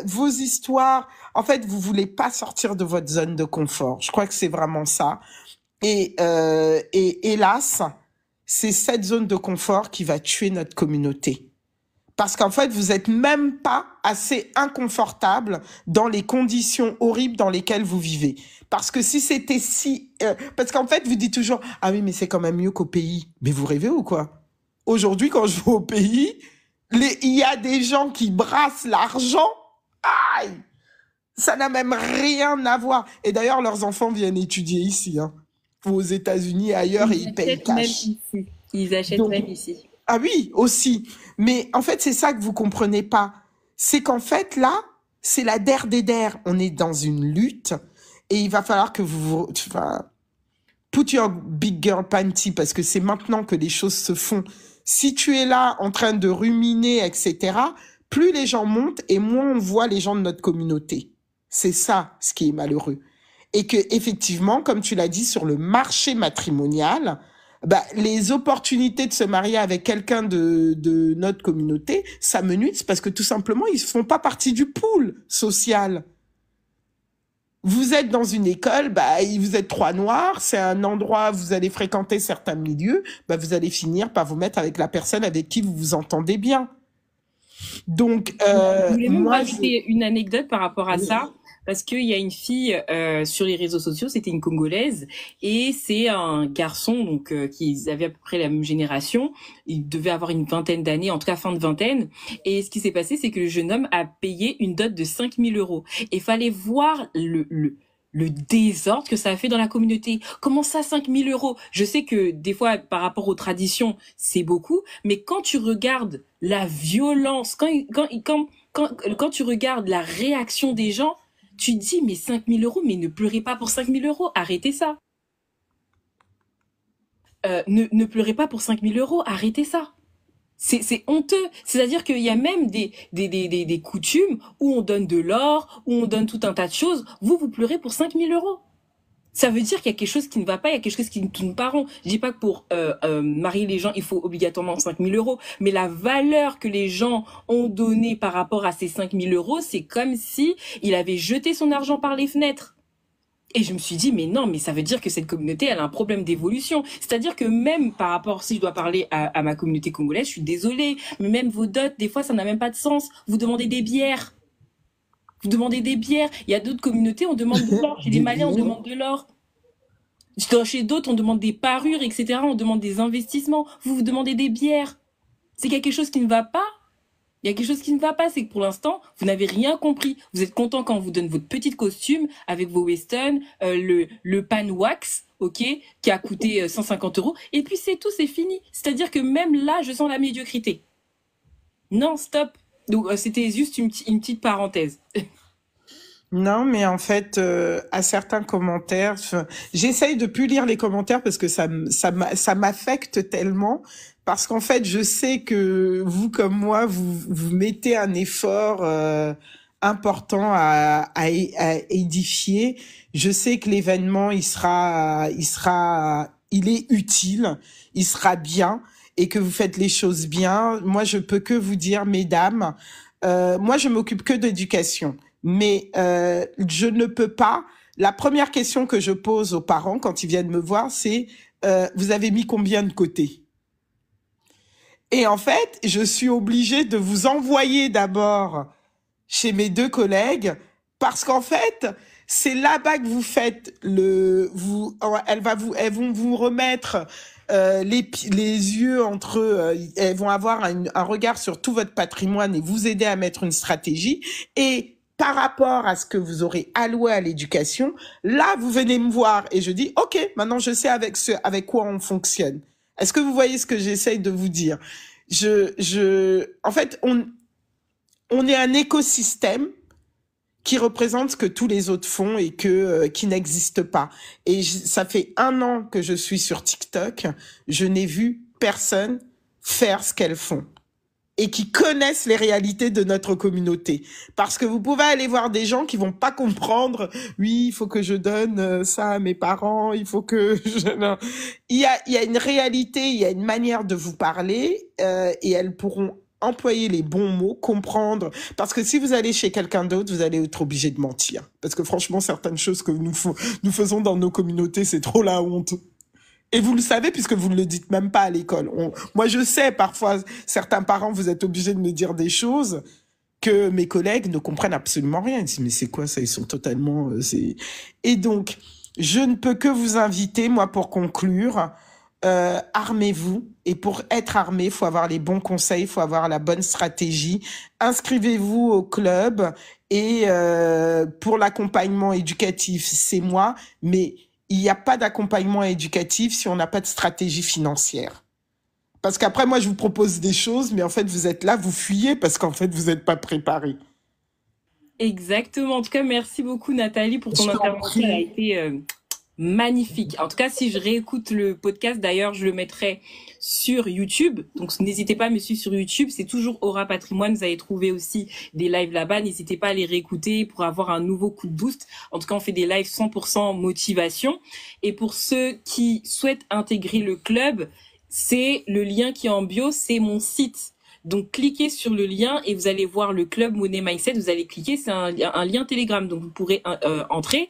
Speaker 3: vos histoires, en fait, vous voulez pas sortir de votre zone de confort. Je crois que c'est vraiment ça. Et hélas, c'est cette zone de confort qui va tuer notre communauté. Parce qu'en fait, vous êtes même pas assez inconfortable dans les conditions horribles dans lesquelles vous vivez. Parce que si c'était parce qu'en fait, vous dites toujours, ah oui, mais c'est quand même mieux qu'au pays. Mais vous rêvez ou quoi? Aujourd'hui, quand je vais au pays, il y a des gens qui brassent l'argent. Aïe! Ça n'a même rien à voir. Et d'ailleurs, leurs enfants viennent étudier ici, hein. Aux États-Unis, ailleurs, et ils payent
Speaker 1: Même
Speaker 3: cash.
Speaker 1: ici. Ils achètent
Speaker 3: Donc,
Speaker 1: même ici.
Speaker 3: ah oui, aussi. Mais en fait, c'est ça que vous comprenez pas. C'est qu'en fait, là, c'est la der des der. On est dans une lutte et il va falloir que put your big girl panty parce que c'est maintenant que les choses se font. Si tu es là en train de ruminer, etc., plus les gens montent et moins on voit les gens de notre communauté. C'est ça, ce qui est malheureux. Et que, effectivement, comme tu l'as dit, sur le marché matrimonial, bah, les opportunités de se marier avec quelqu'un de notre communauté, ça me nuit parce que tout simplement, ils ne font pas partie du pool social. Vous êtes dans une école, vous êtes 3 noirs, c'est un endroit où vous allez fréquenter certains milieux, vous allez finir par vous mettre avec la personne avec qui vous vous entendez bien. Donc,
Speaker 1: Je voulais même
Speaker 3: moi,
Speaker 1: rajouter une anecdote par rapport à ça, parce qu'il y a une fille sur les réseaux sociaux, c'était une Congolaise, et c'est un garçon donc qui avait à peu près la même génération. Il devait avoir une vingtaine d'années, en tout cas fin de vingtaine. Et ce qui s'est passé, c'est que le jeune homme a payé une dot de 5 000 euros. Et fallait voir le désordre que ça a fait dans la communauté. Comment ça, 5 000 euros? Je sais que des fois, par rapport aux traditions, c'est beaucoup, mais quand tu regardes la violence, quand tu regardes la réaction des gens, tu te dis, mais 5 000 euros, mais ne pleurez pas pour 5 000 euros, arrêtez ça. Ne pleurez pas pour 5 000 euros, arrêtez ça. C'est honteux. C'est-à-dire qu'il y a même des coutumes où on donne de l'or, où on donne tout un tas de choses. Vous pleurez pour 5 000 euros. Ça veut dire qu'il y a quelque chose qui ne va pas, il y a quelque chose qui ne tourne pas rond. Je dis pas que pour marier les gens, il faut obligatoirement 5 000 euros, mais la valeur que les gens ont donnée par rapport à ces 5 000 euros, c'est comme si il avait jeté son argent par les fenêtres. Et je me suis dit, mais non, mais ça veut dire que cette communauté, elle a un problème d'évolution. C'est-à-dire que même par rapport, si je dois parler à ma communauté congolaise, je suis désolée, mais même vos dots, des fois, ça n'a même pas de sens. Vous demandez des bières. Vous demandez des bières. Il y a d'autres communautés, on demande de l'or. Chez les Maliens, on demande de l'or. Chez d'autres, on demande des parures, etc. On demande des investissements. Vous demandez des bières. C'est quelque chose qui ne va pas. Il y a quelque chose qui ne va pas, c'est que pour l'instant, vous n'avez rien compris. Vous êtes content quand on vous donne votre petit costume avec vos Weston, le pan wax, ok, qui a coûté 150 euros. Et puis c'est tout, c'est fini. C'est-à-dire que même là, je sens la médiocrité. Non, stop. Donc c'était juste une petite parenthèse.
Speaker 3: Non, mais en fait, à certains commentaires, j'essaye de plus lire les commentaires parce que ça m'affecte tellement. Parce qu'en fait, je sais que vous, comme moi, vous mettez un effort important à édifier. Je sais que l'événement, il est utile, il sera bien, et que vous faites les choses bien. Moi, je peux que vous dire, mesdames, moi, je m'occupe que d'éducation. Mais je ne peux pas. La première question que je pose aux parents quand ils viennent me voir, c'est vous avez mis combien de côté? Et en fait, je suis obligée de vous envoyer d'abord chez mes 2 collègues parce qu'en fait, c'est là-bas que vous faites elles vont vous remettre les yeux entre eux, elles vont avoir un regard sur tout votre patrimoine et vous aider à mettre une stratégie. Et par rapport à ce que vous aurez alloué à l'éducation, là, vous venez me voir et je dis, OK, maintenant je sais avec quoi on fonctionne. Est-ce que vous voyez ce que j'essaye de vous dire? En fait, on est un écosystème qui représente ce que tous les autres font et qui n'existe pas. Et ça fait 1 an que je suis sur TikTok, je n'ai vu personne faire ce qu'elles font et qui connaissent les réalités de notre communauté. Parce que vous pouvez aller voir des gens qui vont pas comprendre, oui, il faut que je donne ça à mes parents, il faut que non. Il y a une réalité, il y a une manière de vous parler, et elles pourront employer les bons mots, comprendre. Parce que si vous allez chez quelqu'un d'autre, vous allez être obligé de mentir. Parce que franchement, certaines choses que nous faisons dans nos communautés, c'est trop la honte. Et vous le savez puisque vous ne le dites même pas à l'école. Moi, je sais, parfois, certains parents, vous êtes obligés de me dire des choses que mes collègues ne comprennent absolument rien. Ils disent, mais c'est quoi ça? Ils sont totalement... Et donc, je ne peux que vous inviter, moi, pour conclure, armez-vous. Et pour être armé, il faut avoir les bons conseils, il faut avoir la bonne stratégie. Inscrivez-vous au club. Et pour l'accompagnement éducatif, c'est moi, mais... il n'y a pas d'accompagnement éducatif si on n'a pas de stratégie financière. Parce qu'après, moi, je vous propose des choses, mais en fait, vous êtes là, vous fuyez parce qu'en fait, vous n'êtes pas préparé.
Speaker 1: Exactement. En tout cas, merci beaucoup Nathalie pour ton intervention. Elle a été magnifique. En tout cas, si je réécoute le podcast, d'ailleurs, je le mettrai sur YouTube. Donc, n'hésitez pas à me suivre sur YouTube. C'est toujours Aura Patrimoine. Vous allez trouver aussi des lives là-bas. N'hésitez pas à les réécouter pour avoir un nouveau coup de boost. En tout cas, on fait des lives 100% motivation. Et pour ceux qui souhaitent intégrer le club, c'est le lien qui est en bio, c'est mon site. Donc, cliquez sur le lien et vous allez voir le club Money Mindset. Vous allez cliquer, c'est un lien Telegram. Donc, vous pourrez entrer.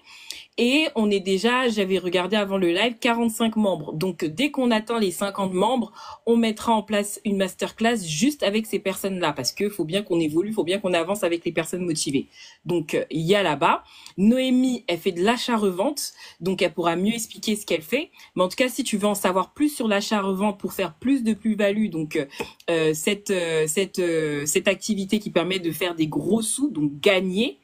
Speaker 1: Et on est déjà, j'avais regardé avant le live, 45 membres. Donc, dès qu'on atteint les 50 membres, on mettra en place une masterclass juste avec ces personnes-là. Parce que faut bien qu'on évolue, faut bien qu'on avance avec les personnes motivées. Donc, il y a là-bas. Noémie, elle fait de l'achat-revente. Donc, elle pourra mieux expliquer ce qu'elle fait. Mais en tout cas, si tu veux en savoir plus sur l'achat-revente pour faire plus de plus-value, donc cette activité qui permet de faire des gros sous, donc gagner,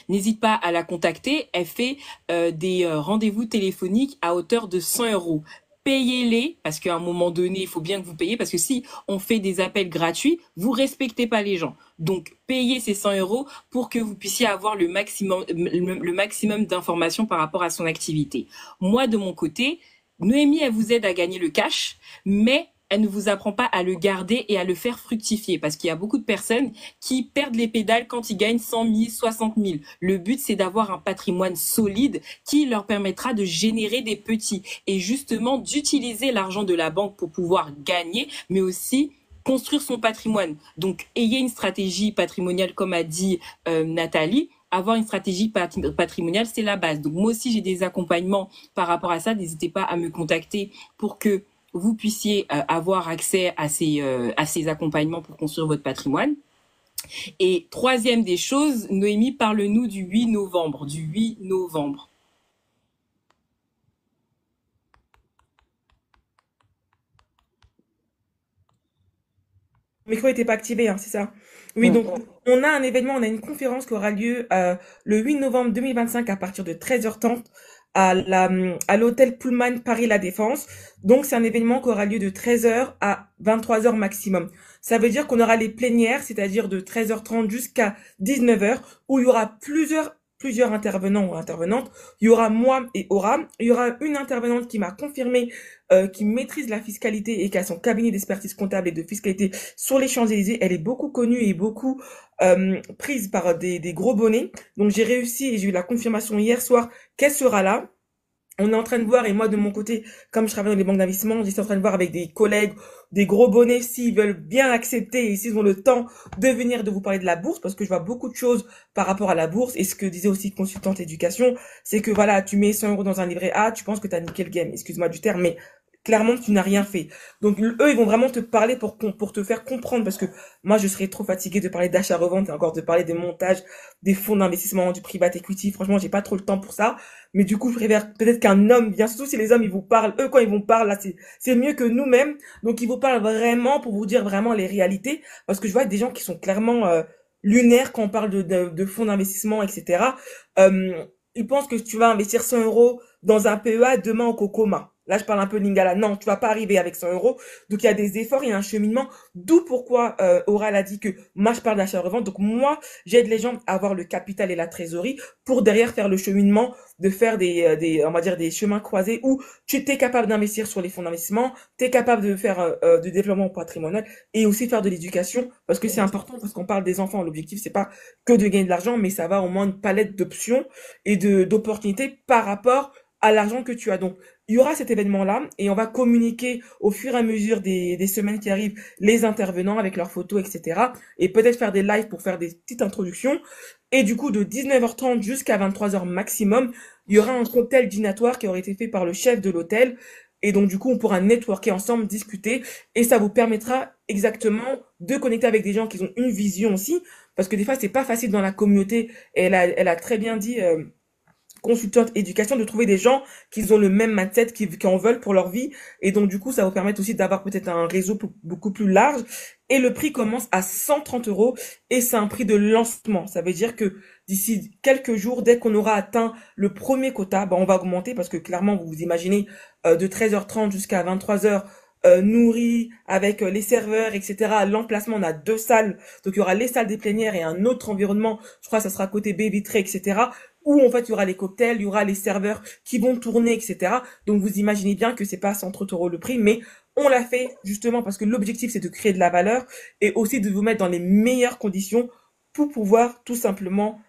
Speaker 1: n'hésite pas à la contacter. Elle fait des rendez-vous téléphoniques à hauteur de 100 euros. Payez-les, parce qu'à un moment donné, il faut bien que vous payiez, parce que si on fait des appels gratuits, vous respectez pas les gens. Donc, payez ces 100 euros pour que vous puissiez avoir le maximum d'informations par rapport à son activité. Moi, de mon côté, Noémie, elle vous aide à gagner le cash, mais elle ne vous apprend pas à le garder et à le faire fructifier, parce qu'il y a beaucoup de personnes qui perdent les pédales quand ils gagnent 100 000, 60 000. Le but, c'est d'avoir un patrimoine solide qui leur permettra de générer des petits et justement d'utiliser l'argent de la banque pour pouvoir gagner, mais aussi construire son patrimoine. Donc, ayez une stratégie patrimoniale, comme a dit Nathalie. Avoir une stratégie patrimoniale, c'est la base. Donc, moi aussi, j'ai des accompagnements par rapport à ça. N'hésitez pas à me contacter pour que vous puissiez avoir accès à ces accompagnements pour construire votre patrimoine. Et troisième des choses, Noémie, parle-nous du 8 novembre. Du 8 novembre.
Speaker 2: Le micro n'était pas activé, hein, c'est ça? Oui, donc on a un événement, on a une conférence qui aura lieu le 8 novembre 2025 à partir de 13h30 à l'hôtel Pullman Paris La Défense. Donc c'est un événement qui aura lieu de 13h à 23h maximum. Ça veut dire qu'on aura les plénières, c'est-à-dire de 13h30 jusqu'à 19h, où il y aura plusieurs intervenants ou intervenantes. Il y aura moi et Aura. Il y aura une intervenante qui m'a confirmé qui maîtrise la fiscalité et qui a son cabinet d'expertise comptable et de fiscalité sur les Champs-Élysées. Elle est beaucoup connue et beaucoup prise par des gros bonnets. Donc j'ai réussi et j'ai eu la confirmation hier soir qu'elle sera là. On est en train de voir, et moi de mon côté, comme je travaille dans les banques d'investissement, j'étais en train de voir avec des collègues, des gros bonnets, s'ils veulent bien accepter et s'ils ont le temps de venir de vous parler de la bourse, parce que je vois beaucoup de choses par rapport à la bourse. Et ce que disait aussi consultante éducation, c'est que voilà, tu mets 100 euros dans un livret A, tu penses que t'as niqué le game, excuse-moi du terme, mais clairement tu n'as rien fait. Donc eux ils vont vraiment te parler pour te faire comprendre, parce que moi je serais trop fatiguée de parler d'achat-revente et encore de parler des montages, des fonds d'investissement, du private equity. Franchement j'ai pas trop le temps pour ça. Mais du coup je préfère peut-être qu'un homme, bien surtout si les hommes ils vous parlent, eux quand ils vous parlent là c'est mieux que nous-mêmes. Donc ils vous parlent vraiment pour vous dire vraiment les réalités, parce que je vois des gens qui sont clairement lunaires quand on parle de fonds d'investissement, etc. Ils pensent que tu vas investir 100 euros dans un PEA demain au Cocoma. Là, je parle un peu lingala. Non, tu vas pas arriver avec 100 euros. Donc, il y a des efforts, il y a un cheminement. D'où pourquoi Oral a dit que moi, je parle d'achat-revente. Donc, moi, j'aide les gens à avoir le capital et la trésorerie pour derrière faire le cheminement, de faire on va dire, des chemins croisés où tu t'es capable d'investir sur les fonds d'investissement, tu es capable de faire du développement patrimonial et aussi faire de l'éducation, parce que c'est important, parce qu'on parle des enfants. L'objectif, c'est pas que de gagner de l'argent, mais ça va au moins une palette d'options et d'opportunités par rapport à l'argent que tu as. Donc, il y aura cet événement-là et on va communiquer au fur et à mesure des semaines qui arrivent les intervenants avec leurs photos, etc. Et peut-être faire des lives pour faire des petites introductions. Et du coup, de 19h30 jusqu'à 23h maximum, il y aura un cocktail dînatoire qui aurait été fait par le chef de l'hôtel. Et donc, du coup, on pourra networker ensemble, discuter. Et ça vous permettra exactement de connecter avec des gens qui ont une vision aussi. Parce que des fois, c'est pas facile dans la communauté. Et elle a très bien dit... consultante éducation, de trouver des gens qui ont le même mindset, qui en veulent pour leur vie. Et donc, du coup, ça va vous permettre aussi d'avoir peut-être un réseau beaucoup plus large. Et le prix commence à 130 euros et c'est un prix de lancement. Ça veut dire que d'ici quelques jours, dès qu'on aura atteint le premier quota, on va augmenter, parce que clairement, vous vous imaginez, de 13h30 jusqu'à 23h, nourri avec les serveurs, etc. L'emplacement, on a 2 salles. Donc, il y aura les salles des plénières et un autre environnement. Je crois que ça sera côté baie vitrée, etc. Où en fait il y aura les cocktails, il y aura les serveurs qui vont tourner, etc. Donc vous imaginez bien que c'est pas 130 euros le prix, mais on l'a fait justement parce que l'objectif c'est de créer de la valeur et aussi de vous mettre dans les meilleures conditions pour pouvoir tout simplement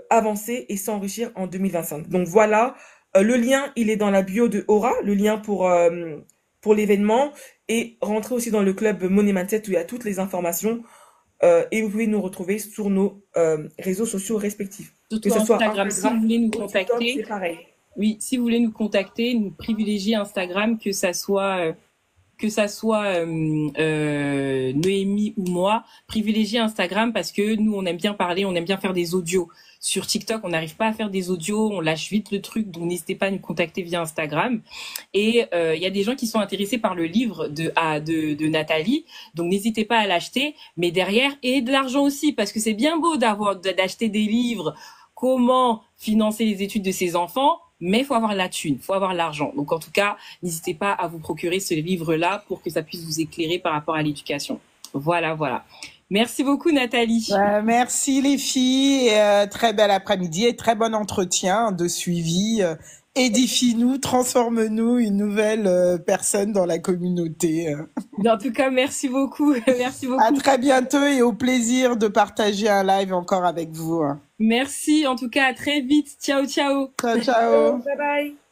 Speaker 2: avancer et s'enrichir en 2025. Donc voilà, le lien il est dans la bio de Aura, le lien pour pour l'événement et rentrez aussi dans le club Money Mindset où il y a toutes les informations et vous pouvez nous retrouver sur nos réseaux sociaux respectifs.
Speaker 1: Surtout
Speaker 2: Que ce soit
Speaker 1: Instagram, si vous voulez nous
Speaker 2: ou TikTok,
Speaker 1: contacter.
Speaker 2: c'est pareil.
Speaker 1: Oui, si vous voulez nous contacter, nous privilégier Instagram, que ça soit Noémie ou moi, privilégier Instagram parce que nous on aime bien parler, on aime bien faire des audios. Sur TikTok, on n'arrive pas à faire des audios, on lâche vite le truc, donc n'hésitez pas à nous contacter via Instagram. Et il y a des gens qui sont intéressés par le livre de Nathalie, donc n'hésitez pas à l'acheter. Mais derrière, et de l'argent aussi, parce que c'est bien beau d'acheter des livres, comment financer les études de ses enfants. Mais il faut avoir la thune, il faut avoir l'argent. Donc en tout cas, n'hésitez pas à vous procurer ce livre-là pour que ça puisse vous éclairer par rapport à l'éducation. Voilà, voilà. Merci beaucoup Nathalie.
Speaker 3: Merci les filles, très bel après-midi et très bon entretien de suivi. Édifie-nous, transforme-nous une nouvelle personne dans la communauté.
Speaker 1: En tout cas, merci beaucoup. Merci beaucoup.
Speaker 3: À très bientôt et au plaisir de partager un live encore avec vous.
Speaker 1: Merci, en tout cas, à très vite. Ciao, ciao.
Speaker 3: Ciao, ciao.
Speaker 2: Bye bye.